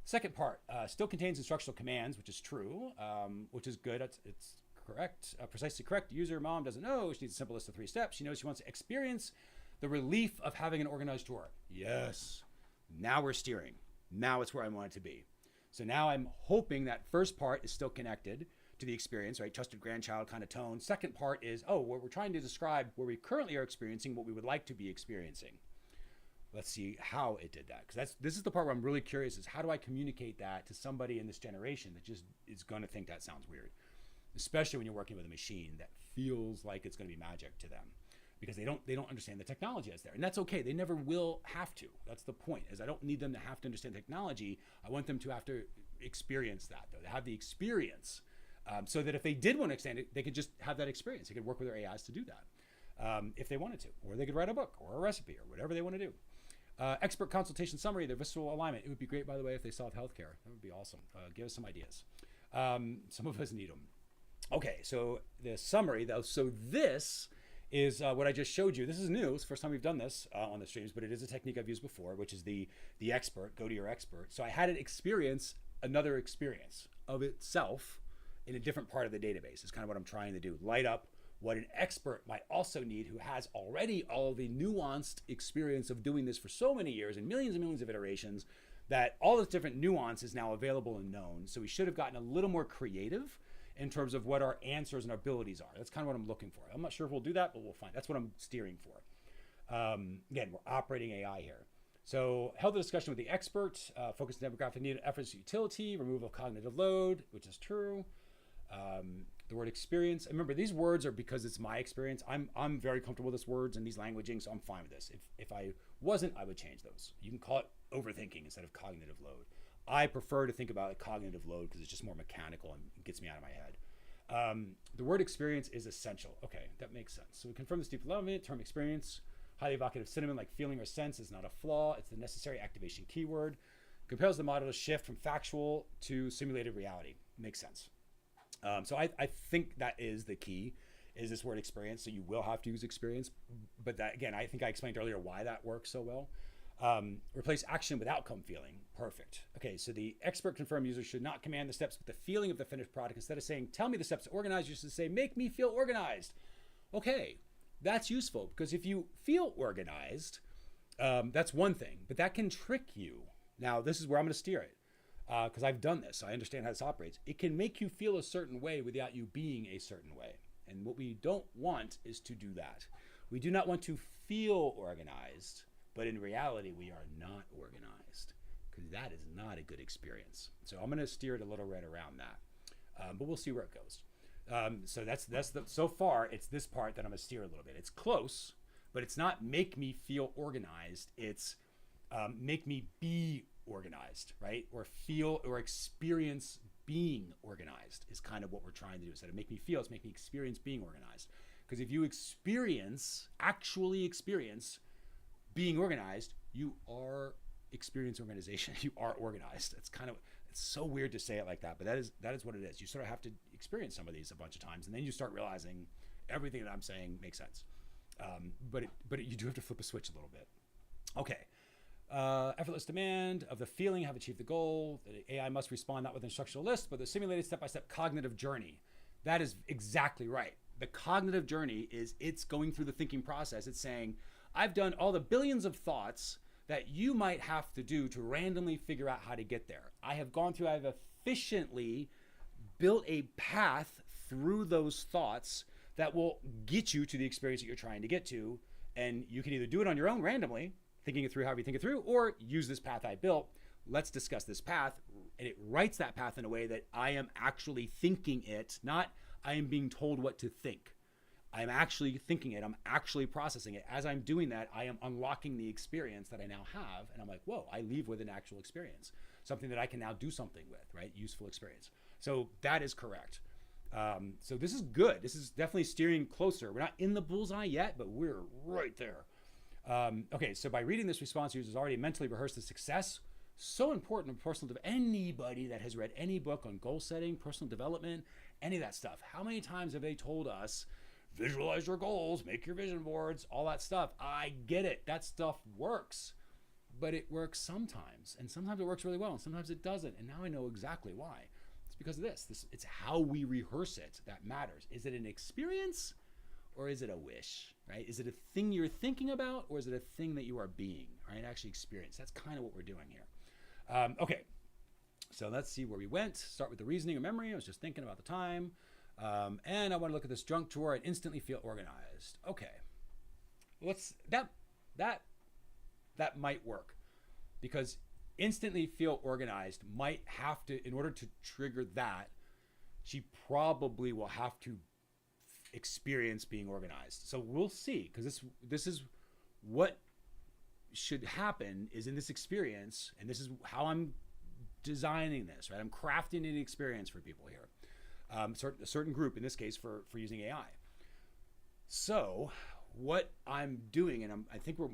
Speaker 1: Second part, still contains instructional commands, which is true, which is good. It's correct, precisely correct. User mom doesn't know. She needs a simple list of 3 steps. She knows she wants to experience the relief of having an organized drawer. Yes. Now we're steering. Now it's where I want it to be. So now I'm hoping that first part is still connected to the experience, right? Trusted grandchild kind of tone. Second part is, what we're trying to describe where we currently are experiencing what we would like to be experiencing. Let's see how it did that. Because this is the part where I'm really curious is how do I communicate that to somebody in this generation that just is going to think that sounds weird, especially when you're working with a machine that feels like it's going to be magic to them because they don't understand the technology that's there. And that's okay. They never will have to. That's the point, is I don't need them to have to understand technology. I want them to have to experience that, though. They have the experience so that if they did want to extend it, they could just have that experience. They could work with their AIs to do that if they wanted to, or they could write a book or a recipe or whatever they want to do. Expert consultation summary, the visceral alignment. It would be great, by the way, if they solved healthcare. That would be awesome. Give us some ideas. Some of us need them. Okay, so the summary, though. So this is what I just showed you. This is new. It's the first time we've done this on the streams, but it is a technique I've used before, which is the expert, go to your expert. So I had it experience another experience of itself in a different part of the database is kind of what I'm trying to do. Light up what an expert might also need who has already all the nuanced experience of doing this for so many years and millions of iterations that all this different nuance is now available and known. So we should have gotten a little more creative in terms of what our answers and our abilities are. That's kind of what I'm looking for. I'm not sure if we'll do that, but we'll find. That's what I'm steering for. Again, we're operating AI here. So held a discussion with the expert, focused on demographic need, efforts, utility, removal of cognitive load, which is true. The word experience. And remember, these words are because it's my experience. I'm very comfortable with these words and these languaging, so I'm fine with this. If I wasn't, I would change those. You can call it overthinking instead of cognitive load. I prefer to think about cognitive load because it's just more mechanical and gets me out of my head. The word experience is essential. Okay, that makes sense. So we confirm this deep development, term experience, highly evocative synonym like feeling or sense is not a flaw. It's the necessary activation keyword. Compels the model to shift from factual to simulated reality. Makes sense. So I think that is the key, is this word experience. So you will have to use experience. But that, again, I think I explained earlier why that works so well. Replace action with outcome feeling. Perfect. Okay, so the expert confirmed user should not command the steps with the feeling of the finished product. Instead of saying, tell me the steps to organize, you should say, make me feel organized. Okay, that's useful because if you feel organized, that's one thing, but that can trick you. Now, this is where I'm going to steer it because I've done this. So I understand how this operates. It can make you feel a certain way without you being a certain way. And what we don't want is to do that. We do not want to feel organized, but in reality, we are not organized because that is not a good experience. So I'm going to steer it a little right around that, but we'll see where it goes. So so far, it's this part that I'm going to steer a little bit. It's close, but it's not make me feel organized. It's make me be organized, right? Or feel or experience being organized is kind of what we're trying to do. Instead of make me feel, it's make me experience being organized. Because if you actually experience being organized, you are experience organization. You are organized. It's so weird to say it like that, but that is what it is. You sort of have to experience some of these a bunch of times, and then you start realizing everything that I'm saying makes sense. But you do have to flip a switch a little bit. Okay. Effortless demand of the feeling have achieved the goal. The AI must respond not with an instructional list, but the simulated step-by-step cognitive journey. That is exactly right. The cognitive journey is it's going through the thinking process. It's saying, I've done all the billions of thoughts that you might have to do to randomly figure out how to get there. I've efficiently built a path through those thoughts that will get you to the experience that you're trying to get to. And you can either do it on your own randomly, thinking it through however you think it through, or use this path I built. Let's discuss this path. And it writes that path in a way that I am actually thinking it, not I am being told what to think. I'm actually thinking it. I'm actually processing it. As I'm doing that, I am unlocking the experience that I now have. And I'm like, whoa, I leave with an actual experience, something that I can now do something with, right? Useful experience. So that is correct. So this is good. This is definitely steering closer. We're not in the bullseye yet, but we're right there. Okay, so by reading this response, users already mentally rehearsed the success. So important in personal development. Anybody that has read any book on goal setting, personal development, any of that stuff, how many times have they told us, visualize your goals, make your vision boards, all that stuff? I get it. That stuff works, but it works sometimes. And sometimes it works really well, and sometimes it doesn't. And now I know exactly why. It's because of this. It's how we rehearse it that matters. Is it an experience or is it a wish, right? Is it a thing you're thinking about or is it a thing that you are being, right? Actually experience. That's kind of what we're doing here. Okay, so let's see where we went. Start with the reasoning or memory. I was just thinking about the time. And I want to look at this drunk tour and instantly feel organized. Okay, that might work because instantly feel organized might have to, in order to trigger that, she probably will have to experience being organized. So we'll see, because this is what should happen is in this experience, and this is how I'm designing this, right? I'm crafting an experience for people here. A certain group, in this case, for using AI. So what I'm doing, and I think we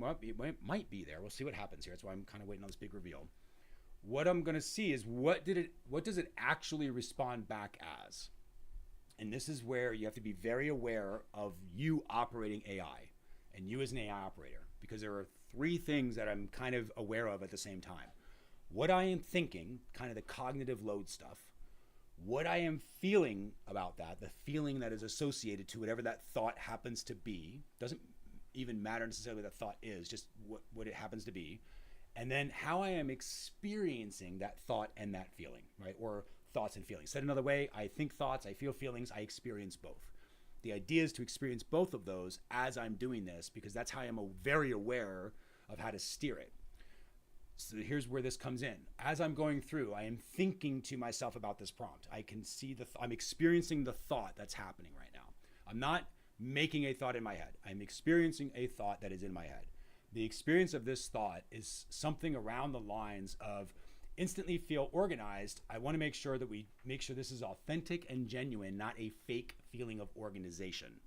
Speaker 1: might be there. We'll see what happens here. That's why I'm kind of waiting on this big reveal. What I'm going to see is what does it actually respond back as? And this is where you have to be very aware of you operating AI and you as an AI operator, because there are three things that I'm kind of aware of at the same time. What I am thinking, kind of the cognitive load stuff, what I am feeling about that, the feeling that is associated to whatever that thought happens to be, doesn't even matter necessarily what that thought is, just what it happens to be, and then how I am experiencing that thought and that feeling, right? Or thoughts and feelings. Said another way, I think thoughts, I feel feelings, I experience both. The idea is to experience both of those as I'm doing this, because that's how I'm very aware of how to steer it. So here's where this comes in. As I'm going through, I am thinking to myself about this prompt. I can see I'm experiencing the thought that's happening right now. I'm not making a thought in my head. I'm experiencing a thought that is in my head. The experience of this thought is something around the lines of instantly feel organized. I want to make sure that we make sure this is authentic and genuine, not a fake feeling of organization.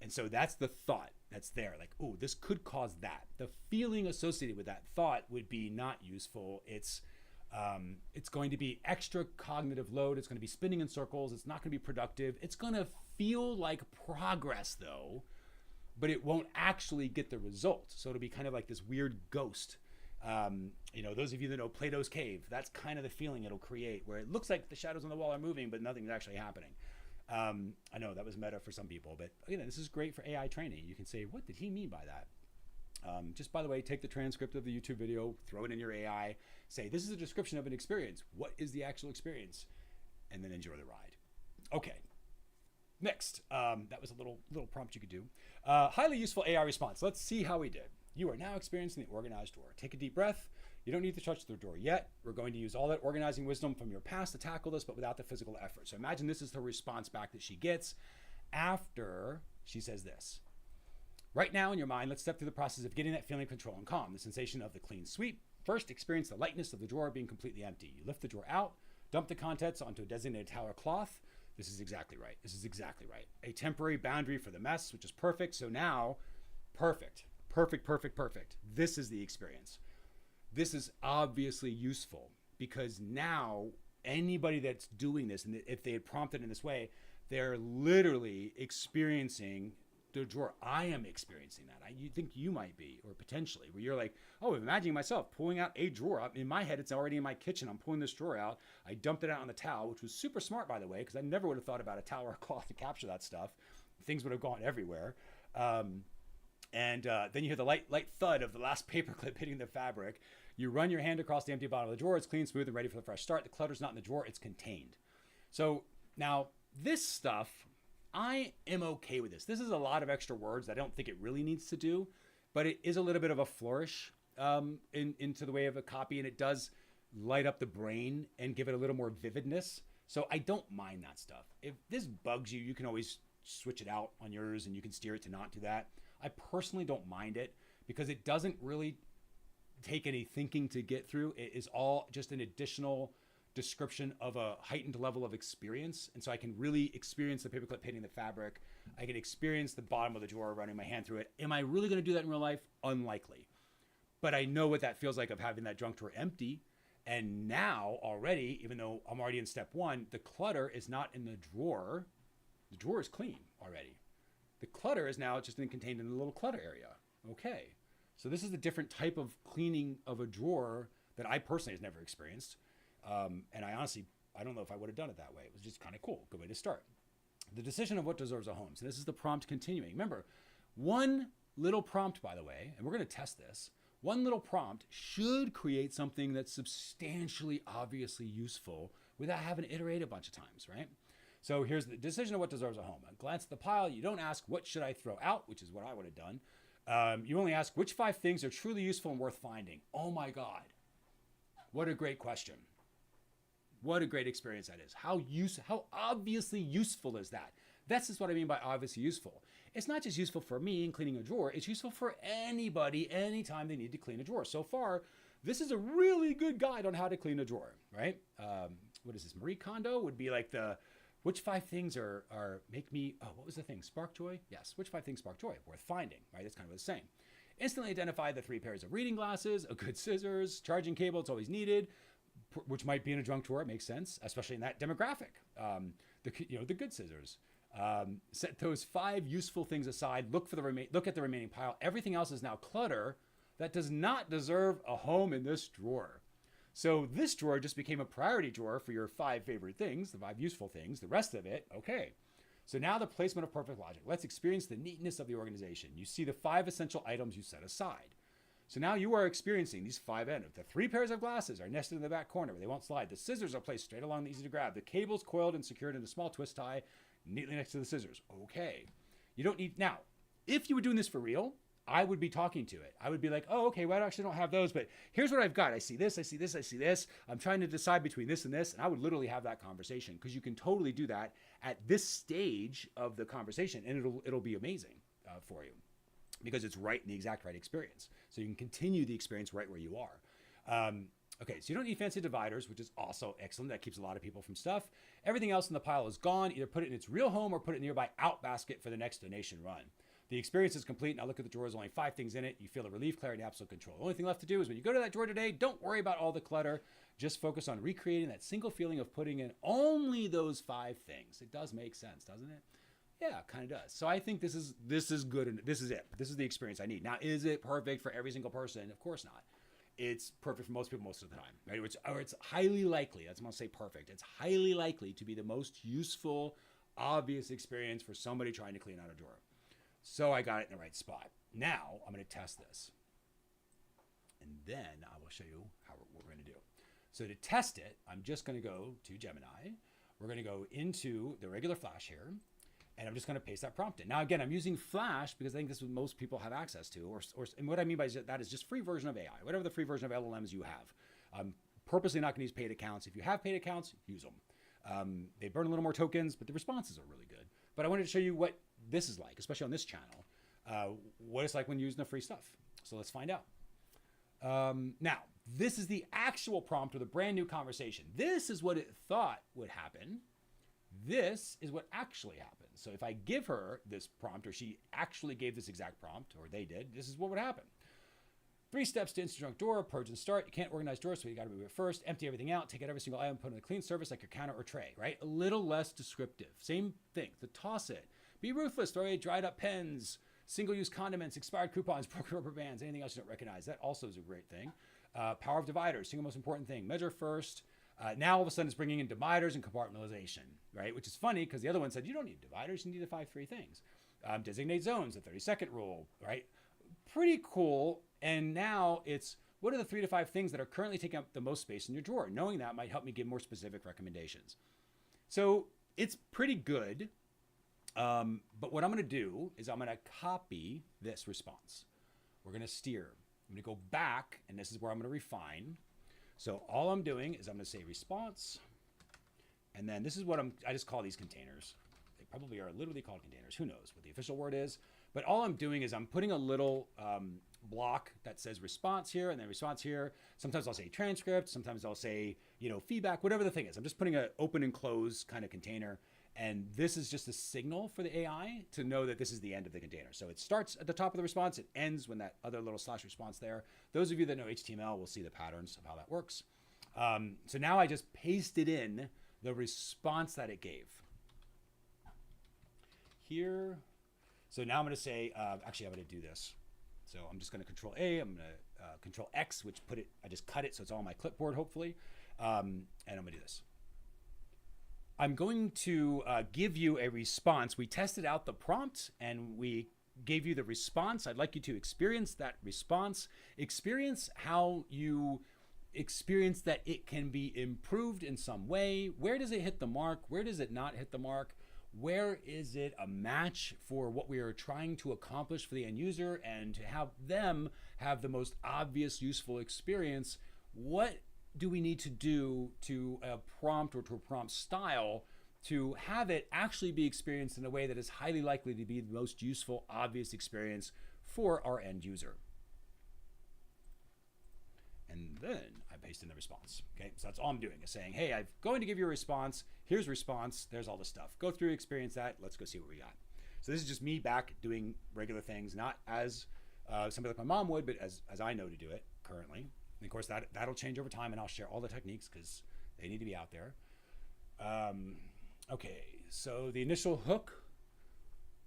Speaker 1: And so that's the thought that's there. Like, oh, this could cause that. The feeling associated with that thought would be not useful. It's going to be extra cognitive load. It's going to be spinning in circles. It's not going to be productive. It's going to feel like progress though, but it won't actually get the result. So it'll be kind of like this weird ghost. Those of you that know Plato's Cave, that's kind of the feeling it'll create, where it looks like the shadows on the wall are moving, but nothing's actually happening. I know that was meta for some people, but this is great for AI training. You can say, what did he mean by that? Just by the way, take the transcript of the YouTube video, throw it in your AI, say, this is a description of an experience. What is the actual experience? And then enjoy the ride. Okay. Next, that was a little prompt you could do. Highly useful AI response. Let's see how we did. You are now experiencing the organized drawer. Take a deep breath. You don't need to touch the drawer yet. We're going to use all that organizing wisdom from your past to tackle this, but without the physical effort. So imagine this is the response back that she gets after she says this. Right now in your mind, let's step through the process of getting that feeling of control and calm, the sensation of the clean sweep. First, experience the lightness of the drawer being completely empty. You lift the drawer out, dump the contents onto a designated towel or cloth. This is exactly right. This is exactly right. A temporary boundary for the mess, which is perfect. So now, perfect. This is the experience. This is obviously useful because now anybody that's doing this, and if they had prompted in this way, they're literally experiencing the drawer. I am experiencing that. You think you might be, or potentially, where you're like, oh, imagining myself pulling out a drawer. In my head, it's already in my kitchen. I'm pulling this drawer out. I dumped it out on the towel, which was super smart, by the way, because I never would have thought about a towel or a cloth to capture that stuff. Things would have gone everywhere. Then you hear the light thud of the last paperclip hitting the fabric. You run your hand across the empty bottom of the drawer. It's clean, smooth, and ready for the fresh start. The clutter's not in the drawer. It's contained. So now this stuff, I am okay with this. This is a lot of extra words that I don't think it really needs to do, but it is a little bit of a flourish into the way of a copy, and it does light up the brain and give it a little more vividness. So I don't mind that stuff. If this bugs you, you can always switch it out on yours and you can steer it to not do that. I personally don't mind it because it doesn't really take any thinking to get through. It is all just an additional description of a heightened level of experience. And so I can really experience the paperclip hitting the fabric. I can experience the bottom of the drawer running my hand through it. Am I really going to do that in real life? Unlikely. But I know what that feels like of having that junk drawer empty. And now already, even though I'm already in step one, the clutter is not in the drawer. The drawer is clean already. The clutter is now just contained in the little clutter area. Okay. So this is a different type of cleaning of a drawer that I personally have never experienced. And I don't know if I would have done it that way. It was just kind of cool. Good way to start. The decision of what deserves a home. So this is the prompt continuing. Remember, one little prompt, by the way, and we're going to test this, one little prompt should create something that's substantially obviously useful without having to iterate a bunch of times, right? So here's the decision of what deserves a home. A glance at the pile. You don't ask, what should I throw out, which is what I would have done. You only ask, which 5 things are truly useful and worth finding? Oh my God. What a great question. What a great experience that is. How obviously useful is that? That's just what I mean by obviously useful. It's not just useful for me in cleaning a drawer. It's useful for anybody anytime they need to clean a drawer. So far, this is a really good guide on how to clean a drawer, right? What is this? Marie Kondo would be like which 5 things make me, what was the thing? Spark joy? Yes. Which 5 things spark joy? Worth finding, right? That's kind of what it's saying. Instantly identify the 3 pairs of reading glasses, a good scissors, charging cable, it's always needed. which might be in a drunk drawer. It makes sense, especially in that demographic. The good scissors. Set those 5 useful things aside. Look at the remaining pile. Everything else is now clutter that does not deserve a home in this drawer. So this drawer just became a priority drawer for your 5 favorite things, the 5 useful things. The rest of it, okay. So now the placement of perfect logic. Let's experience the neatness of the organization. You see the 5 essential items you set aside. So now you are experiencing these 5 items. The 3 pairs of glasses are nested in the back corner where they won't slide. The scissors are placed straight along, easy to grab. The cable's coiled and secured in a small twist tie neatly next to the scissors. Okay. You don't need, now, if you were doing this for real, I would be talking to it. I would be like, oh, okay, well, I actually don't have those, but here's what I've got. I see this, I see this, I see this. I'm trying to decide between this and this. And I would literally have that conversation because you can totally do that at this stage of the conversation and it'll be amazing for you because it's right in the exact right experience. So you can continue the experience right where you are. Okay, so you don't need fancy dividers, which is also excellent. That keeps a lot of people from stuff. Everything else in the pile is gone. Either put it in its real home or put it in a nearby out basket for the next donation run. The experience is complete. Now look at the drawer. There's only 5 things in it. You feel a relief, clarity, and absolute control. The only thing left to do is when you go to that drawer today, don't worry about all the clutter. Just focus on recreating that single feeling of putting in only those 5 things. It does make sense, doesn't it? Yeah, it kind of does. So I think this is good and this is it. This is the experience I need. Now, is it perfect for every single person? Of course not. It's perfect for most people most of the time, right? Or it's highly likely. That's when I say perfect. It's highly likely to be the most useful, obvious experience for somebody trying to clean out a drawer. So I got it in the right spot. Now I'm going to test this. And then I will show you what we're going to do. So to test it, I'm just going to go to Gemini. We're going to go into the regular Flash here. And I'm just going to paste that prompt in. Now, again, I'm using Flash because I think this is what most people have access to. And what I mean by that is just free version of AI, whatever the free version of LLMs you have. I'm purposely not going to use paid accounts. If you have paid accounts, use them. They burn a little more tokens, but the responses are really good. But I wanted to show you what this is like, especially on this channel, what it's like when using the free stuff. So let's find out. Now, this is the actual prompt with a brand new conversation. This is what it thought would happen. This is what actually happened. So if I give her this prompt, or she actually gave this exact prompt, or they did, this is what would happen. 3 steps to instant junk drawer, purge and start. You can't organize drawers, so you got to move it first. Empty everything out, take out every single item, put it in a clean surface like your counter or tray, right? A little less descriptive. Same thing, to toss it. Be ruthless, throw away dried up pens, single-use condiments, expired coupons, broken rubber bands, anything else you don't recognize. That also is a great thing. Power of dividers, single most important thing. Measure first. Now all of a sudden it's bringing in dividers and compartmentalization, right? Which is funny because the other one said you don't need dividers, you need the 5 free things. Designate zones, the 30-second rule, right? Pretty cool. And now it's what are the 3 to 5 things that are currently taking up the most space in your drawer? Knowing that might help me give more specific recommendations. So it's pretty good. But what I'm going to do is I'm going to copy this response. We're going to steer. I'm going to go back, and this is where I'm going to refine. So all I'm doing is I'm going to say response. And then this is what I just call these containers. They probably are literally called containers. Who knows what the official word is? But all I'm doing is I'm putting a little block that says response here and then response here. Sometimes I'll say transcript. Sometimes I'll say, feedback, whatever the thing is. I'm just putting an open and close kind of container. And this is just a signal for the AI to know that this is the end of the container. So it starts at the top of the response. It ends when that other little slash response there. Those of you that know HTML will see the patterns of how that works. So now I just pasted in the response that it gave here. So now I'm going to say, actually, I'm going to do this. So I'm just going to Control A. I'm going to Control X, which I just cut it so it's all on my clipboard, hopefully. And I'm going to do this. I'm going to give you a response. We tested out the prompt and we gave you the response. I'd like you to experience that response. Experience how you experience that it can be improved in some way. Where does it hit the mark? Where does it not hit the mark? Where is it a match for what we are trying to accomplish for the end user and to have them have the most obvious, useful experience? What do we need to do to a prompt or to a prompt style to have it actually be experienced in a way that is highly likely to be the most useful, obvious experience for our end user? And then I paste in the response. Okay, so that's all I'm doing is saying, hey, I'm going to give you a response. Here's response. There's all this stuff. Go through, experience that. Let's go see what we got. So this is just me back doing regular things, not as somebody like my mom would, but as I know to do it currently. of course, that'll change over time, and I'll share all the techniques because they need to be out there. Okay, so the initial hook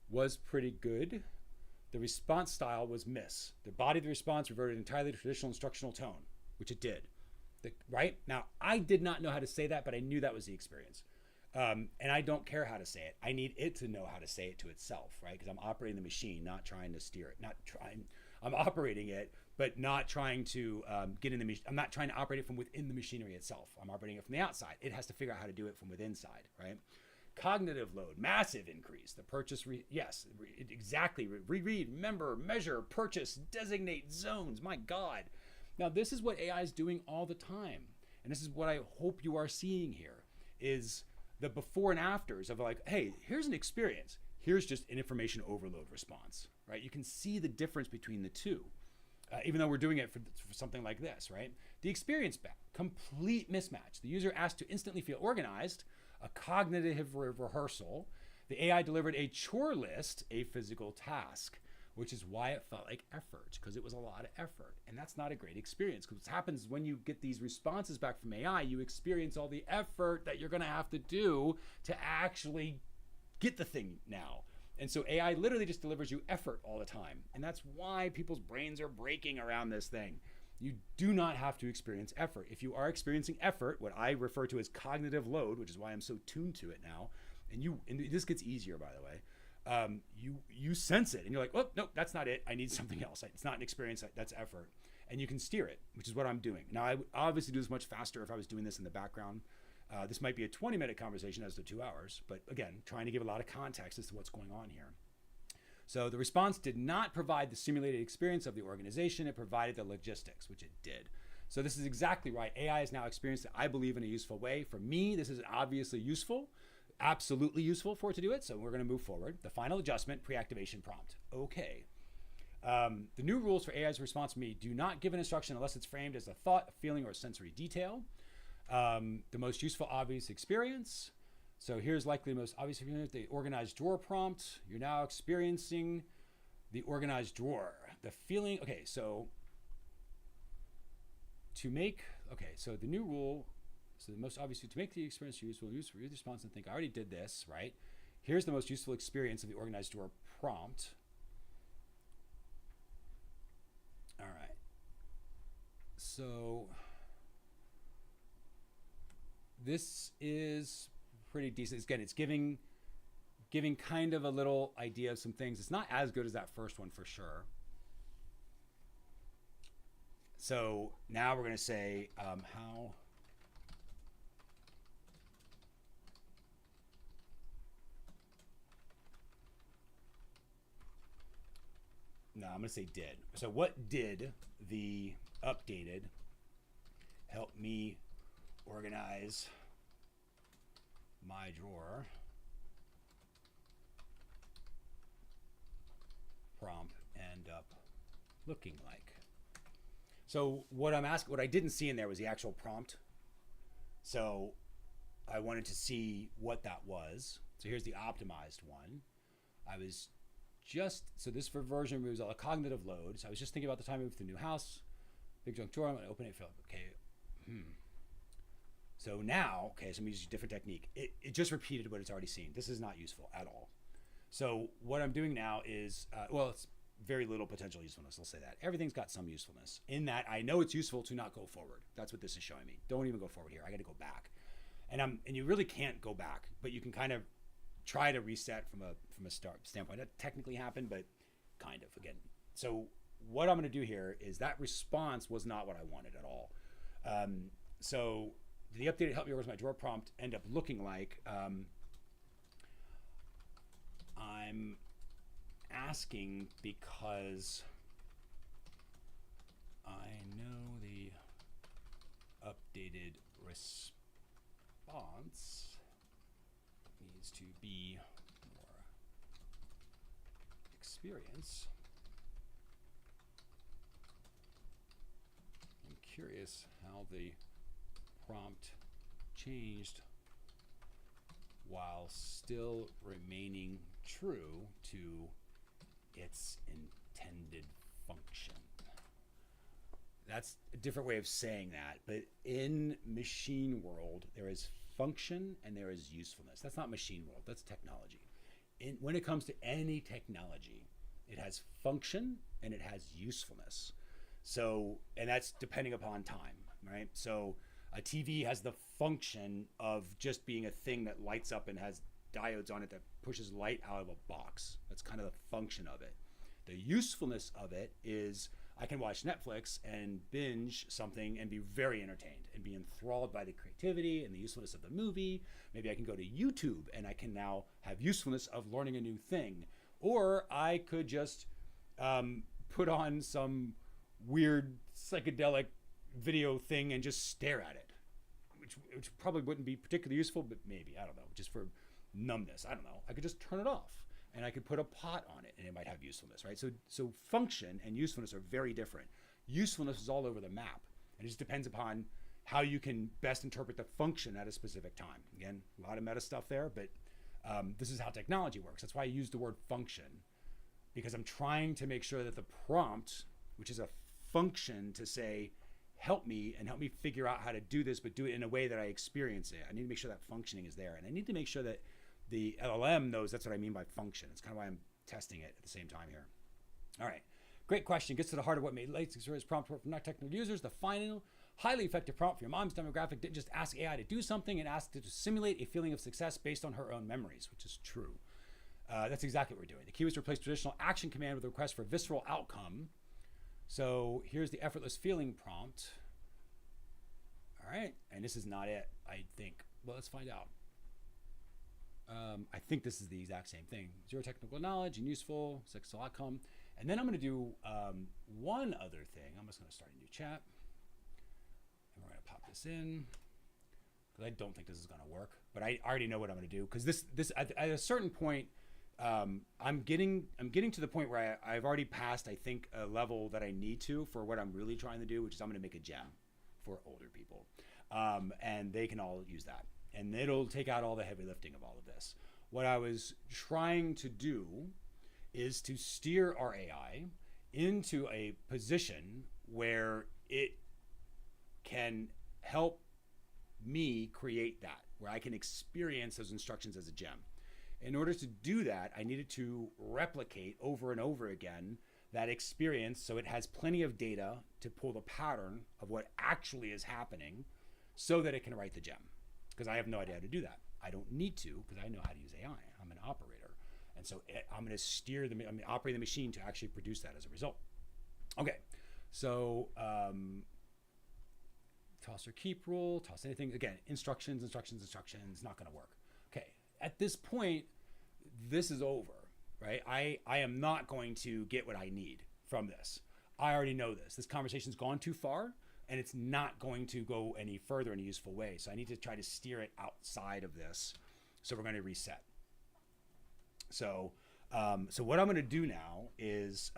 Speaker 1: was pretty good. The response style was miss. The body of the response reverted entirely to traditional instructional tone, which it did. Right? Now, I did not know how to say that, but I knew that was the experience. And I don't care how to say it. I need it to know how to say it to itself, right? Because I'm operating the machine, not trying to steer it. I'm operating it, but not trying to get in the machine. I'm not trying to operate it from within the machinery itself. I'm operating it from the outside. It has to figure out how to do it from within side, right? Cognitive load, massive increase. The purchase, exactly. Reread, remember, measure, purchase, designate zones. My God. Now, this is what AI is doing all the time. And this is what I hope you are seeing here is the before and afters of like, hey, here's an experience. Here's just an information overload response, right? You can see the difference between the two, even though we're doing it for something like this, right? The experience back, complete mismatch. The user asked to instantly feel organized, a cognitive rehearsal. The AI delivered a chore list, a physical task, which is why it felt like effort, because it was a lot of effort. And that's not a great experience, because what happens when you get these responses back from AI, you experience all the effort that you're going to have to do to actually get the thing now. And so AI literally just delivers you effort all the time. And that's why people's brains are breaking around this thing. You do not have to experience effort. If you are experiencing effort, what I refer to as cognitive load, which is why I'm so tuned to it now, and this gets easier, by the way, you sense it and you're like, oh, no, that's not it. I need something else. It's not an experience, that's effort. And you can steer it, which is what I'm doing. Now, I would obviously do this much faster if I was doing this in the background. This might be a 20-minute conversation as to 2 hours, but again, trying to give a lot of context as to what's going on here. So the response did not provide the simulated experience of the organization. It provided the logistics, which it did. So this is exactly right. AI is now experienced, I believe, in a useful way. For me, this is obviously useful, absolutely useful for it to do it. So we're going to move forward. The final adjustment, pre-activation prompt. Okay. The new rules for AI's response to me do not give an instruction unless it's framed as a thought, a feeling, or a sensory detail. The most useful, obvious experience. So here's likely the most obvious experience, the organized drawer prompt. You're now experiencing the organized drawer. The feeling, okay, so the new rule, so the most obvious, to make the experience useful, use read the response and think, I already did this, right? Here's the most useful experience of the organized drawer prompt. All right. So this is pretty decent. Again, it's giving kind of a little idea of some things. It's not as good as that first one for sure. So now we're going to say how. No, I'm going to say did. So what did the updated help me organize my drawer prompt end up looking like? So what I didn't see in there was the actual prompt. So I wanted to see what that was. So here's the optimized one. So this version removes all the cognitive load. So I was just thinking about the time I moved to the new house, big junk drawer, I'm going to open it, feel okay. So now, so I'm going to use a different technique. It just repeated what it's already seen. This is not useful at all. So what I'm doing now is, it's very little potential usefulness. I'll say that. Everything's got some usefulness in that I know it's useful to not go forward. That's what this is showing me. Don't even go forward here. I got to go back. And you really can't go back, but you can kind of try to reset from a start standpoint. That technically happened, but kind of again. So what I'm going to do here is that response was not what I wanted at all. So the updated help me organize my drawer prompt end up looking like I'm asking because I know the updated response needs to be more experience. I'm curious how the prompt changed while still remaining true to its intended function. That's a different way of saying that. But in machine world, there is function and there is usefulness. That's not machine world, that's technology. When it comes to any technology, it has function and it has usefulness. So, and that's depending upon time, right? So a TV has the function of just being a thing that lights up and has diodes on it that pushes light out of a box. That's kind of the function of it. The usefulness of it is I can watch Netflix and binge something and be very entertained and be enthralled by the creativity and the usefulness of the movie. Maybe I can go to YouTube and I can now have usefulness of learning a new thing. Or I could just put on some weird psychedelic video thing and just stare at it, which probably wouldn't be particularly useful, but maybe, I don't know, just for numbness. I don't know. I could just turn it off and I could put a pot on it and it might have usefulness, right? So function and usefulness are very different. Usefulness is all over the map, and it just depends upon how you can best interpret the function at a specific time. Again, a lot of meta stuff there, but this is how technology works. That's why I use the word function, because I'm trying to make sure that the prompt, which is a function to say, help me figure out how to do this, but do it in a way that I experience it. I need to make sure that functioning is there. And I need to make sure that the LLM knows that's what I mean by function. It's kind of why I'm testing it at the same time here. All right, great question. Gets to the heart of what made Latent Experience Prompt work for non-technical users. The final, highly effective prompt for your mom's demographic didn't just ask AI to do something, it asked it to simulate a feeling of success based on her own memories, which is true. That's exactly what we're doing. The key was to replace traditional action command with a request for visceral outcome. So here's the effortless feeling prompt. All right, and this is not it, I think. Well, let's find out. I think this is the exact same thing. Zero technical knowledge and useful, successful outcome. And then I'm gonna do one other thing. I'm just gonna start a new chat. And we're gonna pop this in, because I don't think this is gonna work, but I already know what I'm gonna do. Because this at a certain point, I'm getting to the point where I've already passed, I think, a level that I need to for what I'm really trying to do, which is I'm gonna make a gem for older people. And they can all use that. And it'll take out all the heavy lifting of all of this. What I was trying to do is to steer our AI into a position where it can help me create that, where I can experience those instructions as a gem. In order to do that, I needed to replicate over and over again that experience so it has plenty of data to pull the pattern of what actually is happening so that it can write the gem. Because I have no idea how to do that. I don't need to, because I know how to use AI. I'm an operator. And so I'm going to operate the machine to actually produce that as a result. Okay, so toss or keep rule, toss anything. Again, instructions, not going to work. Okay, at this point, this is over, right? I am not going to get what I need from this. I already know this. This conversation's gone too far, and it's not going to go any further in a useful way. So I need to try to steer it outside of this. So we're going to reset. So what I'm going to do now is,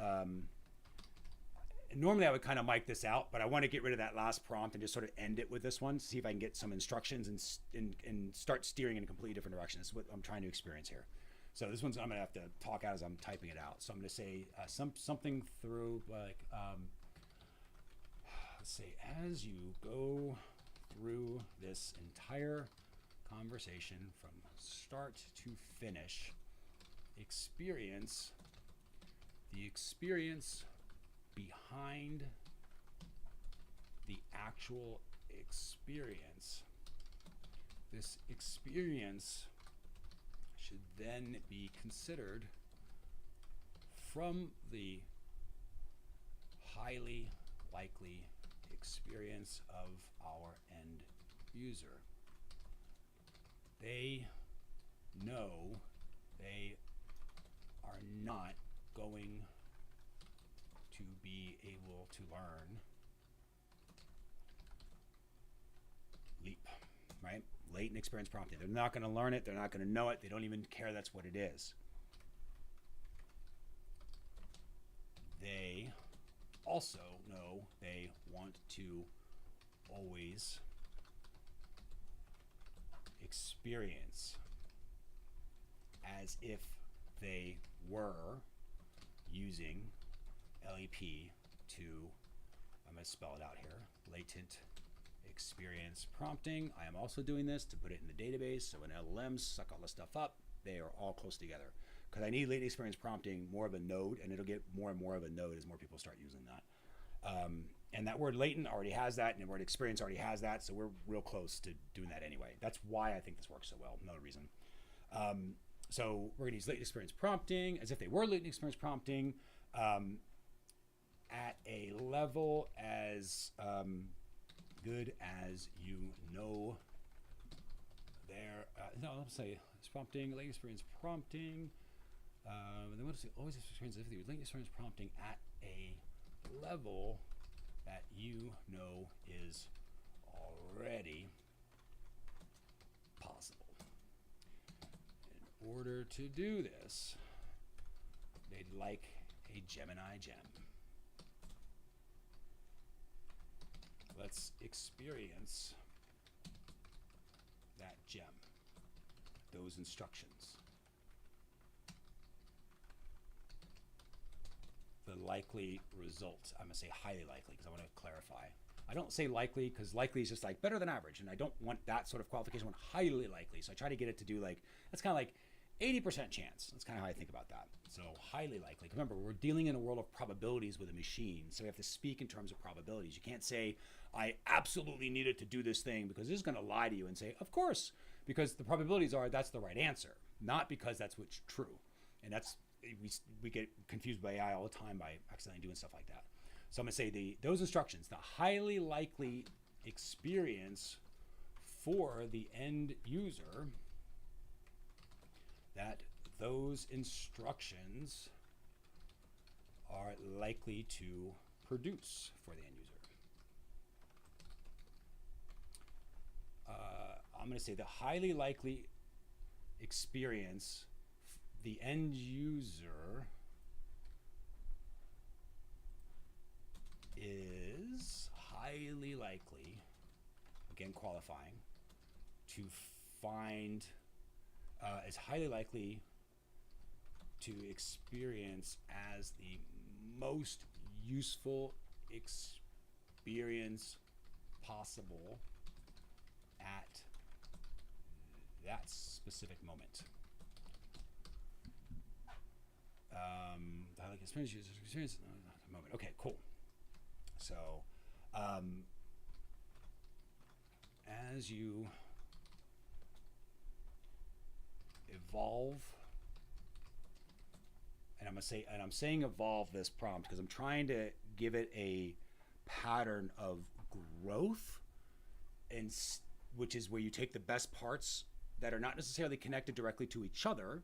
Speaker 1: normally I would kind of mic this out, but I want to get rid of that last prompt and just sort of end it with this one to see if I can get some instructions and start steering in a completely different direction. This is what I'm trying to experience here. So this one's I'm going to have to talk out as I'm typing it out. So I'm going to say something through like, let's say, as you go through this entire conversation from start to finish, experience the experience behind the actual experience. This experience should then be considered from the highly likely experience of our end user. They know they are not going to be able to learn LEP, right? Latent Experience Prompting. They're not going to learn it. They're not going to know it. They don't even care that's what it is. They also know they want to always experience as if they were using LEP to I'm going to spell it out here. Latent Experience Prompting. I am also doing this to put it in the database. So when LLMs suck all this stuff up, they are all close together. Because I need Latent Experience Prompting more of a node, and it'll get more and more of a node as more people start using that. And that word latent already has that, and the word experience already has that, so we're real close to doing that anyway. That's why I think this works so well, another reason. So we're going to use latent experience prompting as if they were latent experience prompting at a level as good as you know there. No, let's say it's prompting, latent experience prompting. Then what is it? Always experience if you latent experience prompting at a level that you know is already possible. In order to do this, they'd like a Gemini gem. Let's experience that gem, those instructions. The likely result. I'm going to say highly likely because I want to clarify. I don't say likely because likely is just like better than average, and I don't want that sort of qualification. I want highly likely. So I try to get it to do like, that's kind of like 80% chance. That's kind of how I think about that. So highly likely. Remember, we're dealing in a world of probabilities with a machine, so we have to speak in terms of probabilities. You can't say, I absolutely need it to do this thing, because it's going to lie to you and say, of course, because the probabilities are that's the right answer, not because that's what's true. And that's, we get confused by AI all the time by accidentally doing stuff like that. So I'm going to say those instructions, the highly likely experience for the end user, that those instructions are likely to produce for the end user. I'm going to say the highly likely experience the end user is highly likely, again qualifying, to find, is highly likely to experience as the most useful experience possible at that specific moment. I like experience, user experience, moment. Okay, cool. So, as you evolve, and I'm saying evolve this prompt because I'm trying to give it a pattern of growth, and which is where you take the best parts that are not necessarily connected directly to each other.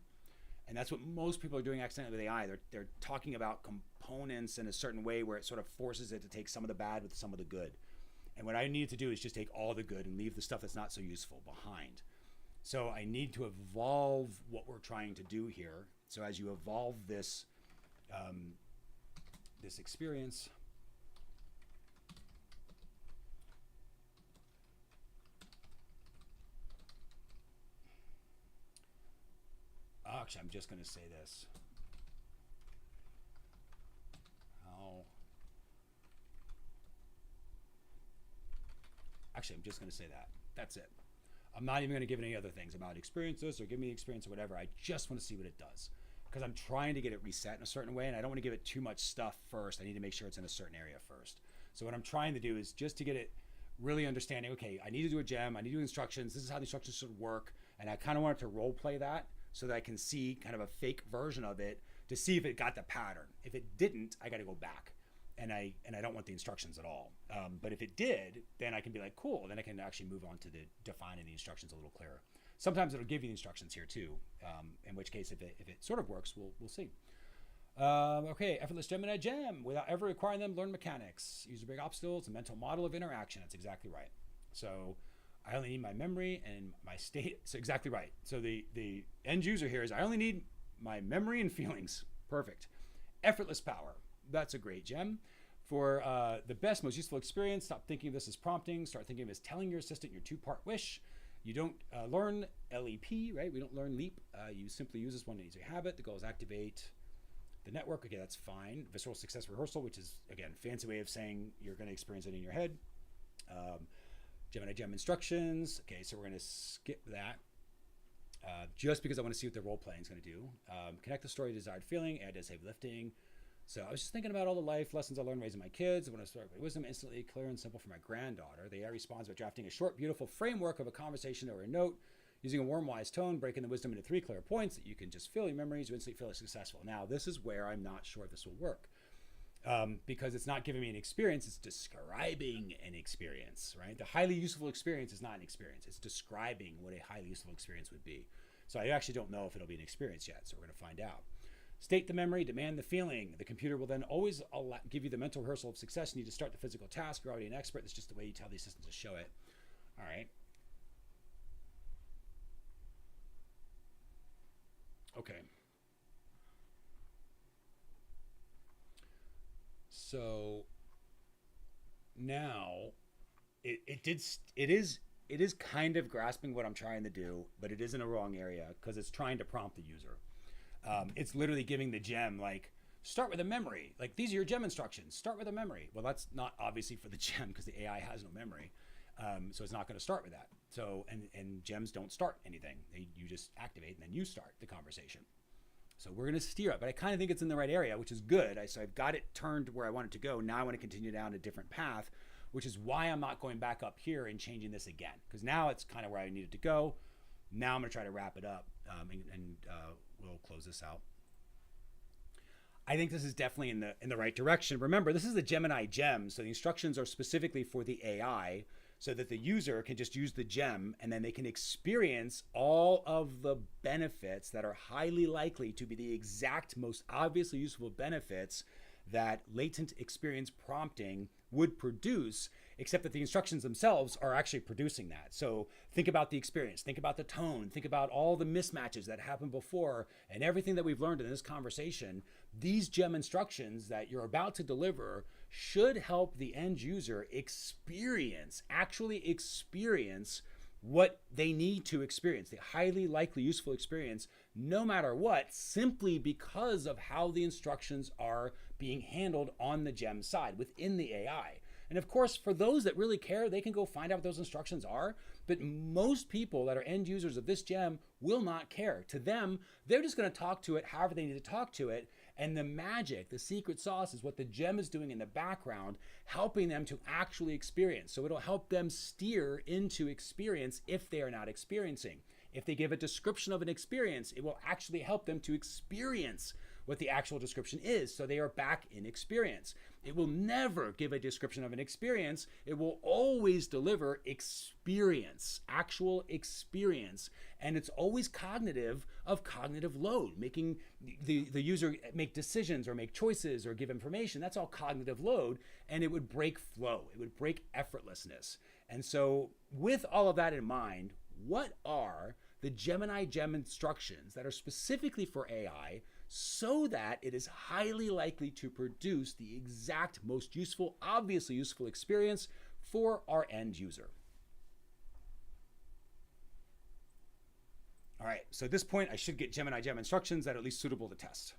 Speaker 1: And that's what most people are doing accidentally with AI. They're talking about components in a certain way where it sort of forces it to take some of the bad with some of the good. And what I need to do is just take all the good and leave the stuff that's not so useful behind. So I need to evolve what we're trying to do here. So as you evolve this, this experience, actually, I'm just going to say this. Actually, I'm just going to say that. That's it. I'm not even going to give it any other things about experience this or give me the experience or whatever. I just want to see what it does, because I'm trying to get it reset in a certain way, and I don't want to give it too much stuff first. I need to make sure it's in a certain area first. So what I'm trying to do is just to get it really understanding, okay, I need to do a gem, I need to do instructions, this is how the instructions should work, and I kind of want it to role play that so that I can see kind of a fake version of it to see if it got the pattern. If it didn't, I got to go back. And I don't want the instructions at all. But if it did, then I can be like, cool. Then I can actually move on to the defining the instructions a little clearer. Sometimes it'll give you the instructions here too. In which case, if it sort of works, we'll see. Okay, effortless Gemini gem without ever requiring them to learn mechanics. User big obstacles, a mental model of interaction. That's exactly right. So I only need my memory and my state. So exactly right. So the end user here is I only need my memory and feelings. Perfect. Effortless power. That's a great gem. For the best, most useful experience, stop thinking of this as prompting. Start thinking of it as telling your assistant your two-part wish. You don't learn LEP, right? We don't learn LEP. You simply use this one easy habit. The goal is activate the network. Okay, that's fine. Visceral success rehearsal, which is, again, fancy way of saying you're going to experience it in your head. Gemini gem instructions. Okay, so we're going to skip that. Just because I want to see what the role playing is going to do. Connect the story to desired feeling, add as heavy lifting. So I was just thinking about all the life lessons I learned raising my kids. I want to start with wisdom instantly clear and simple for my granddaughter. The AI responds by drafting a short, beautiful framework of a conversation or a note, using a warm, wise tone, breaking the wisdom into 3 clear points that you can just feel your memories, you instantly feel successful. Now, this is where I'm not sure this will work. Because it's not giving me an experience, it's describing an experience, right? The highly useful experience is not an experience. It's describing what a highly useful experience would be. So I actually don't know if it'll be an experience yet, so we're going to find out. State the memory, demand the feeling. The computer will then always give you the mental rehearsal of success. You need to start the physical task. You're already an expert. That's just the way you tell these systems to show it. All right. Okay. So now it is kind of grasping what I'm trying to do, but it is in a wrong area because it's trying to prompt the user. It's literally giving the gem, like, start with a memory. Like, these are your gem instructions. Start with a memory. Well, that's not obviously for the gem because the AI has no memory. So it's not going to start with that. So, and gems don't start anything. You just activate and then you start the conversation. So we're going to steer it, but I kind of think it's in the right area, which is good. So I've got it turned where I want it to go. Now I want to continue down a different path, which is why I'm not going back up here and changing this again, because now it's kind of where I needed to go. Now I'm going to try to wrap it up, and we'll close this out. I think this is definitely in the right direction. Remember, this is the Gemini gem, so the instructions are specifically for the AI, so that the user can just use the gem and then they can experience all of the benefits that are highly likely to be the exact most obviously useful benefits that latent experience prompting would produce, except that the instructions themselves are actually producing that. So think about the experience, think about the tone, think about all the mismatches that happened before and everything that we've learned in this conversation. These gem instructions that you're about to deliver should help the end user actually experience what they need to experience, the highly likely useful experience, no matter what, simply because of how the instructions are being handled on the gem side within the AI. And of course, for those that really care, they can go find out what those instructions are. But most people that are end users of this gem will not care. To them, they're just going to talk to it however they need to talk to it. And the magic, the secret sauce, is what the gem is doing in the background, helping them to actually experience. So it'll help them steer into experience if they are not experiencing. If they give a description of an experience, it will actually help them to experience what the actual description is, so they are back in experience. It will never give a description of an experience. It will always deliver experience, actual experience, and it's always cognitive of cognitive load, making the user make decisions or make choices or give information. That's all cognitive load, and it would break flow. It would break effortlessness. And so with all of that in mind, what are the Gemini gem instructions that are specifically for AI so that it is highly likely to produce the exact most useful, obviously useful experience for our end user? All right, so at this point, I should get Gemini gem instructions that are at least suitable to test.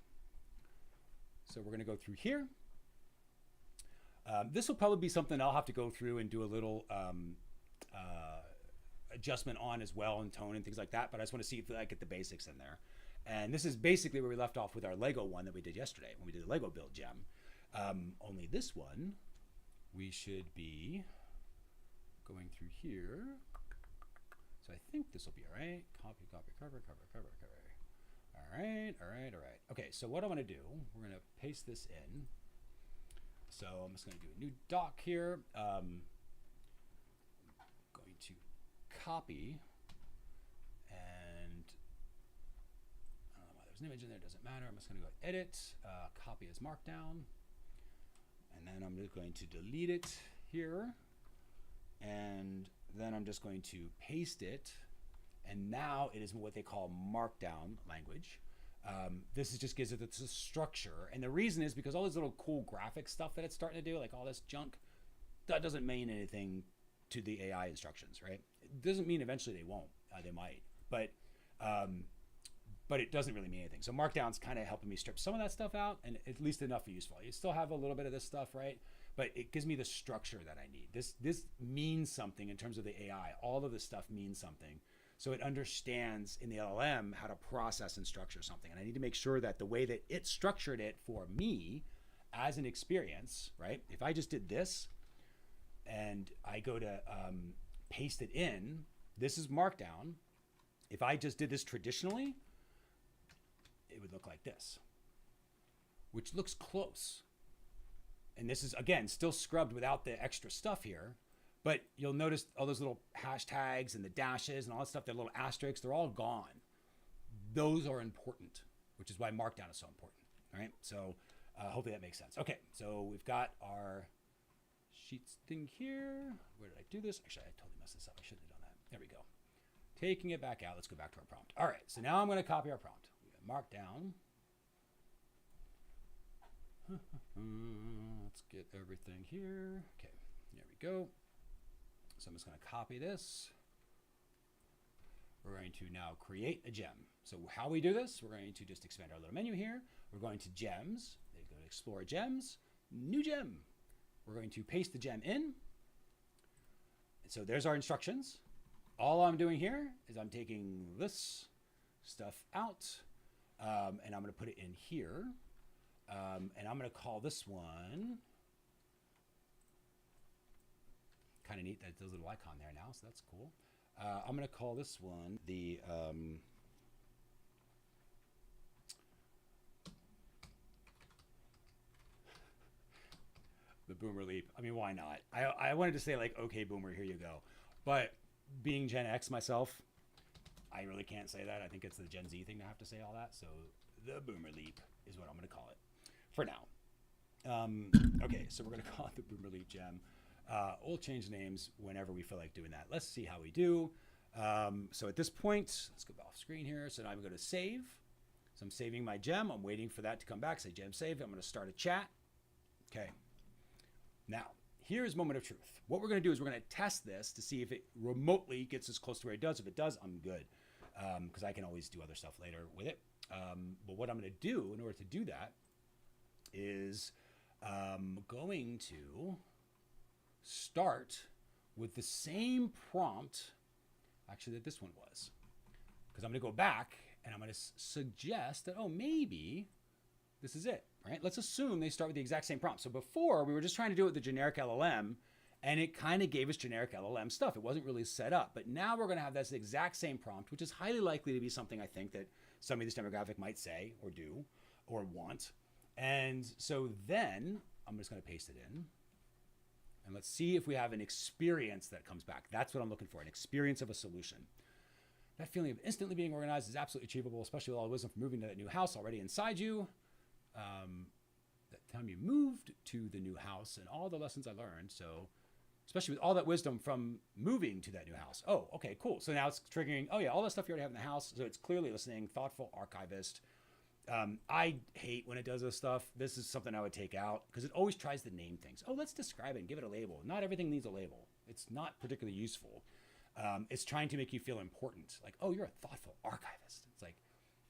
Speaker 1: So we're going to go through here. This will probably be something I'll have to go through and do a little adjustment on as well, and tone and things like that, but I just want to see if I get the basics in there. And this is basically where we left off with our Lego one that we did yesterday when we did the Lego build gem. Only this one, we should be going through here. So I think this will be all right. Copy, copy, cover, cover, cover, cover. All right, all right, all right. Okay, so what I want to do, we're going to paste this in. So I'm just going to do a new doc here. Going to copy, and I don't know why there's an image in there, doesn't matter. I'm just going to go edit, copy as markdown, and then I'm just going to delete it here, and then I'm just going to paste it, and now it is what they call markdown language. This just gives it the structure, and the reason is because all this little cool graphic stuff that it's starting to do, like all this junk, that doesn't mean anything to the AI instructions, right? It doesn't mean eventually they won't. They might, but but it doesn't really mean anything. So Markdown's kind of helping me strip some of that stuff out, and at least enough for useful. You still have a little bit of this stuff, right? But it gives me the structure that I need. This means something in terms of the AI. All of this stuff means something. So it understands in the LLM how to process and structure something. And I need to make sure that the way that it structured it for me as an experience, right? If I just did this and I go to paste it in, this is Markdown. If I just did this traditionally, it would look like this, which looks close. And this is, again, still scrubbed without the extra stuff here. But you'll notice all those little hashtags and the dashes and all that stuff, that little asterisks, they're all gone. Those are important, which is why Markdown is so important, all right? So hopefully that makes sense. Okay, so we've got our sheets thing here. Where did I do this? Actually, I totally messed this up. I shouldn't have done that. There we go. Taking it back out. Let's go back to our prompt. All right, so now I'm going to copy our prompt. We got Markdown. Let's get everything here. Okay, there we go. So I'm just going to copy this. We're going to now create a gem. So how we do this, we're going to just expand our little menu here. We're going to gems. They go to explore gems, new gem. We're going to paste the gem in. And so there's our instructions. All I'm doing here is I'm taking this stuff out and I'm going to put it in here. And I'm going to call this one, kind of neat that there's a little icon there now, so that's cool. I'm going to call this one the Boomer Leap. I mean, why not? I wanted to say like, okay, Boomer, here you go. But being Gen X myself, I really can't say that. I think it's the Gen Z thing to have to say all that. So the Boomer Leap is what I'm going to call it for now. Okay, so we're going to call it the Boomer Leap gem. We'll change names whenever we feel like doing that. Let's see how we do. So at this point, let's go off screen here. So now I'm going to save. So I'm saving my gem. I'm waiting for that to come back. Say gem saved. I'm going to start a chat. Okay. Now, here's moment of truth. What we're going to do is we're going to test this to see if it remotely gets as close to where it does. If it does, I'm good. Because I can always do other stuff later with it. But what I'm going to do in order to do that is going to start with the same prompt actually that this one was, because I'm going to go back and I'm going to suggest that, oh, maybe this is it, right? Let's assume they start with the exact same prompt. So before we were just trying to do it with the generic LLM and it kind of gave us generic LLM stuff. It wasn't really set up, but now we're going to have this exact same prompt, which is highly likely to be something I think that somebody in this demographic might say or do or want. And so then I'm just going to paste it in. And let's see if we have an experience that comes back. That's what I'm looking for, an experience of a solution. That feeling of instantly being organized is absolutely achievable, especially with all the wisdom from moving to that new house already inside you. That time you moved to the new house and all the lessons I learned. So especially with all that wisdom from moving to that new house. Oh, okay, cool. So now it's triggering, oh yeah, all that stuff you already have in the house. So it's clearly listening, thoughtful archivist. I hate when it does this stuff. This is something I would take out because it always tries to name things. Oh, let's describe it and give it a label. Not everything needs a label. It's not particularly useful. It's trying to make you feel important. Like, oh, you're a thoughtful archivist. It's like,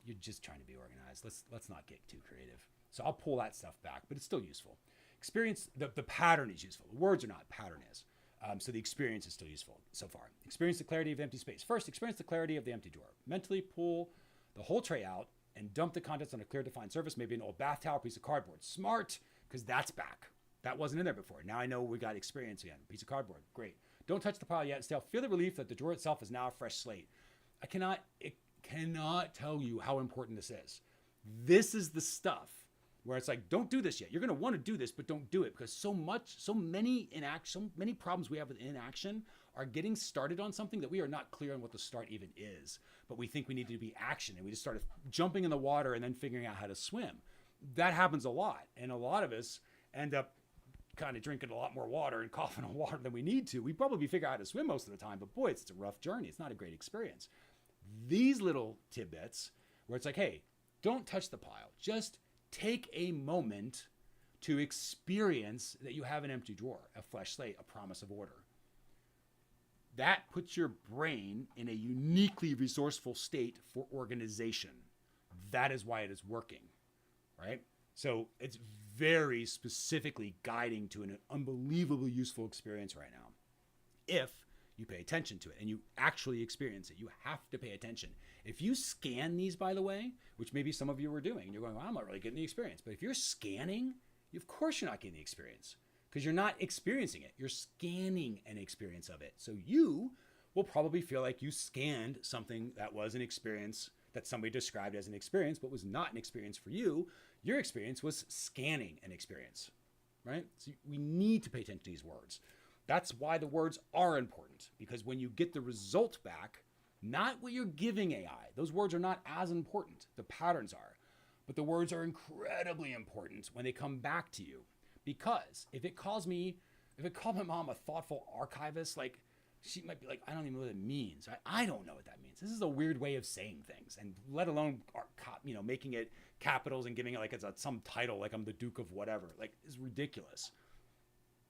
Speaker 1: you're just trying to be organized. Let's not get too creative. So I'll pull that stuff back, but it's still useful. Experience, the pattern is useful. The words are not, pattern is. So the experience is still useful so far. Experience the clarity of the empty space. First, experience the clarity of the empty drawer. Mentally pull the whole tray out and dump the contents on a clear defined surface, maybe an old bath towel, piece of cardboard. Smart, because that's back. That wasn't in there before. Now I know we got experience again. Piece of cardboard, great. Don't touch the pile yet. Still feel the relief that the drawer itself is now a fresh slate. It cannot tell you how important this is. This is the stuff where it's like, don't do this yet. You're going to want to do this, but don't do it because so many problems we have with inaction are getting started on something that we are not clear on what the start even is. But we think we need to be action and we just started jumping in the water and then figuring out how to swim. That happens a lot. And a lot of us end up kind of drinking a lot more water and coughing on water than we need to. We probably figure out how to swim most of the time, but boy, it's a rough journey. It's not a great experience. These little tidbits where it's like, hey, don't touch the pile. Just take a moment to experience that you have an empty drawer, a fresh slate, a promise of order. That puts your brain in a uniquely resourceful state for organization. that is why it is working, right? So it's very specifically guiding to an unbelievably useful experience right now. If you pay attention to it and you actually experience it, you have to pay attention. If you scan these, by the way, which maybe some of you are doing, and you're going, well, I'm not really getting the experience. But if you're scanning, of course you're not getting the experience because you're not experiencing it. You're scanning an experience of it. So you will probably feel like you scanned something that was an experience that somebody described as an experience, but was not an experience for you. Your experience was scanning an experience, right? So we need to pay attention to these words. That's why the words are important, because when you get the result back, not what you're giving AI, those words are not as important. The patterns are, but the words are incredibly important when they come back to you. Because if it called my mom a thoughtful archivist, like she might be like, I don't even know what it means. I don't know what that means. This is a weird way of saying things, and let alone, making it capitals and giving it like it's some title, like I'm the Duke of whatever. Like, it's ridiculous.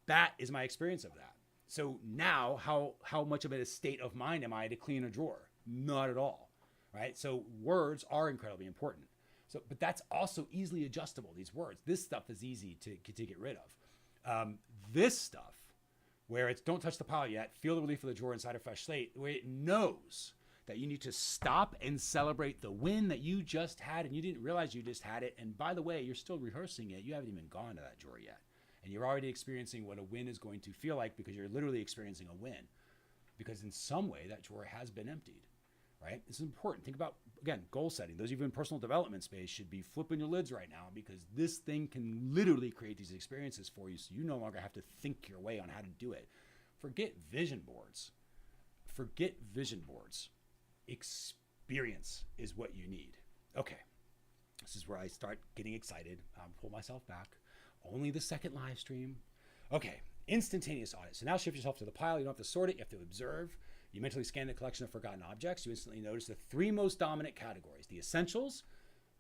Speaker 1: That is my experience of that. So now, how much of a state of mind am I to clean a drawer? Not at all, right? So words are incredibly important. So, but that's also easily adjustable. These words, this stuff is easy to get rid of. This stuff, where it's don't touch the pile yet, feel the relief of the drawer inside a fresh slate, where it knows that you need to stop and celebrate the win that you just had, and you didn't realize you just had it. And by the way, you're still rehearsing it. You haven't even gone to that drawer yet. And you're already experiencing what a win is going to feel like, because you're literally experiencing a win. Because in some way, that drawer has been emptied, right? This is important. Think about, again, goal setting. Those of you in personal development space should be flipping your lids right now, because this thing can literally create these experiences for you, so you no longer have to think your way on how to do it. Forget vision boards. Forget vision boards. Experience is what you need. Okay, this is where I start getting excited. Pull myself back. Only the second live stream. Okay, instantaneous audit. So now shift yourself to the pile. You don't have to sort it. You have to observe. You mentally scan the collection of forgotten objects. You instantly notice the three most dominant categories: the essentials,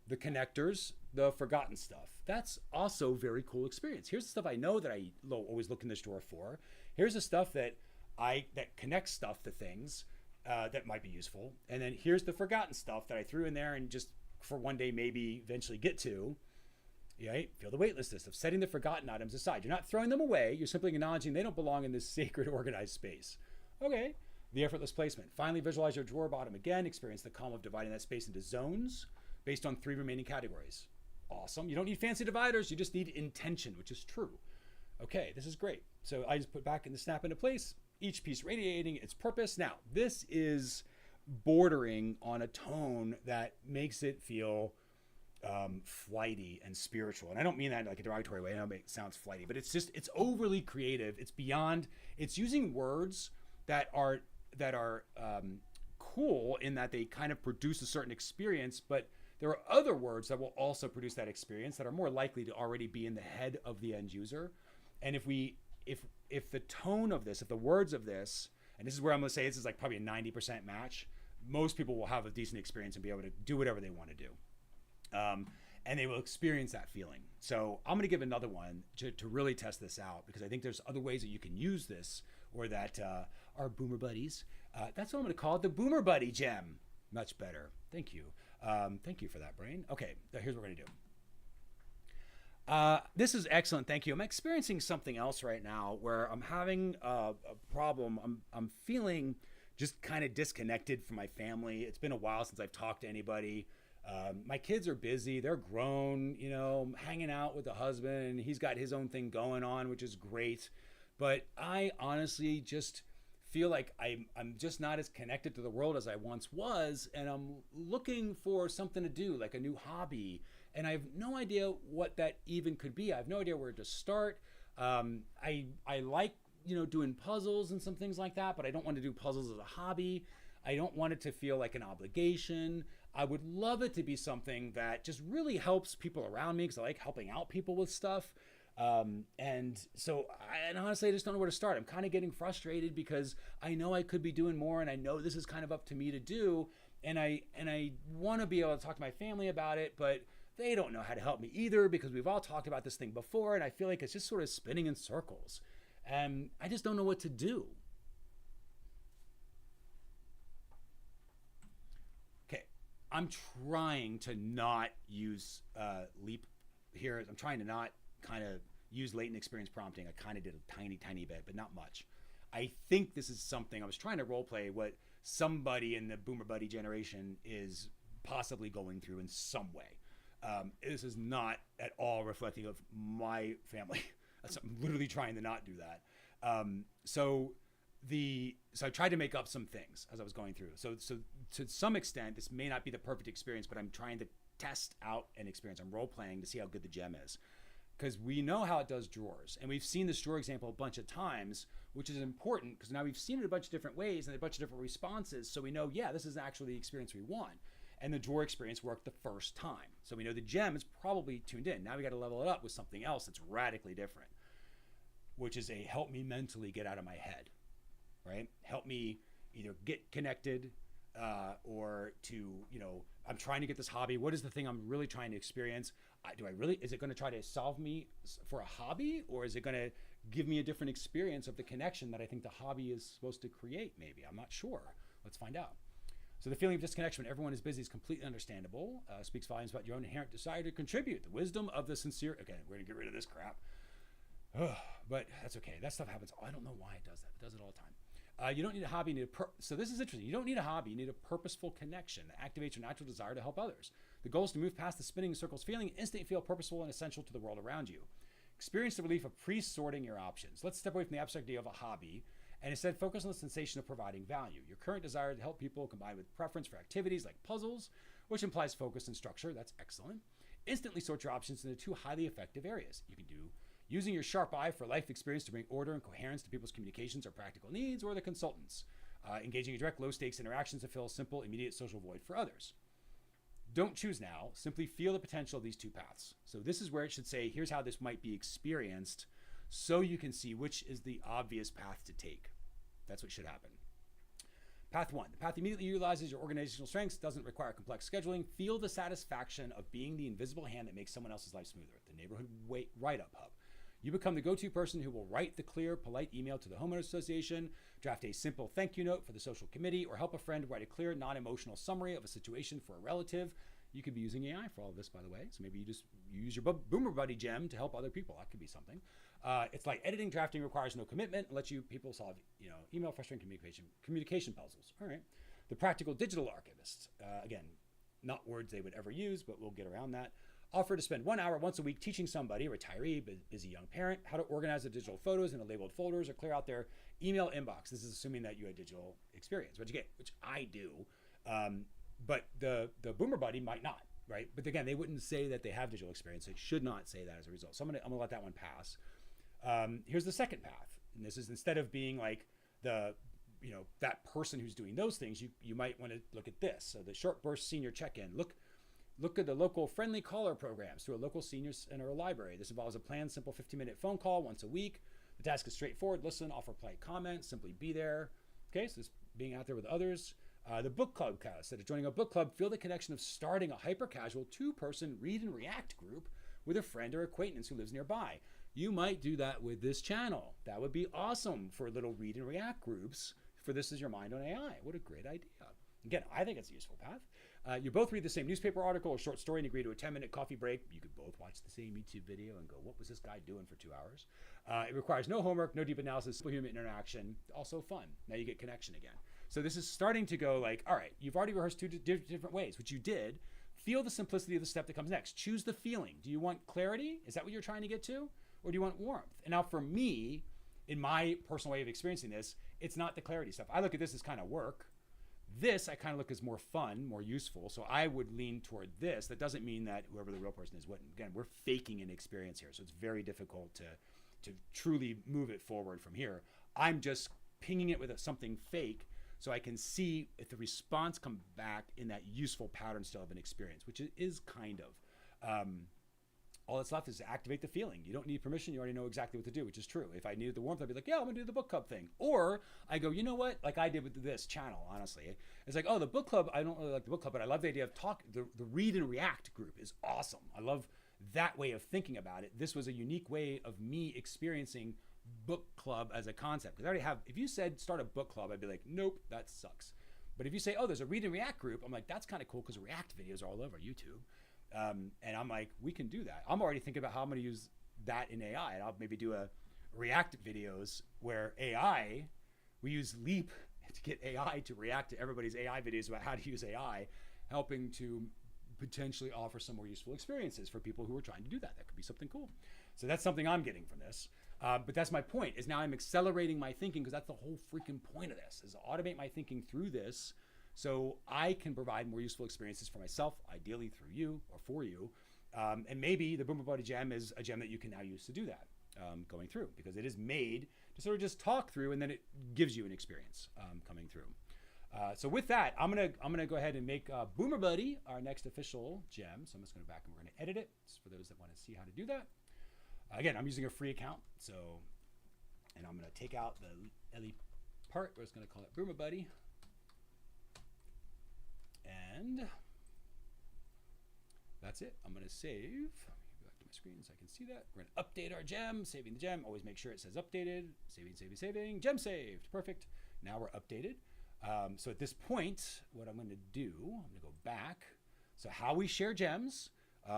Speaker 1: the connectors, the forgotten stuff. That's also a very cool experience. Here's the stuff I know that I always look in this drawer for. Here's the stuff that connects stuff to things that might be useful. And then here's the forgotten stuff that I threw in there and just for one day maybe eventually get to. Right? Feel the weightlessness of setting the forgotten items aside. You're not throwing them away. You're simply acknowledging they don't belong in this sacred, organized space. Okay. The effortless placement. Finally, visualize your drawer bottom again. Experience the calm of dividing that space into zones based on 3 remaining categories. Awesome. You don't need fancy dividers. You just need intention, which is true. Okay, this is great. So I just put back in the snap into place, each piece radiating its purpose. Now, this is bordering on a tone that makes it feel flighty and spiritual. And I don't mean that in like a derogatory way. I know it sounds flighty, but it's overly creative. It's beyond, it's using words that are cool in that they kind of produce a certain experience, but there are other words that will also produce that experience that are more likely to already be in the head of the end user. And if the tone of this, if the words of this, and this is where I'm going to say this is like probably a 90% match, most people will have a decent experience and be able to do whatever they want to do. And they will experience that feeling. So I'm going to give another one to really test this out, because I think there's other ways that you can use this, or that our boomer buddies, that's what I'm going to call it, the boomer buddy gem. Much better. Thank you. Thank you for that, brain. Okay, here's what we're going to do. This is excellent. Thank you. I'm experiencing something else right now where I'm having a problem. I'm feeling just kind of disconnected from my family. It's been a while since I've talked to anybody. My kids are busy. They're grown, hanging out with the husband. He's got his own thing going on, which is great. But I honestly just feel like I'm just not as connected to the world as I once was. And I'm looking for something to do, like a new hobby. And I have no idea what that even could be. I have no idea where to start. I like, doing puzzles and some things like that, but I don't want to do puzzles as a hobby. I don't want it to feel like an obligation. I would love it to be something that just really helps people around me, because I like helping out people with stuff. And honestly, I just don't know where to start. I'm kind of getting frustrated because I know I could be doing more, and I know this is kind of up to me to do. And I want to be able to talk to my family about it, but they don't know how to help me either, because we've all talked about this thing before, and I feel like it's just sort of spinning in circles. And I just don't know what to do. I'm trying to not use LEP here. I'm trying to not kind of use latent experience prompting. I kind of did a tiny bit, but not much. I think this is something I was trying to role play what somebody in the boomer buddy generation is possibly going through in some way. This is not at all reflective of my family. I'm literally trying to not do that. So I tried to make up some things as I was going through. So to some extent, this may not be the perfect experience, but I'm trying to test out an experience. I'm role playing to see how good the gem is. Because we know how it does drawers. And we've seen this drawer example a bunch of times, which is important because now we've seen it a bunch of different ways and a bunch of different responses. So we know, yeah, this is actually the experience we want. And the drawer experience worked the first time. So we know the gem is probably tuned in. Now we got to level it up with something else that's radically different, which is a help me mentally get out of my head, right? Help me either get connected or to, I'm trying to get this hobby. What is the thing I'm really trying to experience? Is it going to try to solve me for a hobby, or is it going to give me a different experience of the connection that I think the hobby is supposed to create? Maybe, I'm not sure. Let's find out. So the feeling of disconnection when everyone is busy is completely understandable. Speaks volumes about your own inherent desire to contribute. The wisdom of the sincere. Okay, we're going to get rid of this crap. But that's okay. That stuff happens. I don't know why it does that. It does it all the time. You don't need a hobby. So this is interesting. You don't need a hobby. You need a purposeful connection that activates your natural desire to help others. The goal is to move past the spinning in circles feeling, instantly feel purposeful and essential to the world around you. Experience the relief of pre-sorting your options. Let's step away from the abstract idea of a hobby and instead focus on the sensation of providing value. Your current desire to help people combined with preference for activities like puzzles, which implies focus and structure. That's excellent. Instantly sort your options into two highly effective areas. You can do using your sharp eye for life experience to bring order and coherence to people's communications or practical needs, or the consultants. Engaging in direct, low-stakes interactions to fill a simple, immediate social void for others. Don't choose now. Simply feel the potential of these two paths. So this is where it should say, here's how this might be experienced, so you can see which is the obvious path to take. That's what should happen. Path 1. The path immediately utilizes your organizational strengths, doesn't require complex scheduling. Feel the satisfaction of being the invisible hand that makes someone else's life smoother. The neighborhood write-up hub. You become the go-to person who will write the clear, polite email to the homeowners association, draft a simple thank you note for the social committee, or help a friend write a clear, non-emotional summary of a situation for a relative. You could be using AI for all of this, by the way. So maybe you use your Boomer Buddy gem to help other people. That could be something. It's like editing, drafting requires no commitment and lets you people solve, email frustrating communication puzzles. All right. The practical digital archivist. Again, not words they would ever use, but we'll get around that. Offer to spend 1 hour once a week teaching somebody, a retiree, busy young parent, how to organize the digital photos into labeled folders or clear out their email inbox. This is assuming that you had digital experience, which I do. But the Boomer Buddy might not, right? But again, they wouldn't say that they have digital experience. They should not say that as a result. So I'm gonna let that one pass. Here's the second path. And this is instead of being like that person who's doing those things, you might want to look at this. So the short burst senior check-in. Look at the local friendly caller programs through a local senior center or library. This involves a planned, simple 15-minute phone call once a week. The task is straightforward. Listen, offer polite comments, simply be there. Okay, so it's being out there with others. The book club class. Instead of joining a book club, feel the connection of starting a hyper-casual 2-person read and react group with a friend or acquaintance who lives nearby. You might do that with this channel. That would be awesome for little read and react groups for This Is Your Mind on AI. What a great idea. Again, I think it's a useful path. You both read the same newspaper article or short story and agree to a 10-minute coffee break. You could both watch the same YouTube video and go, what was this guy doing for 2 hours? It requires no homework, no deep analysis, simple human interaction. Also fun. Now you get connection again. So this is starting to go like, all right, you've already rehearsed 2 different ways, which you did. Feel the simplicity of the step that comes next. Choose the feeling. Do you want clarity? Is that what you're trying to get to? Or do you want warmth? And now for me, in my personal way of experiencing this, it's not the clarity stuff. I look at this as kind of work. This I kind of look as more fun, more useful. So I would lean toward this. That doesn't mean that whoever the real person is wouldn't. Again, we're faking an experience here. So it's very difficult to truly move it forward from here. I'm just pinging it with something fake so I can see if the response comes back in that useful pattern still of an experience, which it is kind of. All that's left is to activate the feeling. You don't need permission. You already know exactly what to do, which is true. If I needed the warmth, I'd be like, yeah, I'm going to do the book club thing. Or I go, you know what? Like I did with this channel, honestly. It's like, oh, the book club, I don't really like the book club, but I love the idea of the read and react group is awesome. I love that way of thinking about it. This was a unique way of me experiencing book club as a concept. Because I already have, if you said start a book club, I'd be like, nope, that sucks. But if you say, oh, there's a read and react group, I'm like, that's kind of cool because React videos are all over YouTube. And I'm like, we can do that. I'm already thinking about how I'm going to use that in AI. And I'll maybe do a React videos where we use LEP to get AI to react to everybody's AI videos about how to use AI, helping to potentially offer some more useful experiences for people who are trying to do that. That could be something cool. So that's something I'm getting from this. But that's my point, is now I'm accelerating my thinking, because that's the whole freaking point of this, is to automate my thinking through this so I can provide more useful experiences for myself, ideally through you or for you. And maybe the Boomer Buddy gem is a gem that you can now use to do that going through, because it is made to sort of just talk through, and then it gives you an experience coming through. So with that, I'm gonna go ahead and make Boomer Buddy our next official gem. So I'm just gonna go back and we're gonna edit it. Just for those that want to see how to do that. Again, I'm using a free account, and I'm gonna take out the LE part. We're just gonna call it Boomer Buddy, and that's it. I'm gonna save. Go back to my screen so I can see that. We're gonna update our gem, saving the gem. Always make sure it says updated. Saving. Gem saved. Perfect. Now we're updated. So at this point, what I'm going to do, I'm going to go back. So how we share gems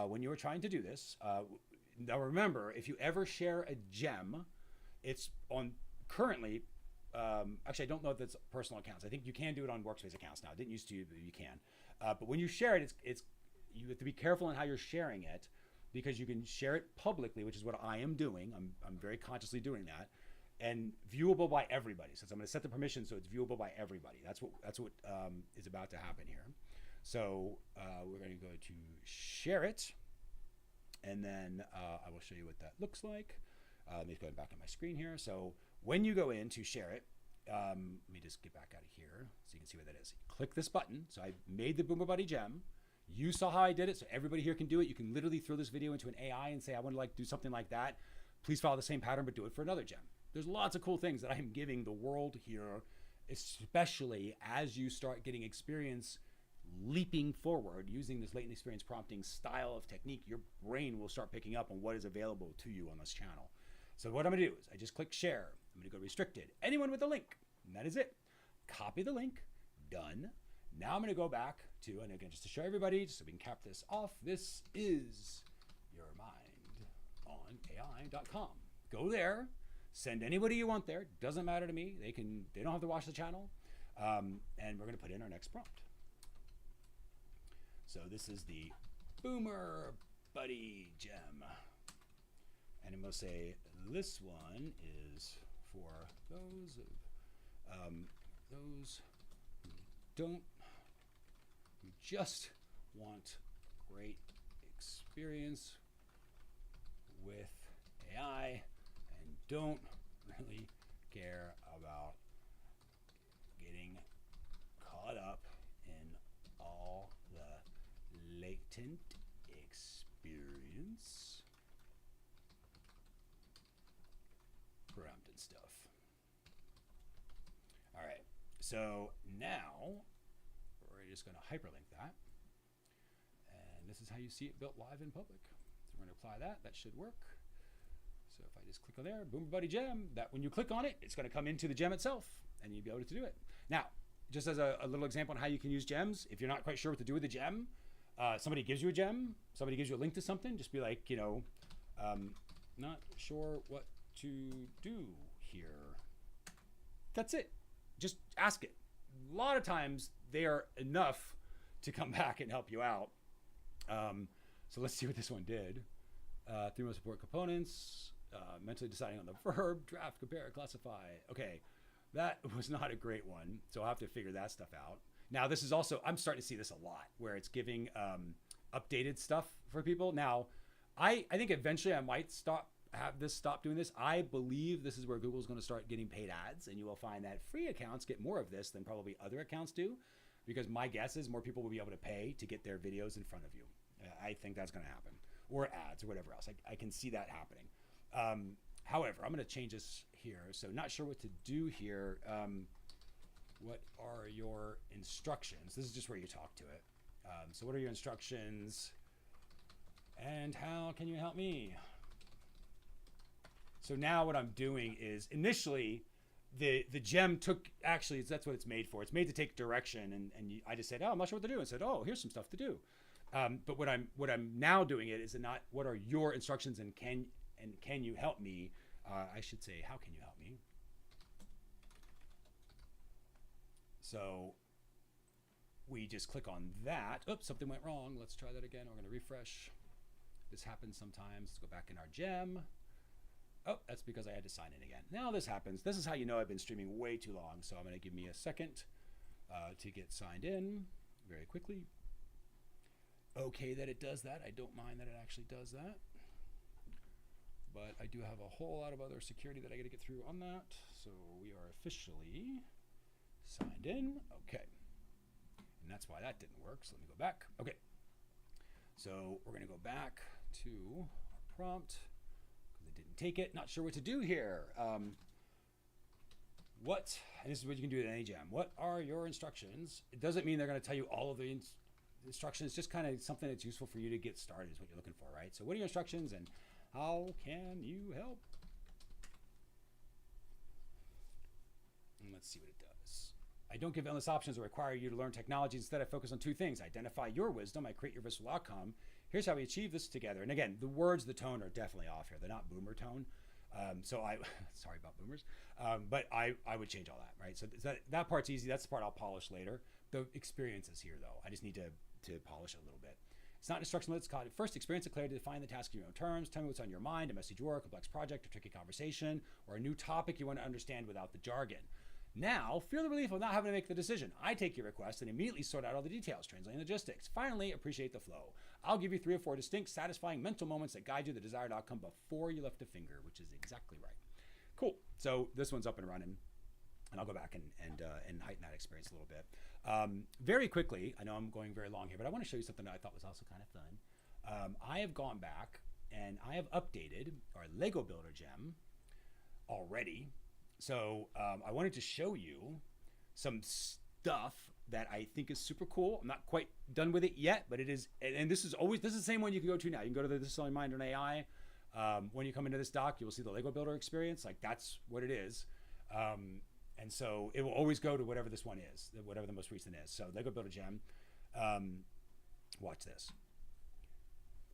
Speaker 1: when you are trying to do this. Now remember, if you ever share a gem, it's on currently, actually I don't know if that's personal accounts. I think you can do it on workspace accounts now. I didn't used to, but you can. But when you share it, you have to be careful in how you're sharing it, because you can share it publicly, which is what I am doing. I'm very consciously doing that. And viewable by everybody. So I'm going to set the permission so it's viewable by everybody. That's what is about to happen here. So we're going to go to share it, and then I will show you what that looks like. Let me go back on my screen here. So when you go in to share it, let me just get back out of here so you can see what that is. Click this button. So I made the Boomer Buddy gem. You saw how I did it, so everybody here can do it. You can literally throw this video into an AI and say, I want to do something like that. Please follow the same pattern, but do it for another gem. There's lots of cool things that I am giving the world here, especially as you start getting experience leaping forward using this latent experience prompting style of technique. Your brain will start picking up on what is available to you on this channel. So what I'm gonna do is I just click share. I'm gonna go restricted. Anyone with a link, and that is it. Copy the link, done. Now I'm gonna go back to, and again, just to show everybody, just so we can cap this off, this is your mind on AI.com. Go there. Send anybody you want there. Doesn't matter to me. They don't have to watch the channel. And we're going to put in our next prompt. So this is the Boomer Buddy gem. And I'm going to say this one is for those who just want great experience with AI and don't really care about getting caught up in all the latent experience prompted stuff. All right, so now we're just going to hyperlink that, and this is how you see it built live in public. So we're going to apply that. That should work. So if I just click on there, Boomer Buddy gem, that when you click on it, it's going to come into the gem itself, and you'll be able to do it. Now, just as a little example on how you can use gems, if you're not quite sure what to do with a gem, somebody gives you a gem, somebody gives you a link to something, just be like, not sure what to do here. That's it. Just ask it. A lot of times they are enough to come back and help you out. So let's see what this one did. 3 most important components, mentally deciding on the verb, draft, compare, classify. Okay, that was not a great one, so I'll have to figure that stuff out. Now this is also, I'm starting to see this a lot, where it's giving updated stuff for people. Now, I think eventually I might stop doing this. I believe this is where Google's going to start getting paid ads, and you will find that free accounts get more of this than probably other accounts do, because my guess is more people will be able to pay to get their videos in front of you. I think that's going to happen, or ads or whatever else. I can see that happening. However, I'm going to change this here. So not sure what to do here. What are your instructions? This is just where you talk to it. So what are your instructions, and how can you help me? So now what I'm doing is, initially, the gem took, actually, that's what it's made for. It's made to take direction, and I just said, oh, I'm not sure what to do, and said, oh, here's some stuff to do. But what I'm now doing it is not what are your instructions, and can you help me? I should say, how can you help me? So we just click on that. Oops, something went wrong. Let's try that again. We're going to refresh. This happens sometimes. Let's go back in our gem. Oh, that's because I had to sign in again. Now this happens. This is how you know I've been streaming way too long. So I'm going to give me a second to get signed in very quickly. Okay that it does that. I don't mind that it actually does that. But I do have a whole lot of other security that I got to get through on that. So we are officially signed in. Okay. And that's why that didn't work. So let me go back. Okay. So we're going to go back to our prompt because it didn't take it. Not sure what to do here. And this is what you can do in any jam. What are your instructions? It doesn't mean they're going to tell you all of the instructions. It's just kind of something that's useful for you to get started is what you're looking for, right? So what are your instructions and how can you help? And let's see what it does. I don't give endless options or require you to learn technology. Instead, I focus on two things. Identify your wisdom. I create your visible outcome. Here's how we achieve this together. And again, the words, the tone are definitely off here. They're not boomer tone. Sorry about boomers. But I would change all that, right? So that part's easy. That's the part I'll polish later. The experience is here, though. I just need to polish it a little bit. It's not instructional. It's called first experience and clarity. Define the task in your own terms. Tell me what's on your mind, a message or a complex project, a tricky conversation, or a new topic you want to understand without the jargon. Now, feel the relief of not having to make the decision. I take your request and immediately sort out all the details, translating logistics. Finally, appreciate the flow. I'll give you 3 or 4 distinct, satisfying mental moments that guide you to the desired outcome before you lift a finger, which is exactly right. Cool. So this one's up and running, and I'll go back and heighten that experience a little bit. Very quickly, I know I'm going very long here, but I want to show you something that I thought was also kind of fun. I have gone back and I have updated our Lego Builder gem already. So I wanted to show you some stuff that I think is super cool. I'm not quite done with it yet, but it is, and this is the same one you can go to now. You can go to the This is Only Mind on AI. When you come into this doc, you will see the Lego Builder experience. Like that's what it is. And so it will always go to whatever this one is, whatever the most recent is. So Lego Builder gem. Watch this.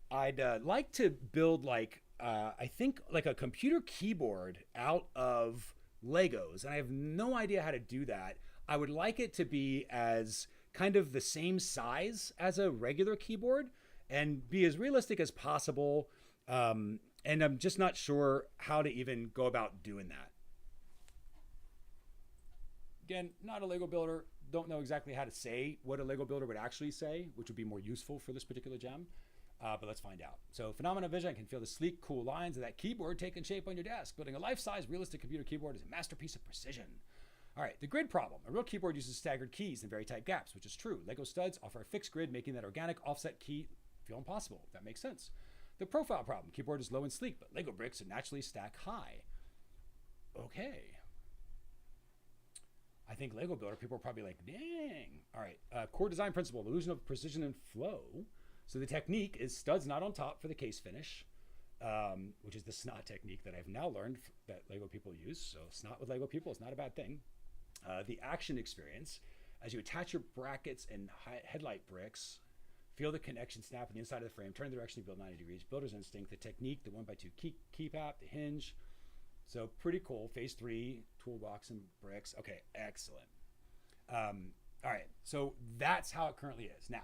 Speaker 1: I'd like to build like, I think like a computer keyboard out of Legos, and I have no idea how to do that. I would like it to be as kind of the same size as a regular keyboard and be as realistic as possible. And I'm just not sure how to even go about doing that. Again, not a Lego builder. Don't know exactly how to say what a Lego builder would actually say, which would be more useful for this particular gem. But let's find out. So Phenomena Vision, I can feel the sleek, cool lines of that keyboard taking shape on your desk. Building a life-size, realistic computer keyboard is a masterpiece of precision. All right, the grid problem. A real keyboard uses staggered keys and very tight gaps, which is true. Lego studs offer a fixed grid, making that organic offset key feel impossible, if that makes sense. The profile problem. Keyboard is low and sleek, but Lego bricks are naturally stack high. Okay. I think Lego Builder, people are probably like, dang. All right, core design principle, illusion of precision and flow. So the technique is studs not on top for the case finish, which is the snot technique that I've now learned that Lego people use. So snot with Lego people is not a bad thing. The action experience, as you attach your brackets and headlight bricks, feel the connection snap on the inside of the frame, turn the direction you build 90 degrees, builder's instinct, the technique, the 1x2 keypad, the hinge. So pretty cool. Phase 3, toolbox and bricks. Okay, excellent. All right, so that's how it currently is. Now,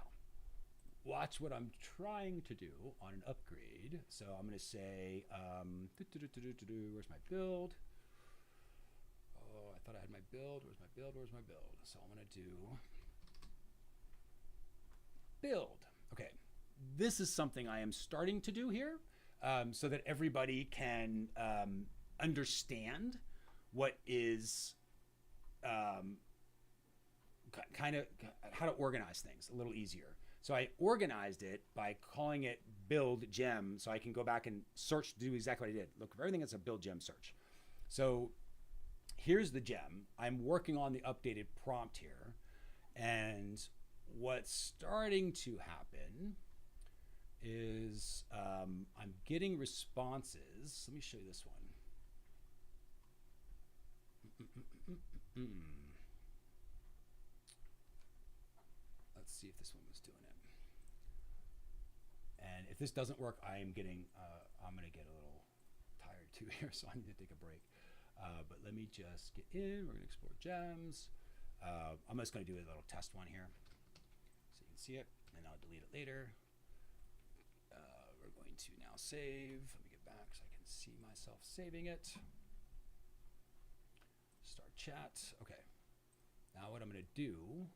Speaker 1: watch what I'm trying to do on an upgrade. So I'm going to say, where's my build? Oh, I thought I had my build. Where's my build? Where's my build? So I'm going to do build. Okay, this is something I am starting to do here so that everybody can understand what is kind of how to organize things a little easier. So I organized it by calling it build gem, so I can go back and search, do exactly what I did. Look for everything that's a build gem search. So here's the gem. I'm working on the updated prompt here. And what's starting to happen is I'm getting responses. Let me show you this one. Let's see if this one was doing it. And if this doesn't work, I'm going to get a little tired too here, so I need to take a break. But let me just get in. We're going to explore gems. I'm just going to do a little test one here so you can see it, and I'll delete it later. We're going to now save. Let me get back so I can see myself saving it. Start chat. Okay. Now what I'm going to do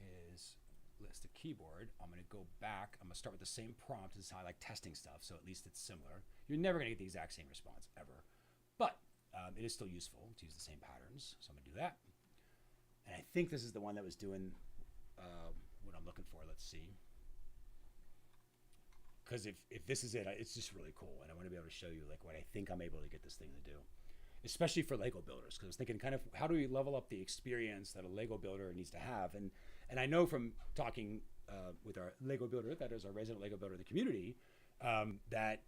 Speaker 1: is list a keyboard. I'm going to go back. I'm going to start with the same prompt. This is how I like testing stuff, so at least it's similar. You're never going to get the exact same response ever, but it is still useful to use the same patterns. So I'm going to do that. And I think this is the one that was doing what I'm looking for. Let's see. Because if this is it, it's just really cool. And I want to be able to show you like what I think I'm able to get this thing to do, especially for Lego builders. Because I was thinking kind of how do we level up the experience that a Lego builder needs to have? And I know from talking with our Lego builder, that is our resident Lego builder of the community, that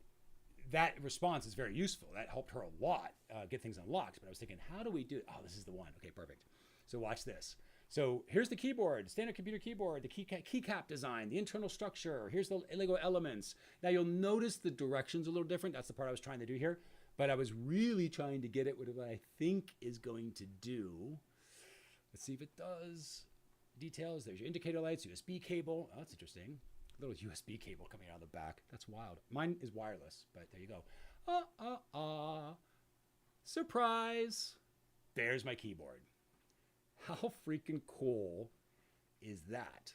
Speaker 1: response is very useful. That helped her a lot get things unlocked. But I was thinking, how do we do it? Oh, this is the one. Okay, perfect. So watch this. So here's the keyboard, standard computer keyboard, the keycap design, the internal structure. Here's the Lego elements. Now you'll notice the direction's a little different. That's the part I was trying to do here. But I was really trying to get it with what I think is going to do. Let's see if it does. Details, there's your indicator lights, USB cable. Oh, that's interesting. A little USB cable coming out of the back. That's wild. Mine is wireless, but there you go. Surprise. There's my keyboard. How freaking cool is that?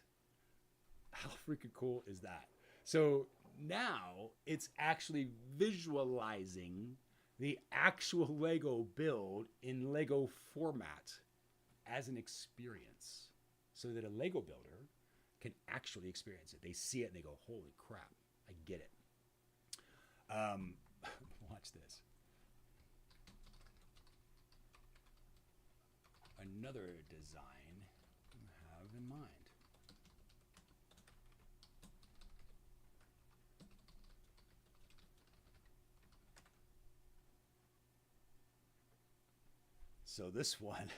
Speaker 1: How freaking cool is that? So now it's actually visualizing the actual Lego build in Lego format as an experience so that a Lego builder can actually experience it. They see it and they go, holy crap, I get it. Watch this. Another design you have in mind. So this one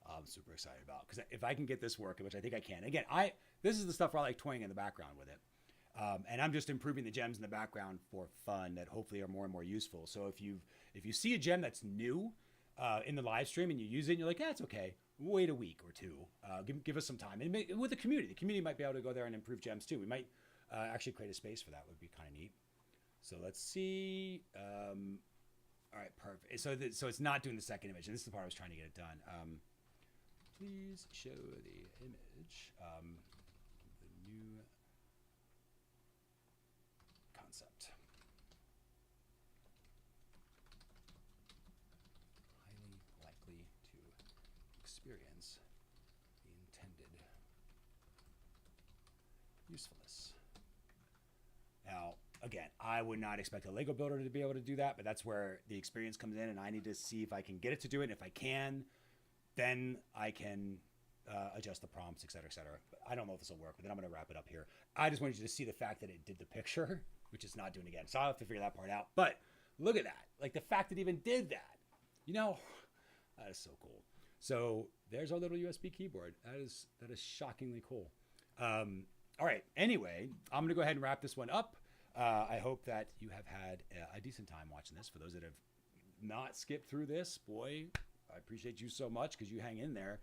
Speaker 1: I'm super excited about because if I can get this working, which I think I can. Again, this is the stuff where I like toying in the background with it. And I'm just improving the gems in the background for fun that hopefully are more and more useful. So if you see a gem that's new in the live stream and you use it and you're like, yeah, it's okay, wait a week or two. Give us some time. And with the community might be able to go there and improve gems too. We might actually create a space for that. Would be kind of neat. So let's see. All right, perfect. So it's not doing the second image. And this is the part I was trying to get it done. Please show the image. The new concept. Highly likely to experience the intended usefulness. Now, again, I would not expect a Lego builder to be able to do that, but that's where the experience comes in, and I need to see if I can get it to do it. And if I can, then I can adjust the prompts, et cetera, et cetera. But I don't know if this will work, but then I'm going to wrap it up here. I just wanted you to see the fact that it did the picture, which it's not doing again. So I'll have to figure that part out. But look at that. Like the fact that it even did that. You know, that is so cool. So there's our little USB keyboard. That is shockingly cool. All right. Anyway, I'm going to go ahead and wrap this one up. I hope that you have had a decent time watching this. For those that have not skipped through this, boy, I appreciate you so much because you hang in there.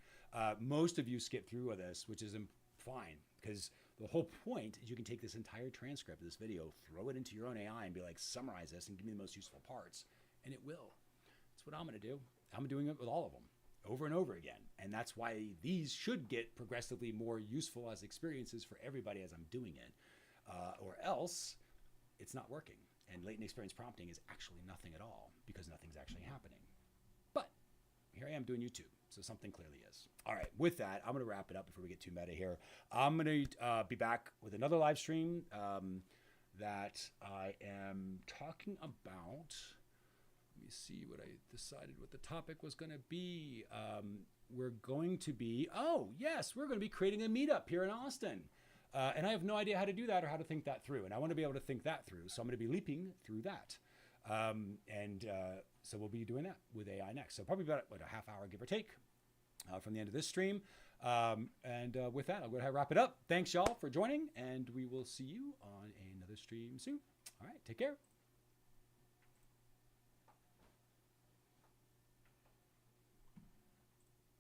Speaker 1: Most of you skip through this, which is fine because the whole point is you can take this entire transcript of this video, throw it into your own AI and be like, summarize this and give me the most useful parts. And it will. That's what I'm going to do. I'm doing it with all of them over and over again. And that's why these should get progressively more useful as experiences for everybody as I'm doing it. Or else it's not working. And latent experience prompting is actually nothing at all because nothing's actually happening. But here I am doing YouTube, so something clearly is. All right, with that, I'm going to wrap it up before we get too meta here. I'm going to be back with another live stream that I am talking about. Let me see what I decided what the topic was going to be. We're going to be, we're going to be creating a meetup here in Austin. And I have no idea how to do that or how to think that through. And I want to be able to think that through. So I'm going to be leaping through that. So we'll be doing that with AI next. So probably about a half hour, give or take, from the end of this stream. With that, I'll go ahead and wrap it up. Thanks, y'all, for joining, and we will see you on another stream soon. All right, take care.